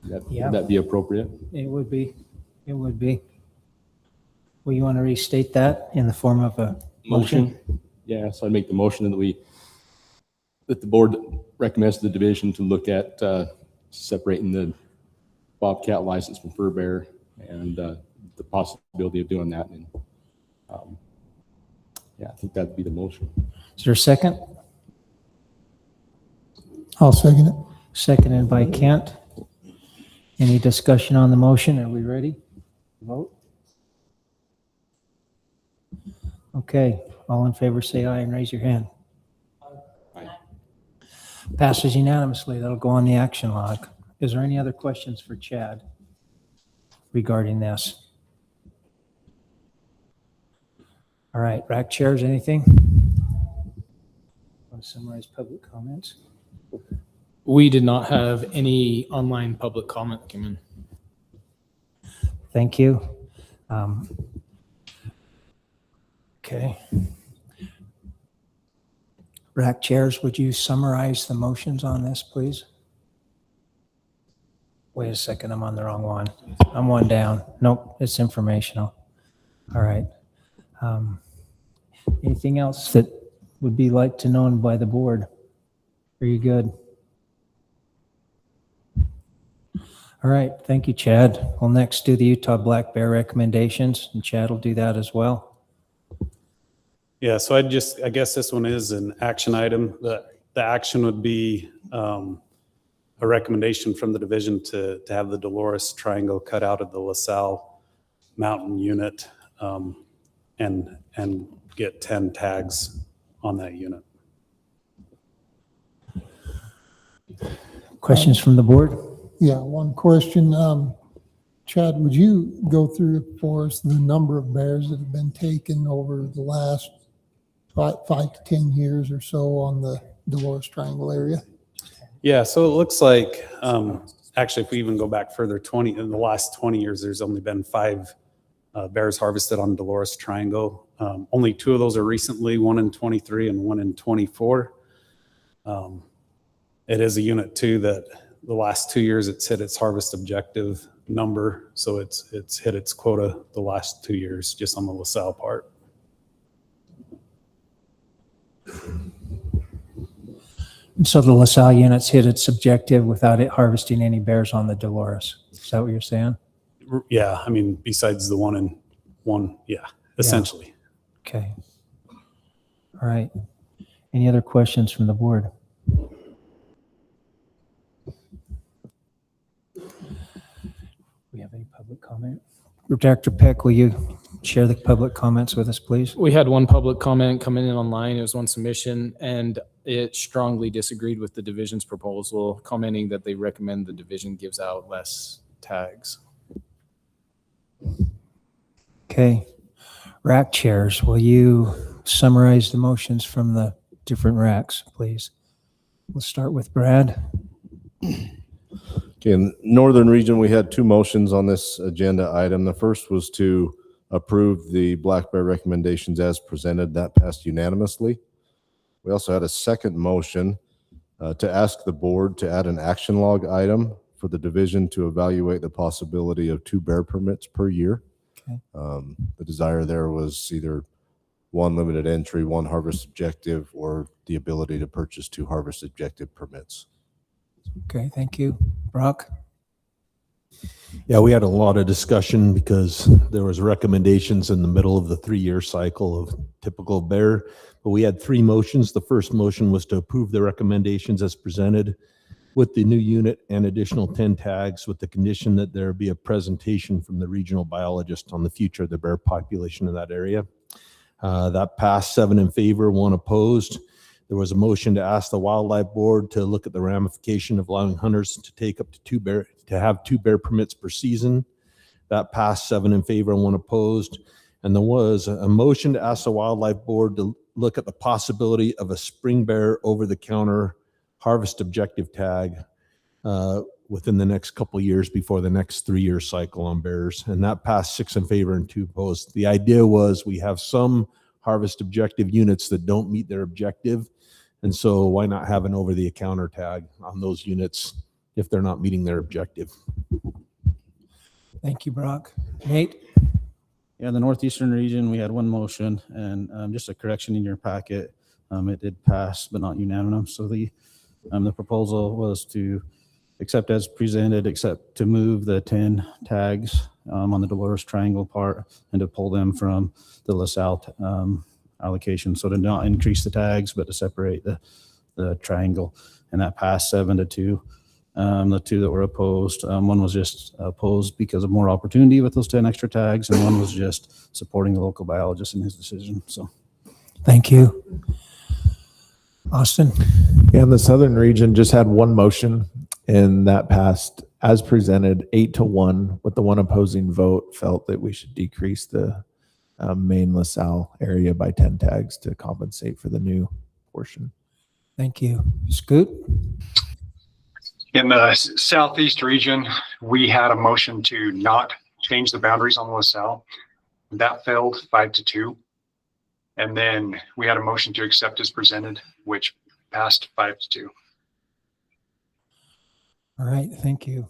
Yeah. Would that be appropriate? It would be. It would be. Well, you want to restate that in the form of a motion? Yeah, so I'd make the motion that the board recommends to the division to look at separating the Bobcat license from Furbearer and the possibility of doing that. And yeah, I think that'd be the motion. Is there a second? I'll second it. Seconded by Kent. Any discussion on the motion? Are we ready? Vote. Okay, all in favor say aye and raise your hand. Aye. Passes unanimously. That'll go on the action log. Is there any other questions for Chad regarding this? All right, RAC chairs, anything? Want to summarize public comments? We did not have any online public comment that came in. Thank you. Okay. RAC chairs, would you summarize the motions on this, please? Wait a second, I'm on the wrong one. I'm one down. Nope, it's informational. All right. Anything else that would be like to known by the board? Are you good? All right, thank you, Chad. We'll next do the Utah Black Bear recommendations, and Chad will do that as well. Yeah, so I guess this one is an action item. The action would be a recommendation from the division to have the Dolores Triangle cut out of the LaSalle Mountain unit and get 10 tags on that unit. Questions from the board? Yeah, one question. Chad, would you go through for us the number of bears that have been taken over the last 5 to 10 years or so on the Dolores Triangle area? Yeah, so it looks like, actually, if we even go back further, in the last 20 years, there's only been 5 bears harvested on Dolores Triangle. Only 2 of those are recently, one in 23 and one in 24. It is a unit too that the last 2 years it's hit its harvest objective number. So it's hit its quota the last 2 years just on the LaSalle part. So the LaSalle units hit its objective without it harvesting any bears on the Dolores. Is that what you're saying? Yeah, I mean, besides the one, yeah, essentially. Okay. All right. Any other questions from the board? We have any public comment? Director Peck, will you share the public comments with us, please? We had one public comment coming in online. It was one submission, and it strongly disagreed with the division's proposal, commenting that they recommend the division gives out less tags. Okay. RAC chairs, will you summarize the motions from the different RACs, please? We'll start with Brad. Okay, in the Northern region, we had 2 motions on this agenda item. The first was to approve the black bear recommendations as presented. That passed unanimously. We also had a second motion to ask the board to add an action log item for the division to evaluate the possibility of 2 bear permits per year. Okay. The desire there was either 1 limited entry, 1 harvest objective, or the ability to purchase 2 harvest objective permits. Okay, thank you. Brock? Yeah, we had a lot of discussion because there was recommendations in the middle of the 3-year cycle of typical bear, but we had 3 motions. The first motion was to approve the recommendations as presented with the new unit and additional 10 tags, with the condition that there be a presentation from the regional biologist on the future of the bear population in that area. That passed 7 in favor, 1 opposed. There was a motion to ask the wildlife board to look at the ramification of allowing hunters to take up to 2 bear, to have 2 bear permits per season. That passed 7 in favor and 1 opposed. And there was a motion to ask the wildlife board to look at the possibility of a spring bear over-the-counter harvest objective tag within the next couple of years before the next 3-year cycle on bears. And that passed 6 in favor and 2 opposed. The idea was we have some harvest objective units that don't meet their objective. And so why not have an over-the-counter tag on those units if they're not meeting their objective? Thank you, Brock. Nate? Yeah, in the Northeastern region, we had 1 motion, and just a correction in your packet. It did pass, but not unanimous. So the proposal was to accept as presented, except to move the 10 tags on the Dolores Triangle part and to pull them from the LaSalle allocation. So to not increase the tags, but to separate the triangle. And that passed 7-2. The 2 that were opposed, 1 was just opposed because of more opportunity with those 10 extra tags, and 1 was just supporting the local biologist in his decision. So, thank you. Austin? Yeah, in the southern region, just had 1 motion, and that passed as presented 8-1, with the 1 opposing vote felt that we should decrease the main LaSalle area by 10 tags to compensate for the new portion. Thank you. Scoot? In the Southeast region, we had a motion to not change the boundaries on LaSalle. That failed 5-2. And then we had a motion to accept as presented, which passed 5-2. All right, thank you.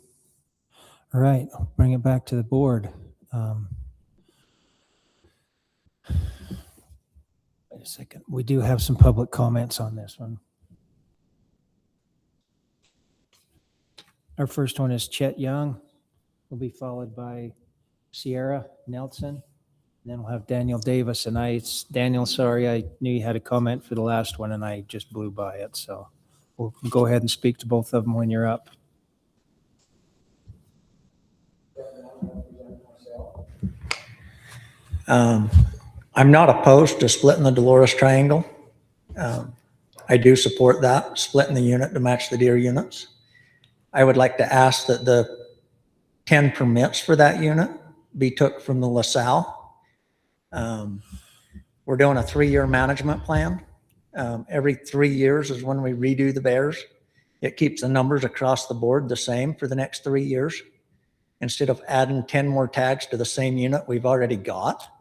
All right, I'll bring it back to the board. Wait a second. We do have some public comments on this one. Our first one is Chet Young. Will be followed by Sierra Nelson. And then we'll have Daniel Davis. And Daniel, sorry, I knew you had a comment for the last one and I just blew by it. So we'll go ahead and speak to both of them when you're up. I'm not opposed to splitting the Dolores Triangle. I do support that, splitting the unit to match the deer units. I would like to ask that the 10 permits for that unit be took from the LaSalle. We're doing a 3-year management plan. Every 3 years is when we redo the bears. It keeps the numbers across the board the same for the next 3 years. Instead of adding 10 more tags to the same unit we've already got.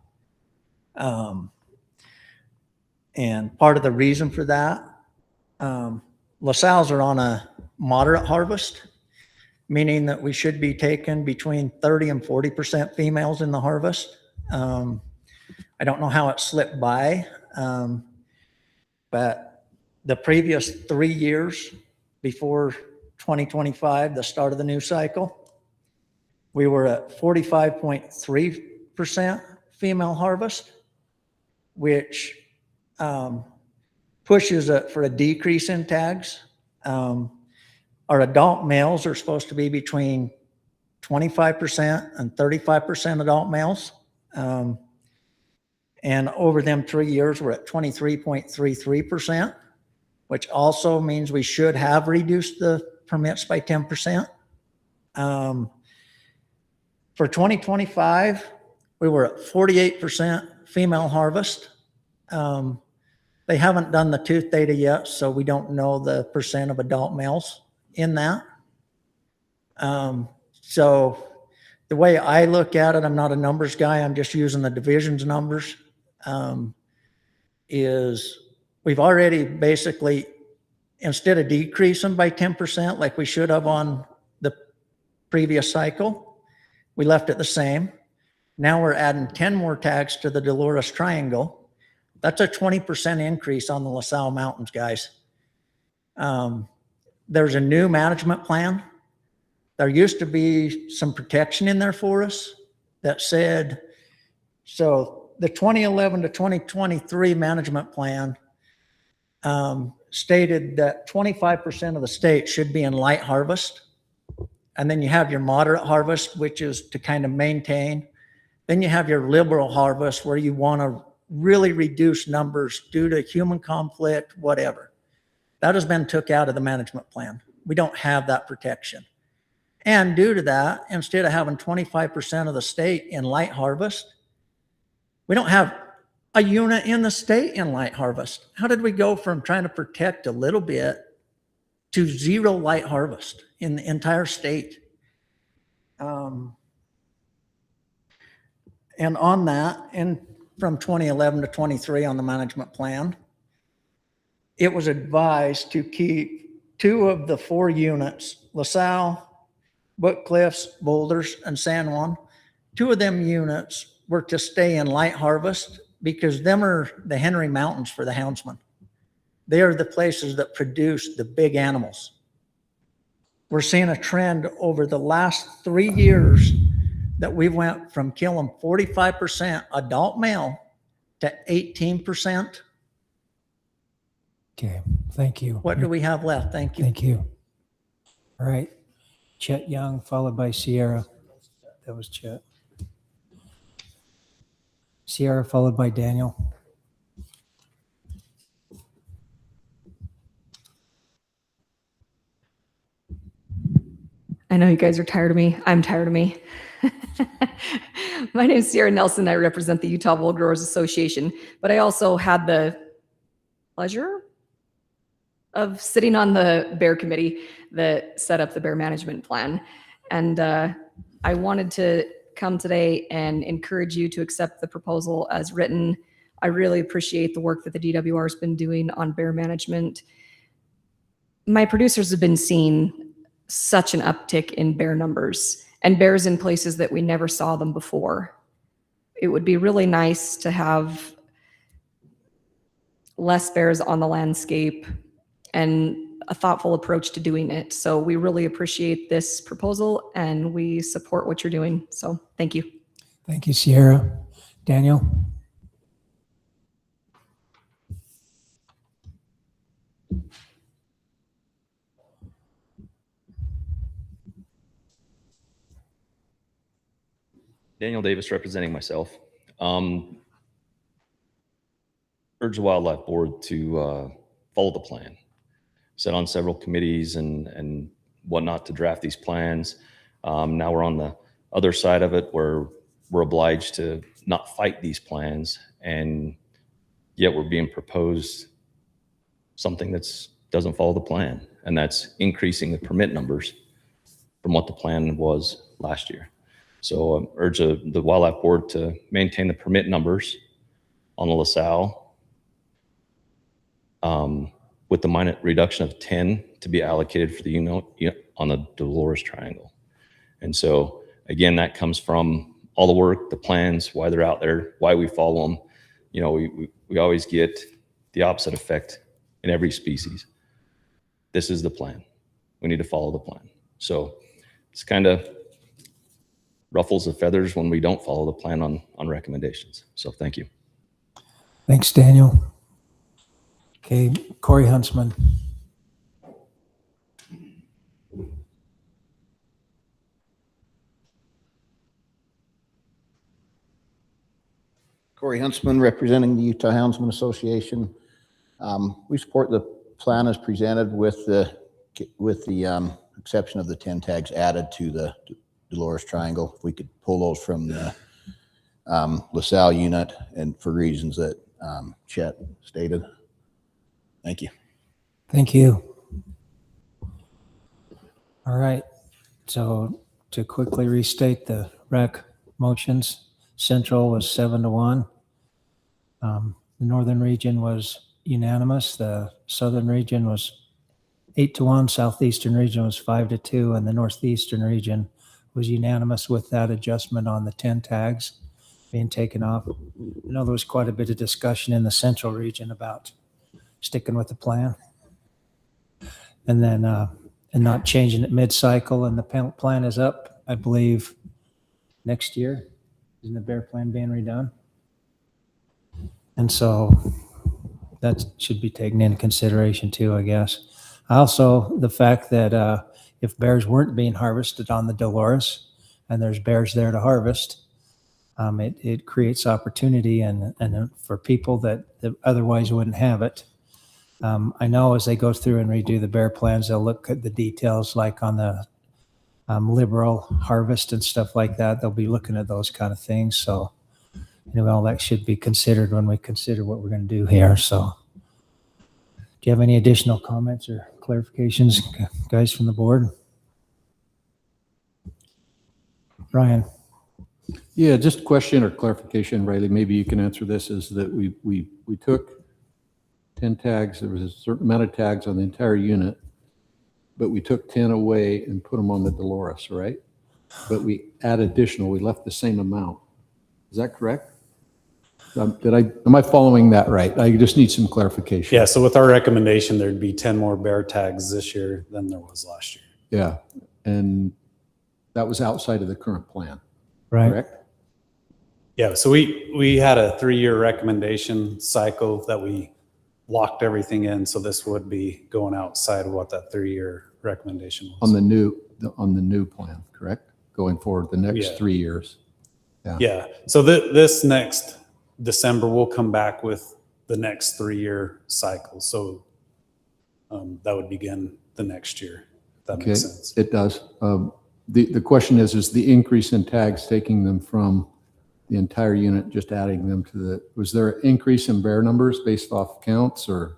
And part of the reason for that, LaSalle's are on a moderate harvest, meaning that we should be taking between 30 and 40% females in the harvest. I don't know how it slipped by, but the previous 3 years before 2025, the start of the new cycle, we were at 45.3% female harvest, which pushes it for a decrease in tags. Our adult males are supposed to be between 25% and 35% adult males. And over them 3 years, we're at 23.33%, which also means we should have reduced the permits by 10%. For 2025, we were at 48% female harvest. They haven't done the tooth data yet, so we don't know the percent of adult males in that. So the way I look at it, I'm not a numbers guy, I'm just using the division's numbers, is We've already basically, instead of decreasing by 10% like we should have on the previous cycle, we left it the same. Now we're adding 10 more tags to the Dolores Triangle. That's a 20% increase on the LaSalle Mountains, guys. There's a new management plan. There used to be some protection in there for us that said, so the 2011 to 2023 management plan stated that 25% of the state should be in light harvest. And then you have your moderate harvest, which is to kind of maintain. Then you have your liberal harvest where you want to really reduce numbers due to human conflict, whatever. That has been took out of the management plan. We don't have that protection. And due to that, instead of having 25% of the state in light harvest, we don't have a unit in the state in light harvest. How did we go from trying to protect a little bit to zero light harvest in the entire state? And on that, and from 2011 to 23 on the management plan, it was advised to keep 2 of the 4 units, LaSalle, Book Cliffs, Boulders, and San Juan. 2 of them units were to stay in light harvest because them are the Henry Mountains for the houndsmen. They are the places that produce the big animals. We're seeing a trend over the last 3 years that we went from killing 45% adult male to 18%. Okay, thank you. What do we have left? Thank you. Thank you. All right, Chet Young, followed by Sierra. That was Chet. Sierra, followed by Daniel. I know you guys are tired of me. I'm tired of me. My name is Sierra Nelson. I represent the Utah Wool Growers Association, but I also had the pleasure of sitting on the bear committee that set up the bear management plan. And I wanted to come today and encourage you to accept the proposal as written. I really appreciate the work that the DWR has been doing on bear management. My producers have been seeing such an uptick in bear numbers and bears in places that we never saw them before. It would be really nice to have less bears on the landscape and a thoughtful approach to doing it. So we really appreciate this proposal and we support what you're doing. So thank you. Thank you, Sierra. Daniel? Daniel Davis representing myself. Urge the Wildlife Board to follow the plan. Sat on several committees and whatnot to draft these plans. Now we're on the other side of it where we're obliged to not fight these plans, and yet we're being proposed something that's doesn't follow the plan, and that's increasing the permit numbers from what the plan was last year. So I urge the Wildlife Board to maintain the permit numbers on the LaSalle with the minor reduction of 10 to be allocated for the unit on the Dolores Triangle. And so again, that comes from all the work, the plans, why they're out there, why we follow them. You know, we always get the opposite effect in every species. This is the plan. We need to follow the plan. So it's kind of ruffles the feathers when we don't follow the plan on recommendations. So thank you. Thanks, Daniel. Okay, Corey Huntsman. Corey Huntsman, representing the Utah Houndsman Association. We support the plan as presented with the exception of the 10 tags added to the Dolores Triangle. If we could pull those from the LaSalle unit, and for reasons that Chet stated. Thank you. Thank you. All right. So to quickly restate the rec motions, Central was 7-1. The Northern region was unanimous. The southern region was 8-1, southeastern region was 5-2, and the northeastern region was unanimous with that adjustment on the 10 tags being taken off. I know there was quite a bit of discussion in the central region about sticking with the plan and then and not changing it mid-cycle, and the plan is up, I believe, next year. Isn't the bear plan being redone? And so that should be taken into consideration too, I guess. Also, the fact that if bears weren't being harvested on the Dolores and there's bears there to harvest, it creates opportunity and for people that otherwise wouldn't have it. I know as they go through and redo the bear plans, they'll look at the details like on the liberal harvest and stuff like that. They'll be looking at those kind of things. So, all that should be considered when we consider what we're going to do here. So, do you have any additional comments or clarifications, guys from the board? Ryan. Yeah, just a question or clarification, Riley. Maybe you can answer this. Is that we took 10 tags. There was a certain amount of tags on the entire unit, but we took 10 away and put them on the Dolores, right? But we add additional. We left the same amount. Is that correct? Am I following that right? I just need some clarification. Yeah, so with our recommendation, there'd be 10 more bear tags this year than there was last year. Yeah, and that was outside of the current plan, right? Correct? Yeah, so we had a 3-year recommendation cycle that we locked everything in, so this would be going outside of what that 3-year recommendation was. On the new plan, correct? Going forward, the next 3 years. Yeah, so this next December, we'll come back with the next 3-year cycle. So that would begin the next year, if that makes sense. It does. The question is the increase in tags taking them from the entire unit, just adding them to was there an increase in bear numbers based off counts, or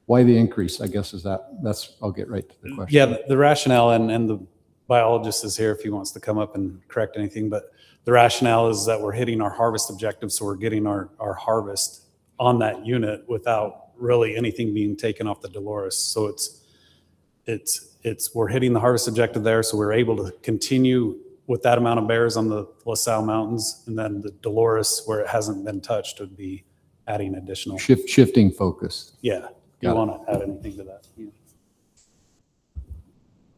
why the increase? I guess I'll get right to the question. Yeah, the rationale, and the biologist is here if he wants to come up and correct anything, but the rationale is that we're hitting our harvest objective, so we're getting our harvest on that unit without really anything being taken off the Dolores. So we're hitting the harvest objective there, so we're able to continue with that amount of bears on the LaSalle Mountains, and then the Dolores, where it hasn't been touched, would be adding additional. Shifting focus. Yeah. Do you want to add anything to that? Yeah.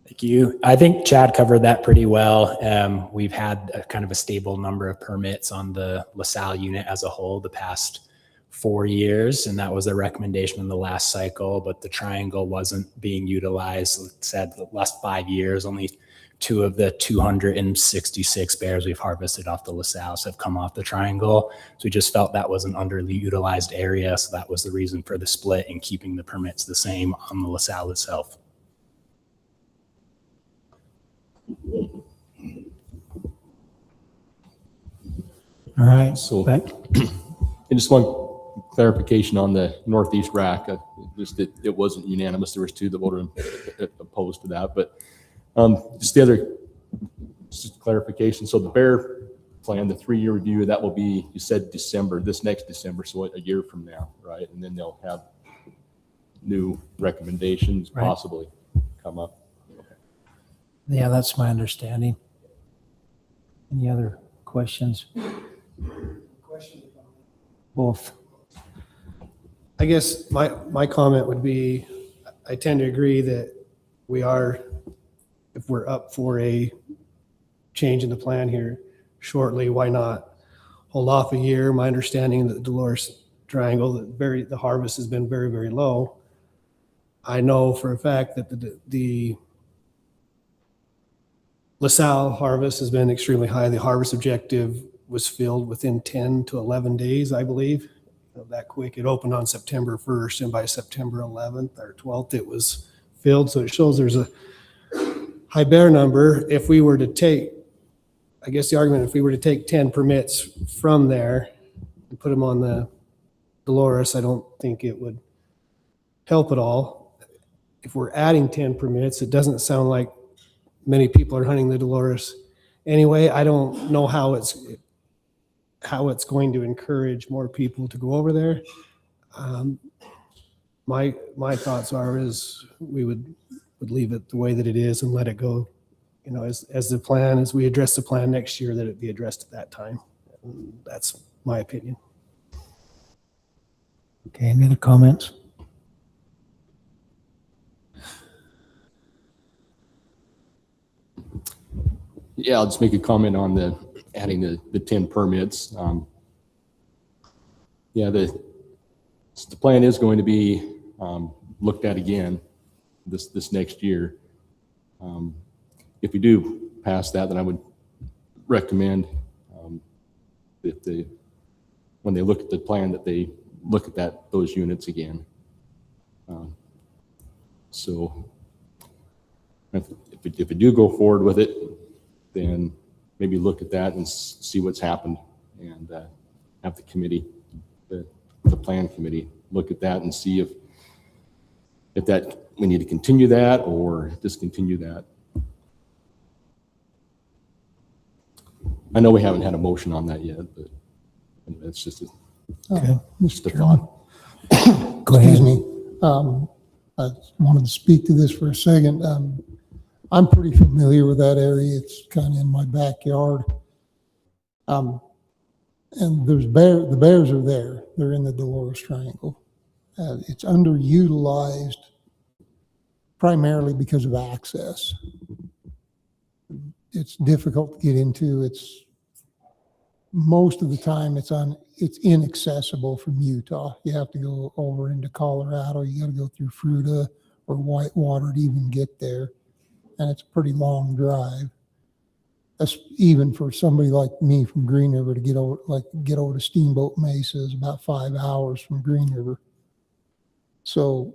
Thank you. I think Chad covered that pretty well. We've had a kind of a stable number of permits on the LaSalle unit as a whole the past 4 years, and that was a recommendation in the last cycle, but the triangle wasn't being utilized. Like I said, the last 5 years, only 2 of the 266 bears we've harvested off the LaSalle have come off the triangle. So we just felt that was an underutilized area, so that was the reason for the split and keeping the permits the same on the LaSalle itself. All right. So, and just one clarification on the Northeast rack. It wasn't unanimous. There was 2 that voted opposed to that, but just the other just clarification. So the bear plan, the 3-year review, that will be, you said December, this next December, so a year from now, right? And then they'll have new recommendations possibly come up. Yeah, that's my understanding. Any other questions? Wolf. I guess my comment would be, I tend to agree that if we're up for a change in the plan here shortly, why not hold off a year? My understanding that the Dolores Triangle, the harvest has been very, very low. I know for a fact that the LaSalle harvest has been extremely high. The harvest objective was filled within 10 to 11 days, I believe. That quick. It opened on September 1st, and by September 11th or 12th, it was filled. So it shows there's a high bear number. If we were to take, I guess the argument, if we were to take 10 permits from there and put them on the Dolores, I don't think it would help at all. If we're adding 10 permits, it doesn't sound like many people are hunting the Dolores anyway. I don't know how it's going to encourage more people to go over there. my thoughts is we would leave it the way that it is and let it go, you know, as the plan, as we address the plan next year, that it be addressed at that time. And that's my opinion. Okay, any other comments? Yeah, I'll just make a comment on the adding the 10 permits. Yeah, the plan is going to be looked at again this next year. If we do pass that, then I would recommend that when they look at the plan, that they look at those units again. So if we do go forward with it, then maybe look at that and see what's happened, and have the committee, the plan committee, look at that and see if that we need to continue that or discontinue that. I know we haven't had a motion on that yet, but it's just just a thought. Go ahead. Excuse me. I wanted to speak to this for a second. I'm pretty familiar with that area. It's kind of in my backyard. And the bears are there. They're in the Dolores Triangle. It's underutilized primarily because of access. It's difficult to get into. It's most of the time it's inaccessible from Utah. You have to go over into Colorado. You got to go through Fruita or Whitewater to even get there. And it's a pretty long drive. That's even for somebody like me from Green River to get over to Steamboat Mesa is about 5 hours from Green River. So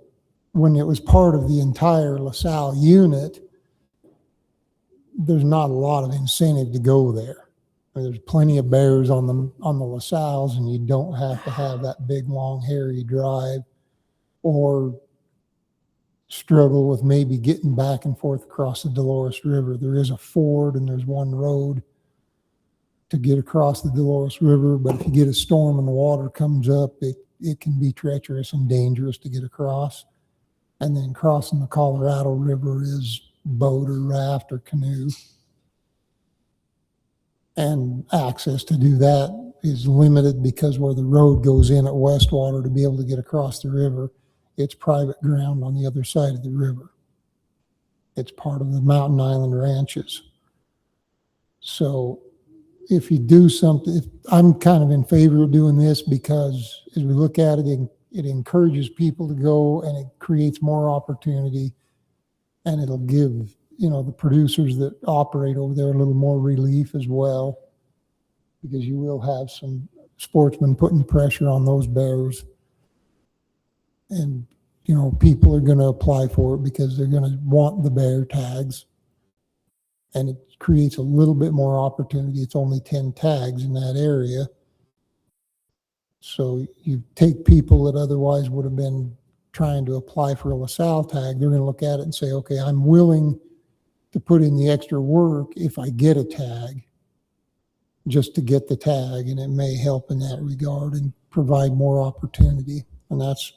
when it was part of the entire LaSalle unit, there's not a lot of incentive to go there. There's plenty of bears on the LaSalles, and you don't have to have that big, long, hairy drive or struggle with maybe getting back and forth across the Dolores River. There is a ford and there's one road to get across the Dolores River, but if you get a storm and the water comes up, it can be treacherous and dangerous to get across. And then crossing the Colorado River is boat or raft or canoe. And access to do that is limited because where the road goes in at Westwater to be able to get across the river, it's private ground on the other side of the river. It's part of the Mountain Island Ranches. So if you do something, I'm kind of in favor of doing this because as we look at it, it encourages people to go and it creates more opportunity, and it'll give, you know, the producers that operate over there a little more relief as well, because you will have some sportsmen putting pressure on those bears. And, you know, people are going to apply for it because they're going to want the bear tags. And it creates a little bit more opportunity. It's only 10 tags in that area. So you take people that otherwise would have been trying to apply for a LaSalle tag, they're going to look at it and say, okay, I'm willing to put in the extra work if I get a tag, just to get the tag. And it may help in that regard and provide more opportunity. And that's,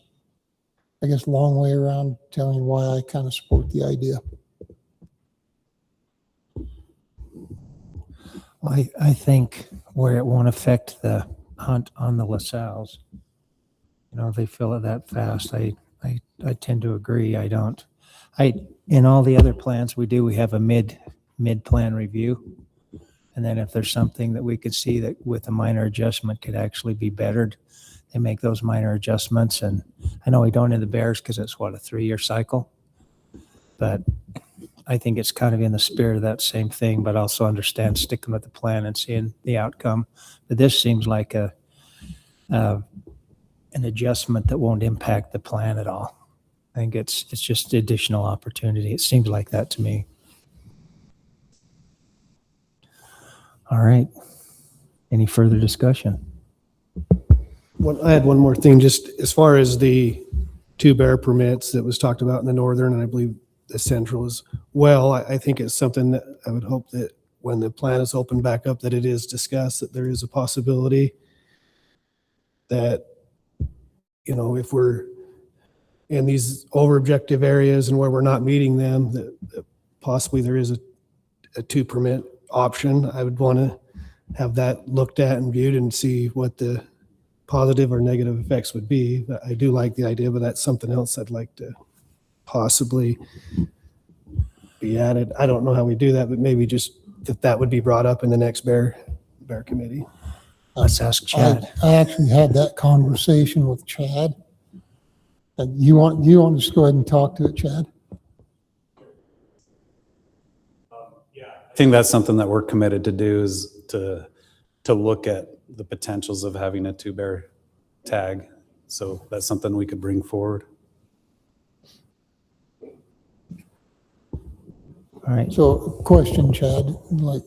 I guess, long way around telling you why I kind of support the idea. I think where it won't affect the hunt on the LaSalles, you know, if they fill it that fast, I tend to agree. In all the other plans we have a mid-plan review. And then if there's something that we could see that with a minor adjustment could actually be bettered, they make those minor adjustments. And I know we don't in the bears because it's what, a 3-year cycle, but I think it's kind of in the spirit of that same thing, but also understand sticking with the plan and seeing the outcome. But this seems like an adjustment that won't impact the plan at all. I think it's just additional opportunity. It seems like that to me. All right. Any further discussion? Well, I had one more thing, just as far as the 2 bear permits that was talked about in the northern, and I believe the central as well. I think it's something that I would hope that when the plan is opened back up, that it is discussed, that there is a possibility that, you know, if we're in these over objective areas and where we're not meeting them, that possibly there is a 2 permit option. I would want to have that looked at and viewed and see what the positive or negative effects would be. I do like the idea, but that's something else I'd like to possibly be added. I don't know how we do that, but maybe just that would be brought up in the next bear committee. Let's ask Chad. I actually had that conversation with Chad. And you want to just go ahead and talk to it, Chad? I think that's something that we're committed to do, is to look at the potentials of having a 2-bear tag. So that's something we could bring forward. All right. So question, Chad, like,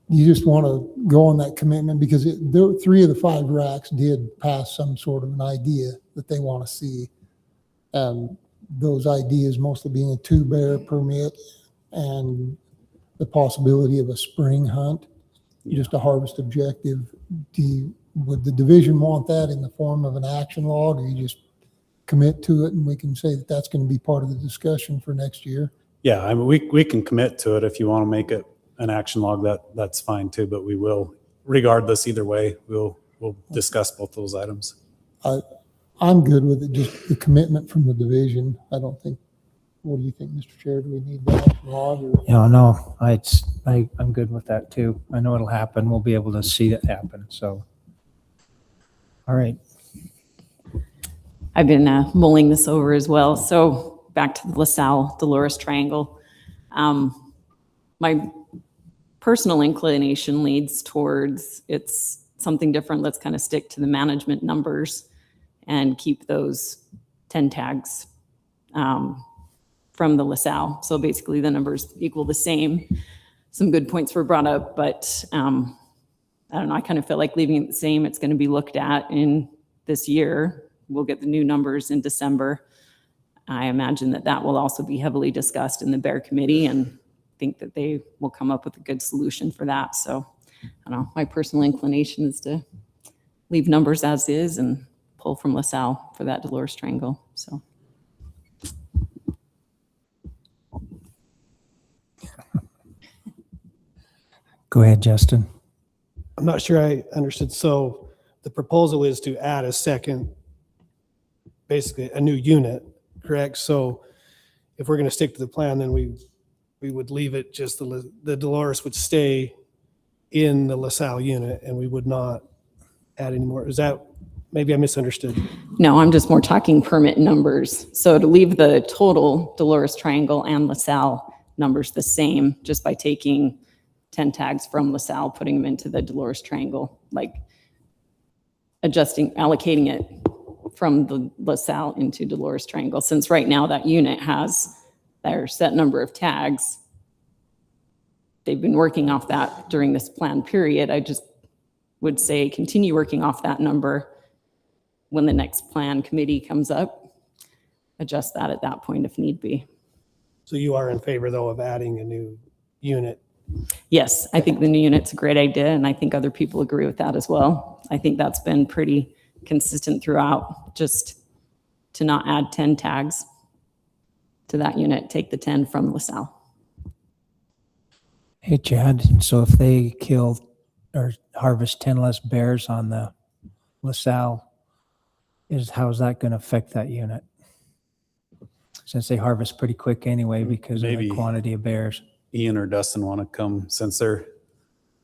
you just want to go on that commitment because 3 of the 5 racks did pass some sort of an idea that they want to see. Those ideas mostly being a 2-bear permit and the possibility of a spring hunt, just a harvest objective. Would the division want that in the form of an action log, or you just commit to it and we can say that that's going to be part of the discussion for next year? Yeah, I mean, we can commit to it. If you want to make it an action log, that's fine too, but we will, regardless, either way, we'll discuss both those items. I'm good with it, just the commitment from the division. I don't think, what do you think, Mr. Chair? Do we need the action log? Or? Yeah, no, I'm good with that too. I know it'll happen. We'll be able to see it happen. So, all right. I've been mulling this over as well. So back to the LaSalle Dolores Triangle. My personal inclination leads towards it's something different. Let's kind of stick to the management numbers and keep those 10 tags from the LaSalle. So basically the numbers equal the same. Some good points were brought up, but I don't know, I kind of feel like leaving it the same. It's going to be looked at in this year. We'll get the new numbers in December. I imagine that will also be heavily discussed in the Bear Committee, and think that they will come up with a good solution for that. So I don't know, my personal inclination is to leave numbers as is and pull from LaSalle for that Dolores Triangle. So. Go ahead, Justin. I'm not sure I understood. So the proposal is to add a second, basically a new unit, correct? So if we're going to stick to the plan, then we would leave it just the Dolores would stay in the LaSalle unit and we would not add any more. Is that, maybe I misunderstood? No, I'm just more talking permit numbers. So to leave the total Dolores Triangle and LaSalle numbers the same, just by taking 10 tags from LaSalle, putting them into the Dolores Triangle, like allocating it from the LaSalle into Dolores Triangle. Since right now that unit has their set number of tags, they've been working off that during this plan period. I just would say continue working off that number. When the next plan committee comes up, adjust that at that point if need be. So you are in favor though of adding a new unit? Yes, I think the new unit's a great idea, and I think other people agree with that as well. I think that's been pretty consistent throughout, just to not add 10 tags to that unit, take the 10 from LaSalle. Hey, Chad, so if they kill or harvest 10 less bears on the LaSalle, how is that going to affect that unit? Since they harvest pretty quick anyway because of the quantity of bears. Ian or Dustin want to come, since they're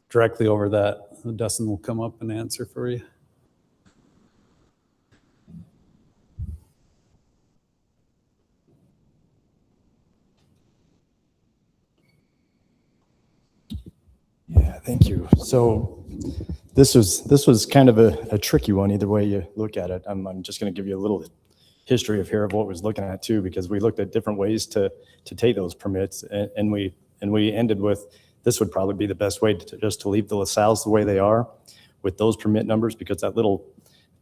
directly over that, Dustin will come up and answer for you. Yeah, thank you. So this was kind of a tricky one either way you look at it. I'm just going to give you a little history of here of what we was looking at too, because we looked at different ways to take those permits, and we ended with this would probably be the best way to leave the LaSalles the way they are with those permit numbers, because that little,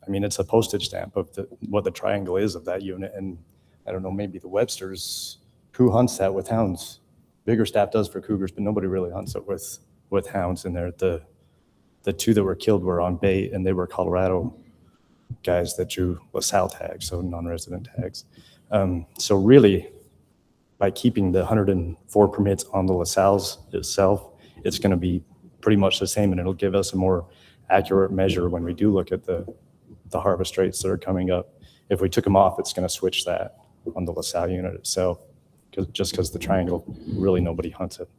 I mean, it's a postage stamp of what the triangle is of that unit. And I don't know, maybe the Websters, who hunts that with hounds? Bigger staff does for cougars, but nobody really hunts it with hounds in there. The two that were killed were on bait, and they were Colorado guys that drew LaSalle tags, so non-resident tags. So really, by keeping the 104 permits on the LaSalle's itself, it's going to be pretty much the same, and it'll give us a more accurate measure when we do look at the harvest rates that are coming up. If we took them off, it's going to switch that on the LaSalle unit itself, because the triangle, really nobody hunts it.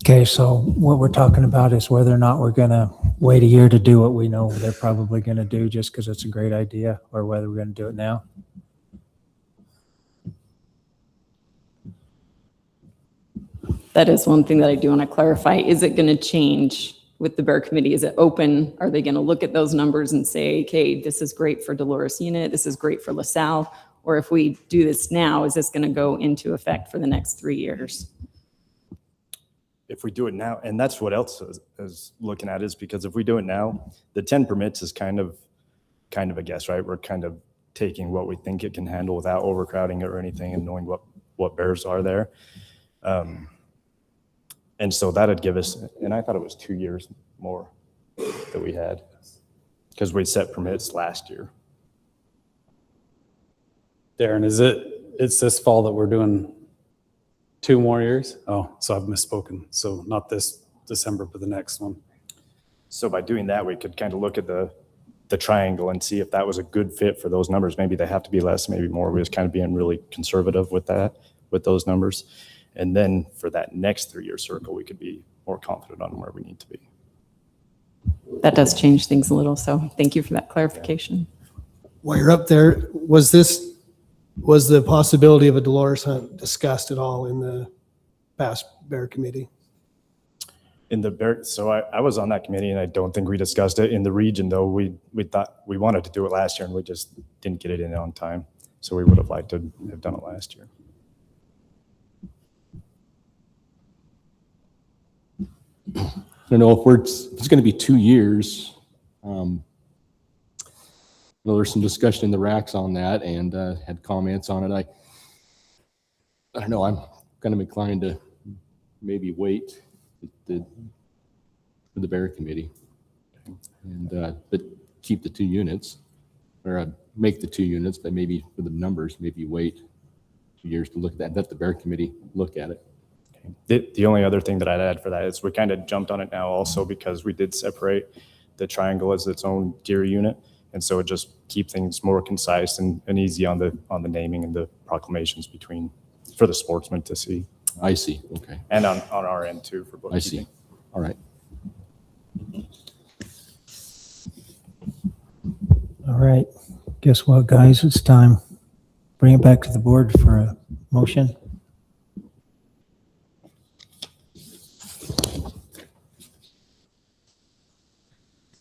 Okay, so what we're talking about is whether or not we're going to wait a year to do what we know they're probably going to do just because it's a great idea, or whether we're going to do it now. That is one thing that I do want to clarify. Is it going to change with the Bear Committee? Is it open? Are they going to look at those numbers and say, okay, this is great for Dolores unit, this is great for LaSalle? Or if we do this now, is this going to go into effect for the next 3 years? If we do it now, and that's what else is looking at, is because if we do it now, the 10 permits is kind of a guess, right? We're kind of taking what we think it can handle without overcrowding it or anything, and knowing what bears are there. And so that'd give us, and I thought it was 2 years more that we had, because we set permits last year. Darren, it's this fall that we're doing 2 more years? Oh, so I've misspoken. So not this December, but the next one. So by doing that, we could kind of look at the triangle and see if that was a good fit for those numbers. Maybe they have to be less, maybe more. We was kind of being really conservative with those numbers. And then for that next 3-year circle, we could be more confident on where we need to be. That does change things a little, so thank you for that clarification. While you're up there, was the possibility of a Dolores hunt discussed at all in the past Bear Committee? In the Bear, so I was on that committee, and I don't think we discussed it. In the region, though, we thought we wanted to do it last year, and we just didn't get it in on time. So we would have liked to have done it last year. I don't know if it's going to be 2 years. Well, there's some discussion in the racks on that, and had comments on it. I don't know. I'm kind of inclined to maybe wait for the Bear Committee, and but keep the 2 units, or make the 2 units, but maybe for the numbers, maybe wait 2 years to look at that. Let the Bear Committee look at it. The only other thing that I'd add for that is we kind of jumped on it now also because we did separate the triangle as its own deer unit. And so it just keep things more concise and easy on the naming and the proclamations for the sportsman to see. I see. Okay. And on our end too for bookkeeping. I see. All right. All right. Guess what, guys? It's time. Bring it back to the board for a motion.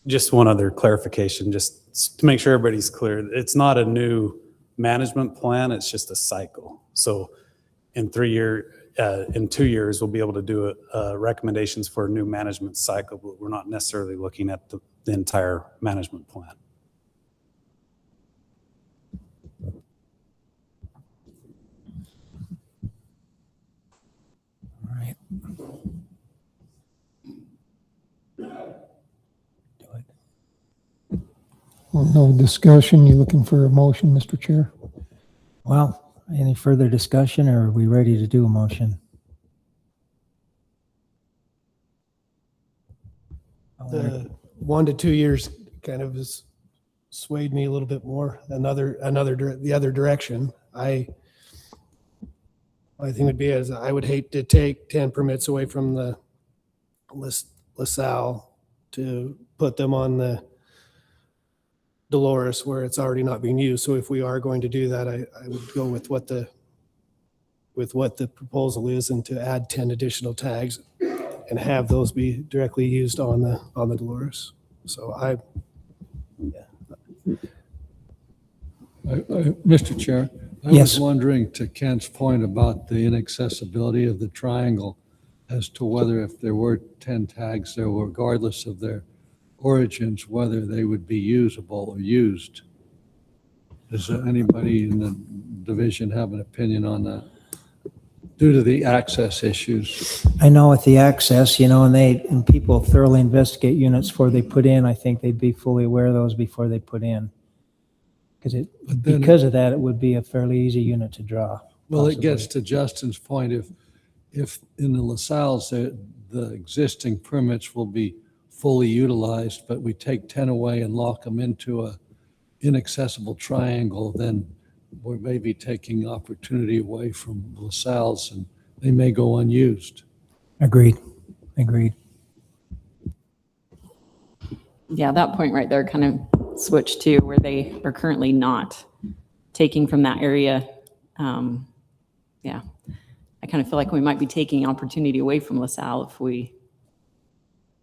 Just one other clarification, just to make sure everybody's clear. It's not a new management plan, it's just a cycle. So in 2 years, we'll be able to do recommendations for a new management cycle, but we're not necessarily looking at the entire management plan. All right. Well, no discussion. You looking for a motion, Mr. Chair? Well, any further discussion, or are we ready to do a motion? The 1 to 2 years kind of has swayed me a little bit more. The other direction. My thing would be is I would hate to take 10 permits away from the LaSalle to put them on the Dolores where it's already not being used. So if we are going to do that, I would go with what the proposal is, and to add 10 additional tags and have those be directly used on the Dolores. So Mr. Chair, I Yes. was wondering, to Kent's point about the inaccessibility of the triangle, as to whether if there were 10 tags there, regardless of their origins, whether they would be usable or used. Does anybody in the division have an opinion on that? due to the access issues. I know with the access, and people thoroughly investigate units before they put in, I think they'd be fully aware of those before they put in. Because of that, it would be a fairly easy unit to draw. Well, it gets to Justin's point, if in the LaSalle's, the existing permits will be fully utilized, but we take 10 away and lock them into a inaccessible triangle, then we're maybe taking opportunity away from LaSalle's and they may go unused. Agreed. Yeah, that point right there kind of switched to where they are currently not taking from that area. Yeah, I kind of feel like we might be taking opportunity away from LaSalle if we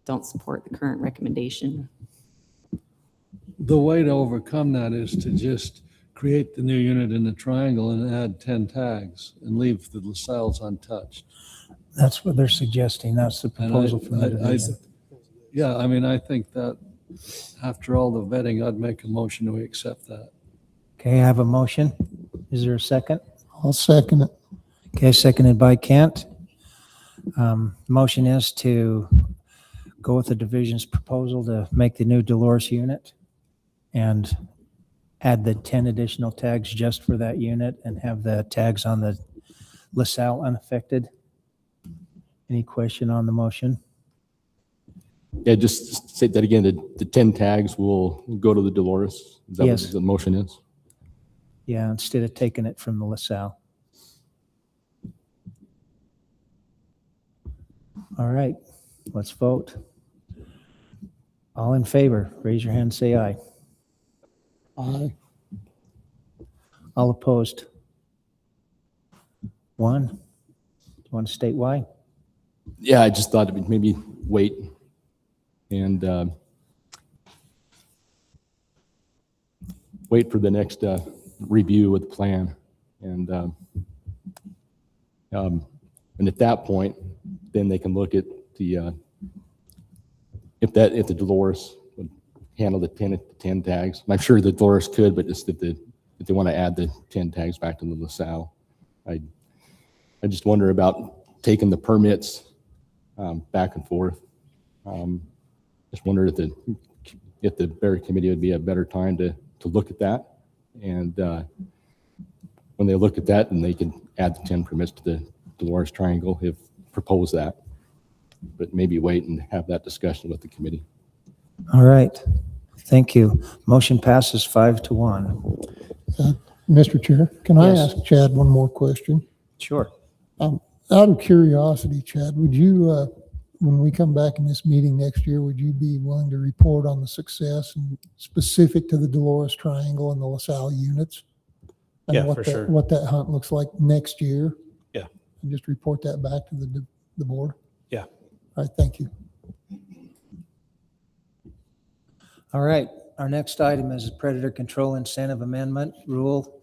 don't support the current recommendation. The way to overcome that is to just create the new unit in the triangle and add 10 tags and leave the LaSalle's untouched. That's what they're suggesting. That's the proposal from the division. Yeah, I mean, I think that after all the vetting, I'd make a motion to accept that. Okay, I have a motion. Is there a second? I'll second it. Okay, seconded by Kent. Motion is to go with the division's proposal to make the new Dolores unit and add the 10 additional tags just for that unit and have the tags on the LaSalle unaffected. Any question on the motion? Yeah, just say that again, the 10 tags will go to the Dolores. Is that Yes. what the motion is? Yeah, instead of taking it from the LaSalle. All right, let's vote. All in favor, raise your hand, say aye. Aye. All opposed? One. Do you want to state why? Yeah, I just thought we'd maybe wait and wait for the next review of the plan. And at that point, then they can look at the if the Dolores would handle the 10 tags. And I'm sure the Dolores could, but just if they want to add the 10 tags back to the LaSalle, I just wonder about taking the permits back and forth. Just wonder if the Bear Committee would be a better time to look at that. And when they look at that, then they can add the 10 permits to the Dolores Triangle if propose that. But maybe wait and have that discussion with the committee. All right, thank you. Motion passes 5-1. Mr. Chair, can I Yes. ask Chad one more question? Sure. Out of curiosity, Chad, would you, when we come back in this meeting next year, would you be willing to report on the success and specific to the Dolores Triangle and the LaSalle units? And Yeah, what for that- sure. What that hunt looks like next year? Yeah. And just report that back to the board? Yeah. All right, thank you. All right, our next item is a Predator Control Incentive Amendment Rule,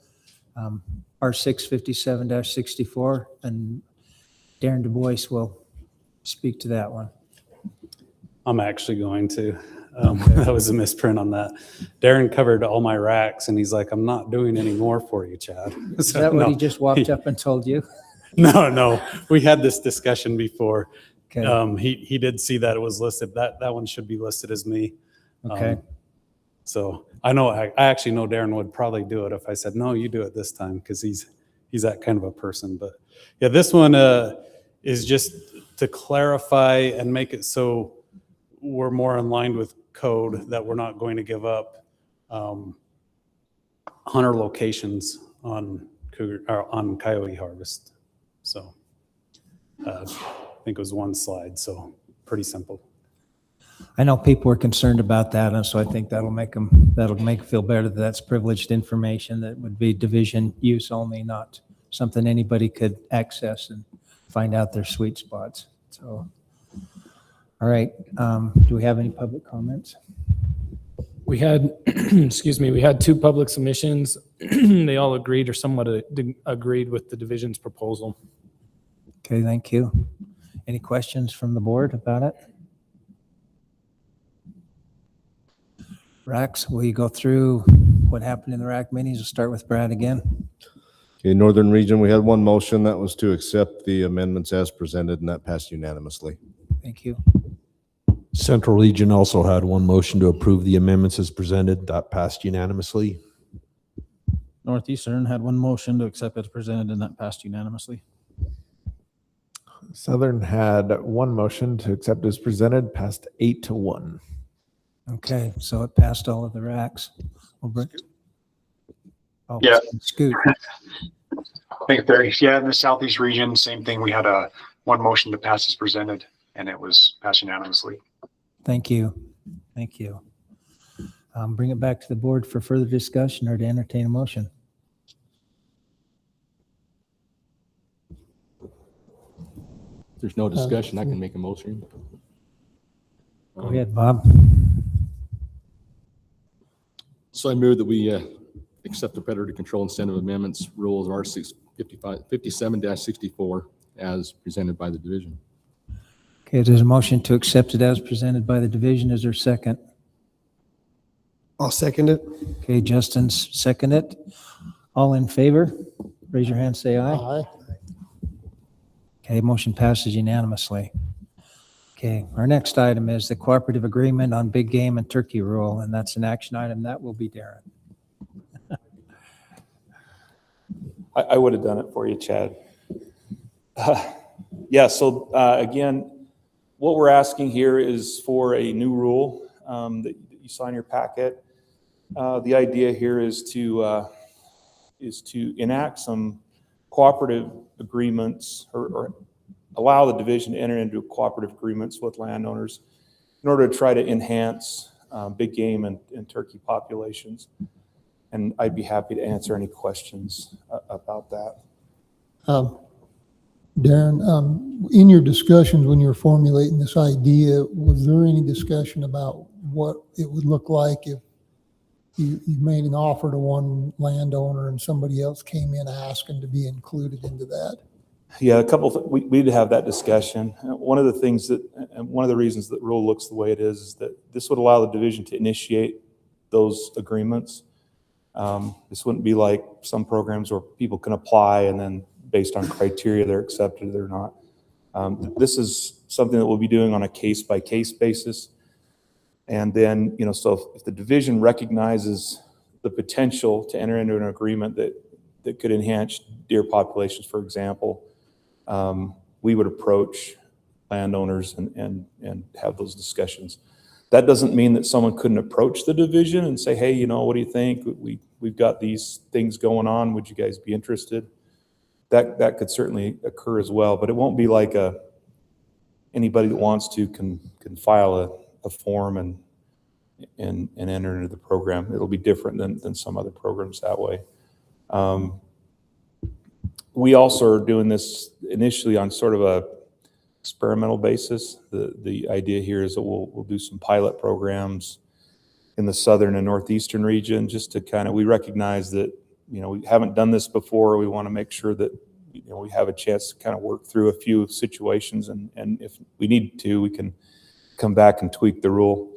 R657-64, and Darren Du Bois will speak to that one. I'm actually going to. That was a misprint on that. Darren covered all my racks and he's like, I'm not doing any more for you, Chad. Is that what he just walked up and told you? No. We had this discussion before. Okay. He did see that it was listed. That one should be listed as me. Okay. So I know, I actually know Darren would probably do it if I said, no, you do it this time, because he's that kind of a person. But yeah, this one is just to clarify and make it so we're more in line with code, that we're not going to give up hunter locations on cougar or on coyote harvest. So I think it was one slide, so pretty simple. I know people are concerned about that, and so I think that'll make them feel better that that's privileged information that would be division use only, not something anybody could access and find out their sweet spots. So, all right, do we have any public comments? We had, excuse me, we had 2 public submissions. They all agreed or somewhat agreed with the division's proposal. Okay, thank you. Any questions from the board about it? Rax, will you go through what happened in the RAC meetings? We'll start with Brad again. Okay, Northern Region, we had one motion that was to accept the amendments as presented, and that passed unanimously. Thank you. Central Region also had one motion to approve the amendments as presented. That passed unanimously. Northeastern had one motion to accept as presented, and that passed unanimously. Southern had one motion to accept as presented, passed 8-1. Okay, so it passed all of the racks. We'll bring. Oh, Yeah. Scoot. Thank you. Yeah, in the Southeast region, same thing. We had one motion to pass as presented, and it was passed unanimously. Thank you. Thank you. Bring it back to the board for further discussion or to entertain a motion. If there's no discussion, I can make a motion. Go ahead, Bob. So I move that we accept the predator control incentive amendments rules of R57-64 as presented by the division. Okay, there's a motion to accept it as presented by the division. Is there a second? I'll second it. Okay, Justin's second it. All in favor? Raise your hand, say aye. Aye. Okay, motion passes unanimously. Okay, our next item is the cooperative agreement on big game and turkey rule, and that's an action item. That will be Darren. I would have done it for you, Chad. Yeah, so again, what we're asking here is for a new rule that you saw in your packet. The idea here is to enact some cooperative agreements or allow the division to enter into cooperative agreements with landowners in order to try to enhance big game and turkey populations. And I'd be happy to answer any questions about that. Darren, in your discussions when you were formulating this idea, was there any discussion about what it would look like if you made an offer to one landowner and somebody else came in asking to be included into that? Yeah, we'd have that discussion. One of the things and one of the reasons that rule looks the way it is that this would allow the division to initiate those agreements. This wouldn't be like some programs where people can apply and then based on criteria they're accepted or not. This is something that we'll be doing on a case-by-case basis. And then, so if the division recognizes the potential to enter into an agreement that could enhance deer populations, for example, we would approach landowners and have those discussions. That doesn't mean that someone couldn't approach the division and say, hey, what do you think? We've got these things going on. Would you guys be interested? That could certainly occur as well, but it won't be like anybody that wants to can file a form and enter into the program. It'll be different than some other programs that way. We also are doing this initially on sort of a experimental basis. The idea here is that we'll do some pilot programs in the southern and northeastern region just to we recognize that we haven't done this before. We want to make sure that we have a chance to work through a few situations, and if we need to, we can come back and tweak the rule.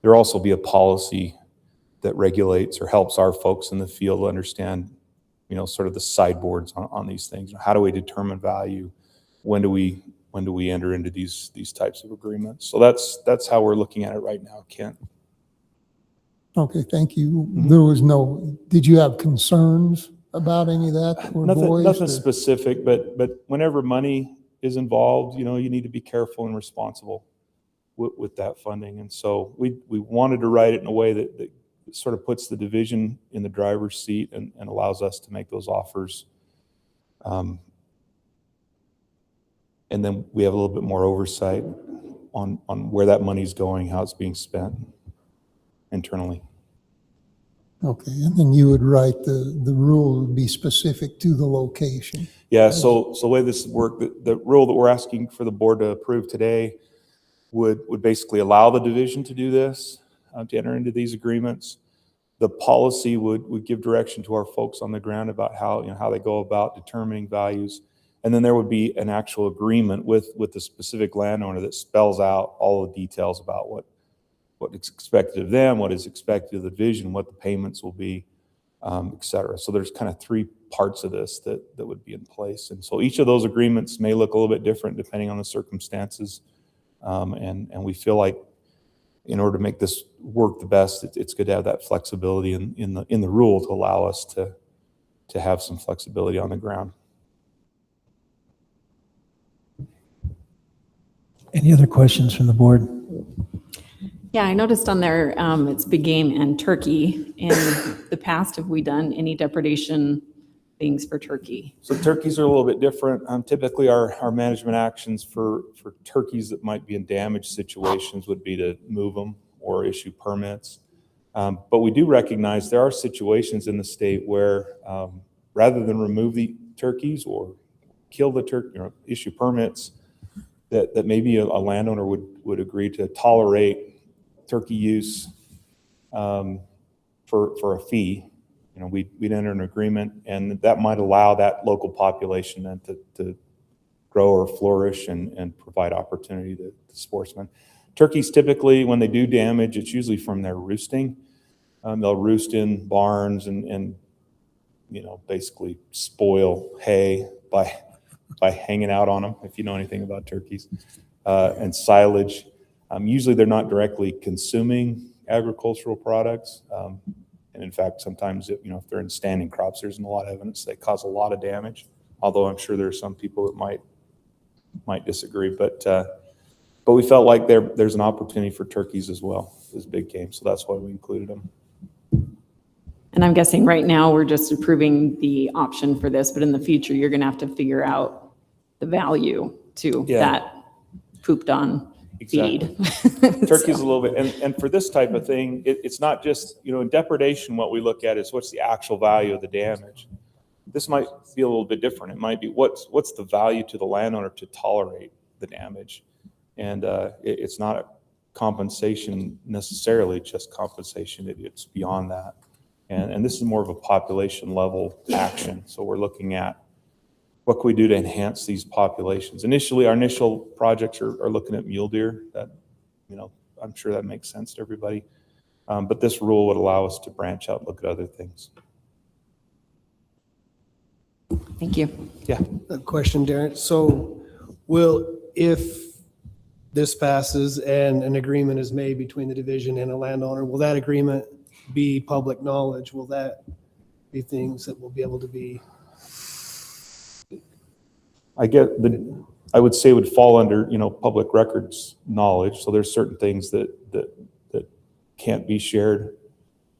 There'll also be a policy that regulates or helps our folks in the field understand sort of the sideboards on these things. How do we determine value? When do we enter into these types of agreements? So that's how we're looking at it right now, Kent. Okay, thank you. There was did you have concerns about any of that? Nothing specific, but whenever money is involved, you need to be careful and responsible with that funding. And so we wanted to write it in a way that sort of puts the division in the driver's seat and allows us to make those offers. And then we have a little bit more oversight on where that money's going, how it's being spent internally. Okay, and then you would write the rule would be specific to the location. Yeah, so the way this worked, the rule that we're asking for the board to approve today would basically allow the division to do this, to enter into these agreements. The policy would give direction to our folks on the ground about how they go about determining values. And then there would be an actual agreement with the specific landowner that spells out all the details about what is expected of them, what is expected of the division, what the payments will be. et cetera. So there's kind of three parts of this that would be in place. And so each of those agreements may look a little bit different depending on the circumstances. And we feel like in order to make this work the best, it's good to have that flexibility in the rule to allow us to have some flexibility on the ground. Any other questions from the board? Yeah, I noticed on there, it's big game and turkey. In the past, have we done any depredation things for turkey? So turkeys are a little bit different. Typically, our management actions for turkeys that might be in damage situations would be to move them or issue permits. But we do recognize there are situations in the state where rather than remove the turkeys or kill the turkey or issue permits, that maybe a landowner would agree to tolerate turkey use for a fee. We'd enter an agreement, and that might allow that local population then to grow or flourish and provide opportunity to sportsmen. Turkeys typically, when they do damage, it's usually from their roosting. They'll roost in barns and basically spoil hay by hanging out on them, if you know anything about turkeys, and silage. Usually they're not directly consuming agricultural products. And in fact, sometimes if they're in standing crops, there's a lot of evidence they cause a lot of damage. Although I'm sure there are some people that might disagree. But we felt like there's an opportunity for turkeys as well as big game, so that's why we included them. And I'm guessing right now we're just approving the option for this, but in the future you're going to have to figure out the value to that pooped on feed. Turkey's a little bit, and for this type of thing, it's not just, in depredation, what we look at is what's the actual value of the damage. This might be a little bit different. It might be what's the value to the landowner to tolerate the damage. And it's not a compensation necessarily, just compensation. It's beyond that. And this is more of a population level action. So we're looking at what can we do to enhance these populations. Initially, our initial projects are looking at mule deer. That, I'm sure that makes sense to everybody. But this rule would allow us to branch out and look at other things. Thank you. Yeah. A question, Darren. So if this passes and an agreement is made between the division and a landowner, will that agreement be public knowledge? Will that be things that will be able to be? I would say would fall under, public records knowledge. So there's certain things that can't be shared.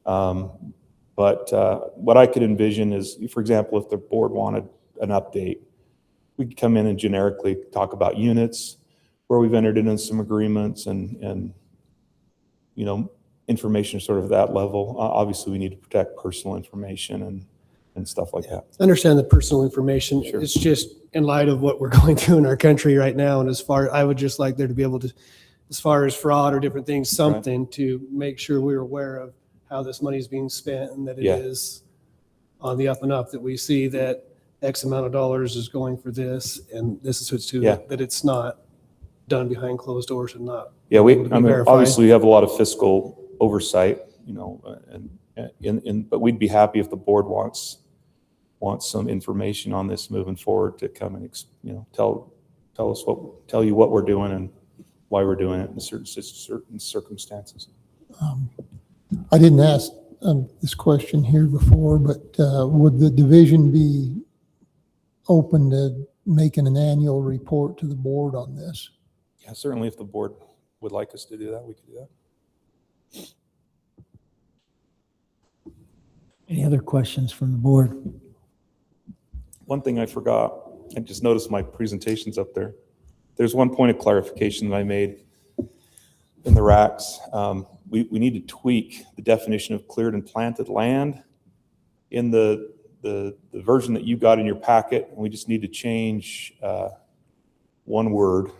But what I could envision is, for example, if the board wanted an update, we could come in and generically talk about units where we've entered into some agreements and information sort of that level. Obviously, we need to protect personal information and stuff like that. I understand the personal information. Sure. It's just in light of what we're going through in our country right now. And I would just like there to be able to, as far as fraud or different things, something to make sure we're aware of how this money is being spent and that it is on the up and up, that we see that X amount of dollars is going for this and this is what's to that it's not done behind closed doors and not. Yeah, obviously we have a lot of fiscal oversight, but we'd be happy if the board wants some information on this moving forward to come and tell you what we're doing and why we're doing it in certain circumstances. I didn't ask this question here before, but would the division be open to making an annual report to the board on this? Yeah, certainly if the board would like us to do that, we could do that. Any other questions from the board? One thing I forgot, I just noticed my presentation's up there. There's one point of clarification that I made in the racks. We need to tweak the definition of cleared and planted land in the version that you got in your packet. We just need to change one word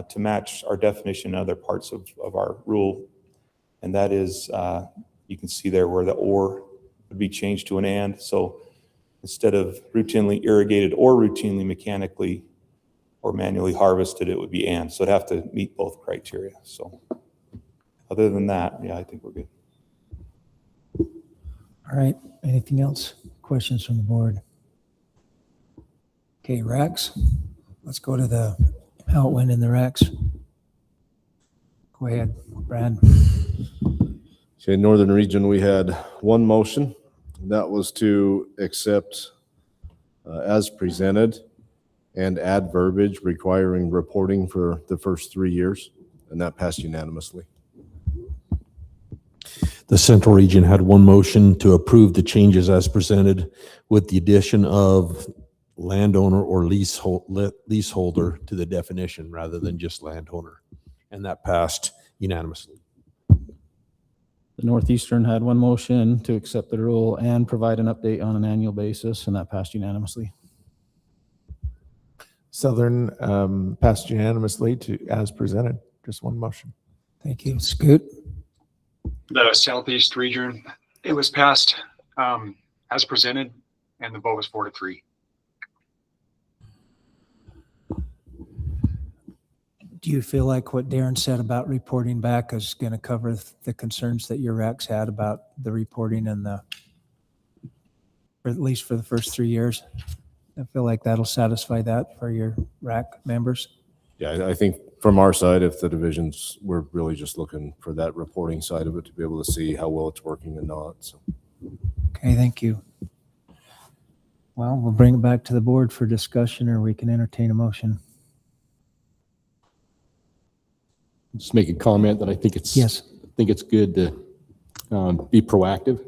to match our definition in other parts of our rule. And that is, you can see there where the or would be changed to an and. So instead of routinely irrigated or routinely mechanically or manually harvested, it would be and. So it'd have to meet both criteria. So other than that, yeah, I think we're good. All right, anything else? Questions from the board? Okay, RACs. Let's go to how it went in the RACs. Go ahead, Brad. Okay, Northern Region, we had one motion. That was to accept as presented and add verbiage requiring reporting for the first 3 years, and that passed unanimously. The Central Region had one motion to approve the changes as presented with the addition of landowner or leaseholder to the definition rather than just landowner. And that passed unanimously. The Northeastern had one motion to accept the rule and provide an update on an annual basis, and that passed unanimously. Southern passed unanimously to as presented, just one motion. Thank you. Scoot. The Southeast region, it was passed as presented, and the vote was 4-3. Do you feel like what Darren said about reporting back is going to cover the concerns that your RACs had about the reporting and or at least for the first 3 years? I feel like that'll satisfy that for your RAC members. Yeah, I think from our side, if the divisions, we're really just looking for that reporting side of it to be able to see how well it's working and not. So. Okay, thank you. Well, we'll bring it back to the board for discussion, or we can entertain a motion. Just make a comment that I think it's good to be proactive.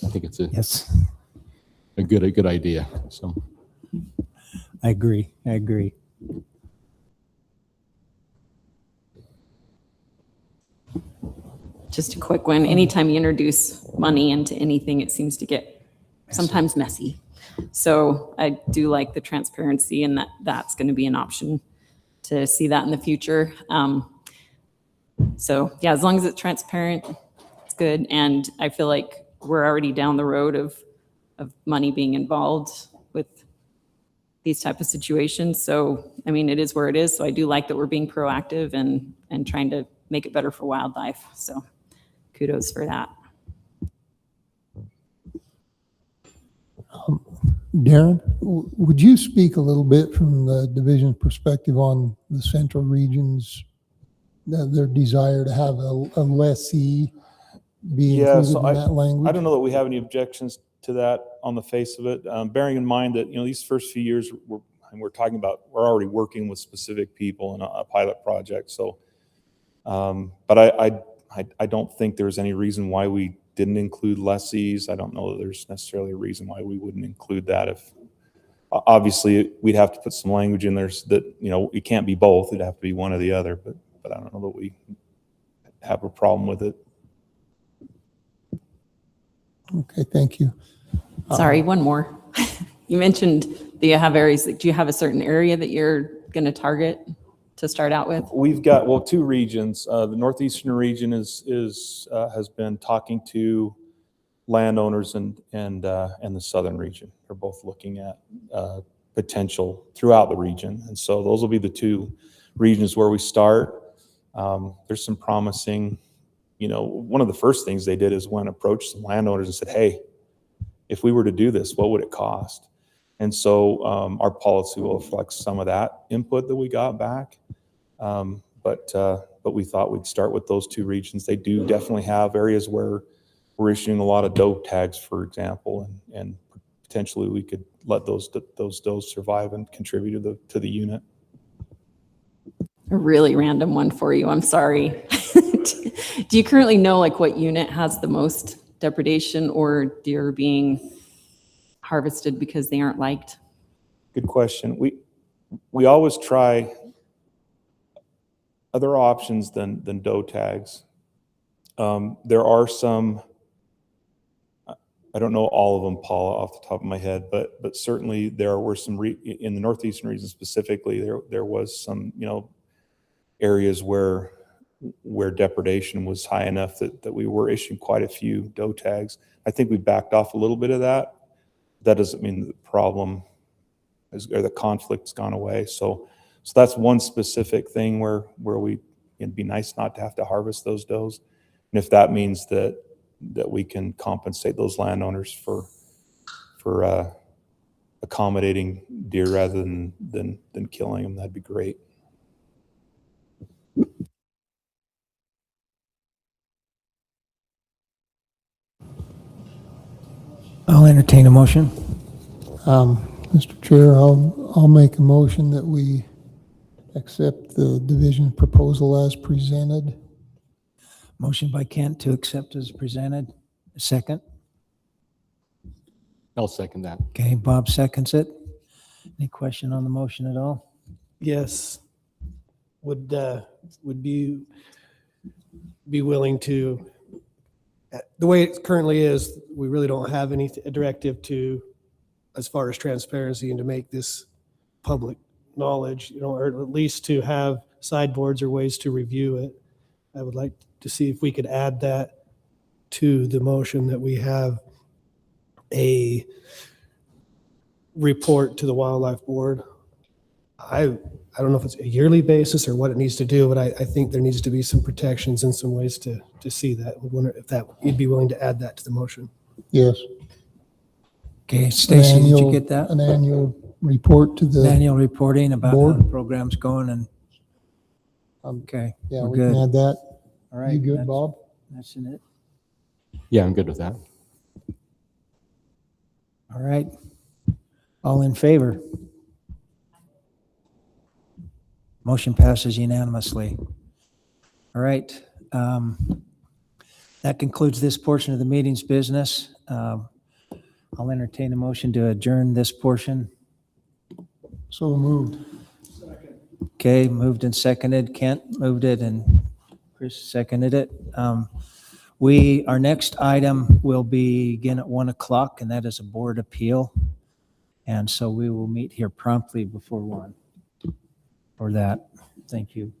I think it's a good idea. So I agree. Just a quick one. Anytime you introduce money into anything, it seems to get sometimes messy. So I do like the transparency, and that's going to be an option to see that in the future. So yeah, as long as it's transparent, it's good. And I feel like we're already down the road of money being involved with these type of situations. So, I mean, it is where it is. So I do like that we're being proactive and trying to make it better for wildlife. So kudos for that. Darren, would you speak a little bit from the division's perspective on the Central Region's their desire to have a lessee be included in that language? I don't know that we have any objections to that on the face of it, bearing in mind that, these first few years we're talking about, we're already working with specific people in a pilot project. So, but I don't think there's any reason why we didn't include lessees. I don't know that there's necessarily a reason why we wouldn't include that. If obviously we'd have to put some language in there that, it can't be both. It'd have to be one or the other, but I don't know that we have a problem with it. Okay, thank you. Sorry, one more. You mentioned that you have areas. Do you have a certain area that you're going to target to start out with? We've got, two regions. The Northeastern region has been talking to landowners and the Southern region. They're both looking at potential throughout the region. And so those will be the two regions where we start. There's some promising, one of the first things they did is went approached some landowners and said, hey, if we were to do this, what would it cost? And so our policy will reflect some of that input that we got back. But we thought we'd start with those two regions. They do definitely have areas where we're issuing a lot of doe tags, for example, and potentially we could let those does survive and contribute to the unit. A really random one for you. I'm sorry. Do you currently know what unit has the most depredation or deer being harvested because they aren't liked? Good question. We always try other options than doe tags. There are some, I don't know all of them, Paula, off the top of my head, but certainly there were some in the Northeastern region specifically. There was some areas where depredation was high enough that we were issuing quite a few doe tags. I think we backed off a little bit of that. That doesn't mean the problem or the conflict's gone away. So that's one specific thing where it'd be nice not to have to harvest those does. And if that means that that we can compensate those landowners for accommodating deer rather than killing them, that'd be great. I'll entertain a motion. Mr. Chair, I'll make a motion that we accept the division proposal as presented. Motion by Kent to accept as presented. Second. I'll second that. Okay, Bob seconds it. Any question on the motion at all? Yes. Would you be willing to, the way it currently is, we really don't have any directive to, as far as transparency and to make this public knowledge, or at least to have sideboards or ways to review it. I would like to see if we could add that to the motion, that we have a report to the Wildlife Board. I don't know if it's a yearly basis or what it needs to do, but I think there needs to be some protections and some ways to see that. I wonder if you'd be willing to add that to the motion. Yes. Okay, Stacy, did you get that? An annual report to the Annual reporting about how board? the program's going and, okay. Yeah, we're we can good. add that. All right. You good, that's- Bob? That's in it. Yeah, I'm good with that. All right. All in favor? Motion passes unanimously. All right. That concludes this portion of the meeting's business. I'll entertain a motion to adjourn this portion. So moved. Okay, moved and seconded. Kent moved it and Chris seconded it. Our next item will begin at 1 o'clock, and that is a board appeal. And so we will meet here promptly before 1 for that. Thank you.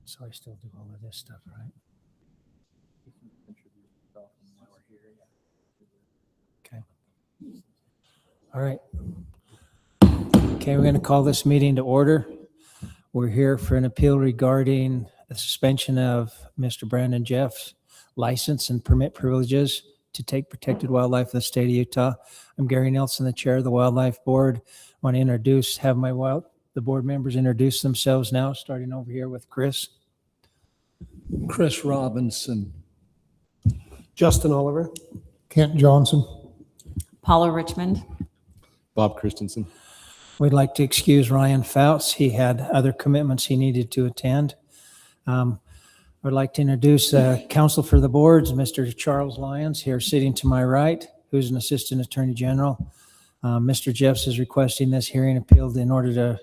So I still do all of this stuff, right? Okay. All right. Okay, we're going to call this meeting to order. We're here for an appeal regarding the suspension of Mr. Brandon Jeff's license and permit privileges to take protected wildlife in the state of Utah. I'm Gary Nelson, the chair of the Wildlife Board. I want to have the board members introduce themselves now, starting over here with Chris. Chris Robinson. Justin Oliver. Kent Johnson. Paula Richmond. Bob Christensen. We'd like to excuse Ryan Fouts. He had other commitments he needed to attend. I'd like to introduce counsel for the boards, Mr. Charles Lyons, here sitting to my right, who's an assistant attorney general. Mr. Jeffs is requesting this hearing appealed in order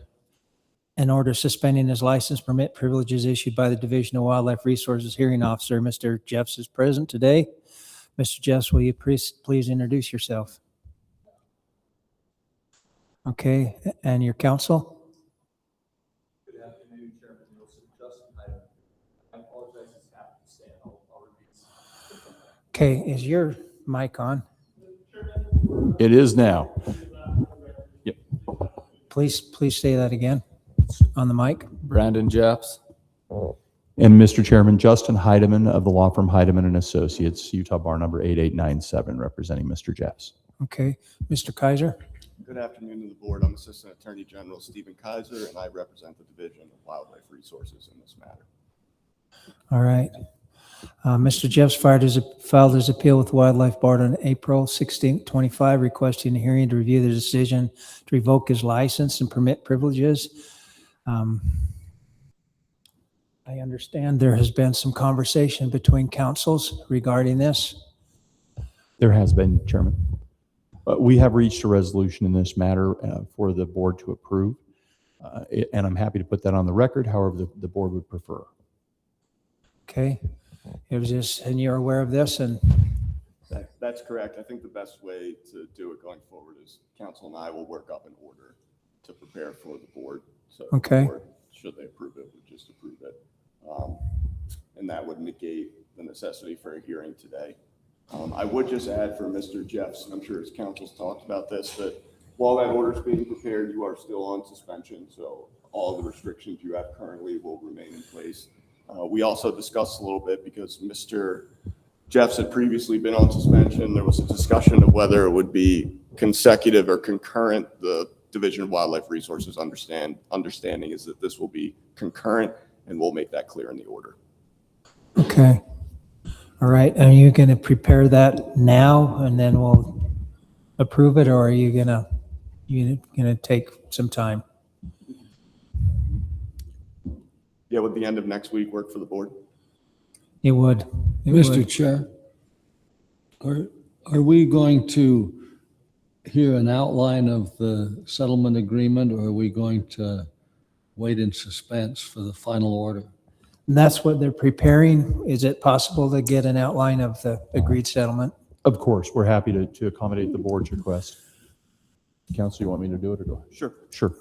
suspending his license permit privileges issued by the Division of Wildlife Resources hearing officer. Mr. Jeffs is present today. Mr. Jeffs, will you please introduce yourself? Okay, and your counsel? Good afternoon, Chairman Nielsen. Justin Hyde. I apologize, it's happened to stand. I'll repeat. Okay, is your mic on? It is now. Yep. Please say that again on the mic. Brandon Jeffs. And Mr. Chairman, Justin Heidemann of the law firm Heidemann and Associates, Utah bar number 8897, representing Mr. Jeffs. Okay, Mr. Kaiser. Good afternoon to the board. I'm Assistant Attorney General Stephen Kaiser, and I represent the Division of Wildlife Resources in this matter. All right. Mr. Jeffs filed his appeal with the Wildlife Board on April 16, 25, requesting a hearing to review the decision to revoke his license and permit privileges. I understand there has been some conversation between councils regarding this. There has been, Chairman. We have reached a resolution in this matter for the board to approve, and I'm happy to put that on the record, however the board would prefer. Okay. It was just, and you're aware of this, and That's correct. I think the best way to do it going forward is council and I will work up an order to prepare for the board. So okay. The board, should they approve it, would just approve it. And that would negate the necessity for a hearing today. I would just add for Mr. Jeffs, and I'm sure his counsel's talked about this, that while that order is being prepared, you are still on suspension. So all the restrictions you have currently will remain in place. We also discussed a little bit because Mr. Jeffs had previously been on suspension. There was a discussion of whether it would be consecutive or concurrent. The Division of Wildlife Resources understanding is that this will be concurrent, and we'll make that clear in the order. Okay. All right. Are you going to prepare that now and then we'll approve it, or are you going to take some time? Yeah, would the end of next week work for the board? It would. Mr. Chair, are we going to hear an outline of the settlement agreement, or are we going to wait in suspense for the final order? And that's what they're preparing. Is it possible to get an outline of the agreed settlement? Of course, we're happy to accommodate the board's request. Counsel, you want me to do it or go? Sure. Sure.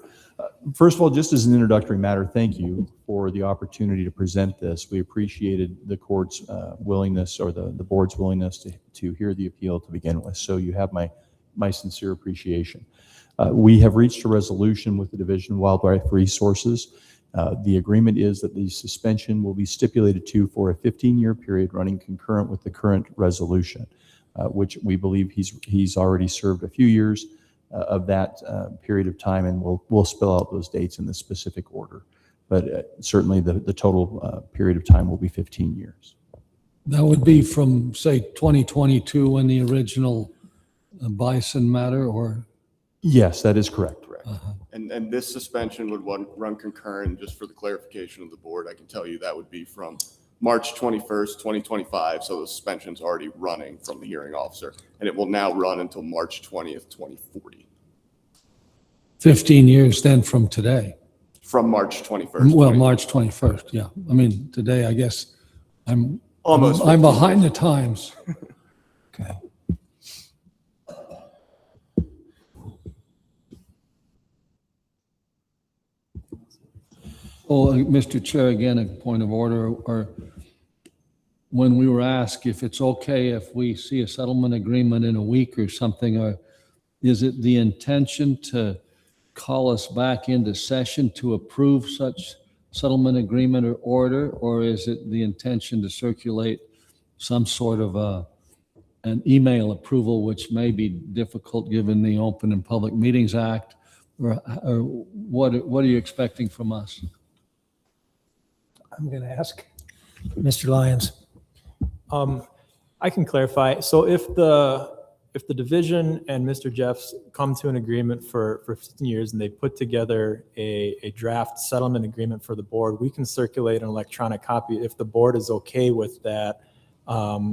First of all, just as an introductory matter, thank you for the opportunity to present this. We appreciated the court's willingness, or the board's willingness to hear the appeal to begin with. So you have my sincere appreciation. We have reached a resolution with the Division of Wildlife Resources. The agreement is that the suspension will be stipulated to for a 15-year period running concurrent with the current resolution, which we believe he's already served a few years of that period of time, and we'll spell out those dates in the specific order. But certainly the total period of time will be 15 years. That would be from, say, 2022 when the original bison matter, or? Yes, that is correct. Correct. And this suspension would run concurrent. Just for the clarification of the board, I can tell you that would be from March 21st, 2025. So the suspension's already running from the hearing officer, and it will now run until March 20th, 2040. 15 years then from today. From March 21st. Well, March 21st, yeah. I mean, today, I guess I'm Almost I'm 15 behind the times. Okay. Oh, Mr. Chair, again, a point of order, or when we were asked if it's okay if we see a settlement agreement in a week or something, or is it the intention to call us back into session to approve such settlement agreement or order, or is it the intention to circulate some sort of an email approval, which may be difficult given the Open and Public Meetings Act, or what are you expecting from us? I'm going to ask Mr. Lyons. I can clarify. So if the division and Mr. Jeffs come to an agreement for 15 years and they put together a draft settlement agreement for the board, we can circulate an electronic copy. If the board is okay with that,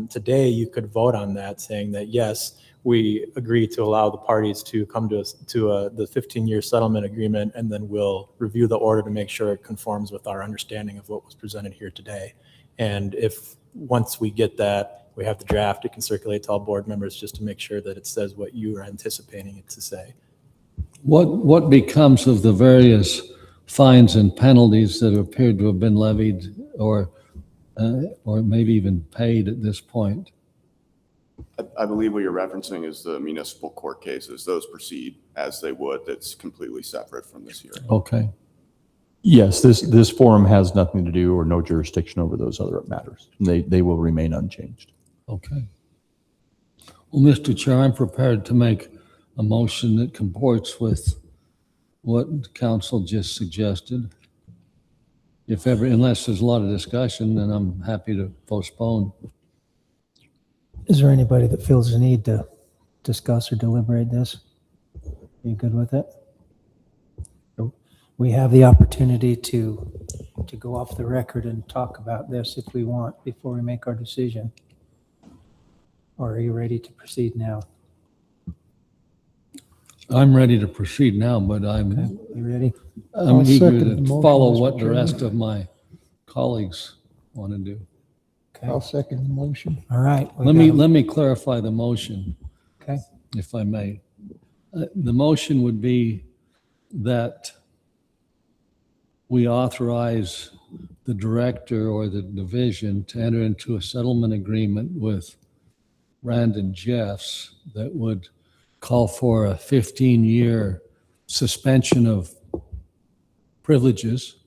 today you could vote on that, saying that yes, we agree to allow the parties to come to the 15-year settlement agreement, and then we'll review the order to make sure it conforms with our understanding of what was presented here today. And if once we get that, we have the draft, it can circulate to all board members just to make sure that it says what you are anticipating it to say. What becomes of the various fines and penalties that appear to have been levied or maybe even paid at this point? I believe what you're referencing is the municipal court cases. Those proceed as they would. That's completely separate from this hearing. Okay. Yes, this forum has nothing to do or no jurisdiction over those other matters. They will remain unchanged. Okay. Well, Mr. Chair, I'm prepared to make a motion that comports with what council just suggested. Unless there's a lot of discussion, then I'm happy to postpone. Is there anybody that feels the need to discuss or deliberate this? Are you good with it? We have the opportunity to go off the record and talk about this if we want before we make our decision. Or are you ready to proceed now? I'm ready to proceed now, but Okay, you ready? I'm eager second the to motion, follow Mr. what the Chairman. rest of my colleagues want to do. I'll second the motion. All right. Let me clarify the motion, Okay. if I may. The motion would be that we authorize the director or the division to enter into a settlement agreement with Brandon Jeffs that would call for a 15-year suspension of privileges,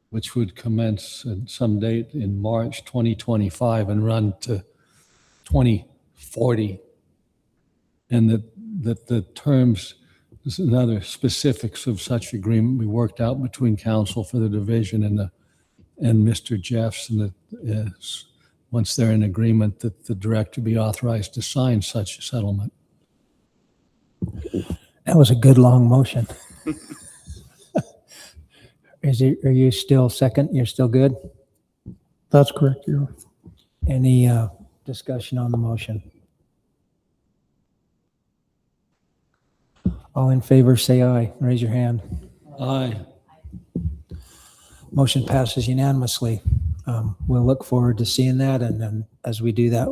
which would commence at some date in March 2025 and run to 2040. And that the terms and other specifics of such agreement be worked out between council for the division and Mr. Jeffs, and that once they're in agreement, that the director be authorized to sign such a settlement. That was a good long motion. Are you still second? You're still good? That's correct. Any discussion on the motion? All in favor, say aye. Raise your hand. Aye. Motion passes unanimously. We'll look forward to seeing that, and then as we do that,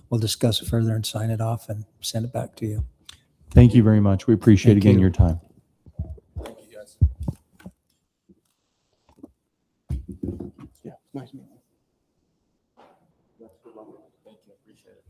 we'll discuss it further and sign it off and send it back to you. Thank you very much. We appreciate Thank again you. your time. Thank you, guys. Yeah, nice meeting you. Thank you, appreciate it.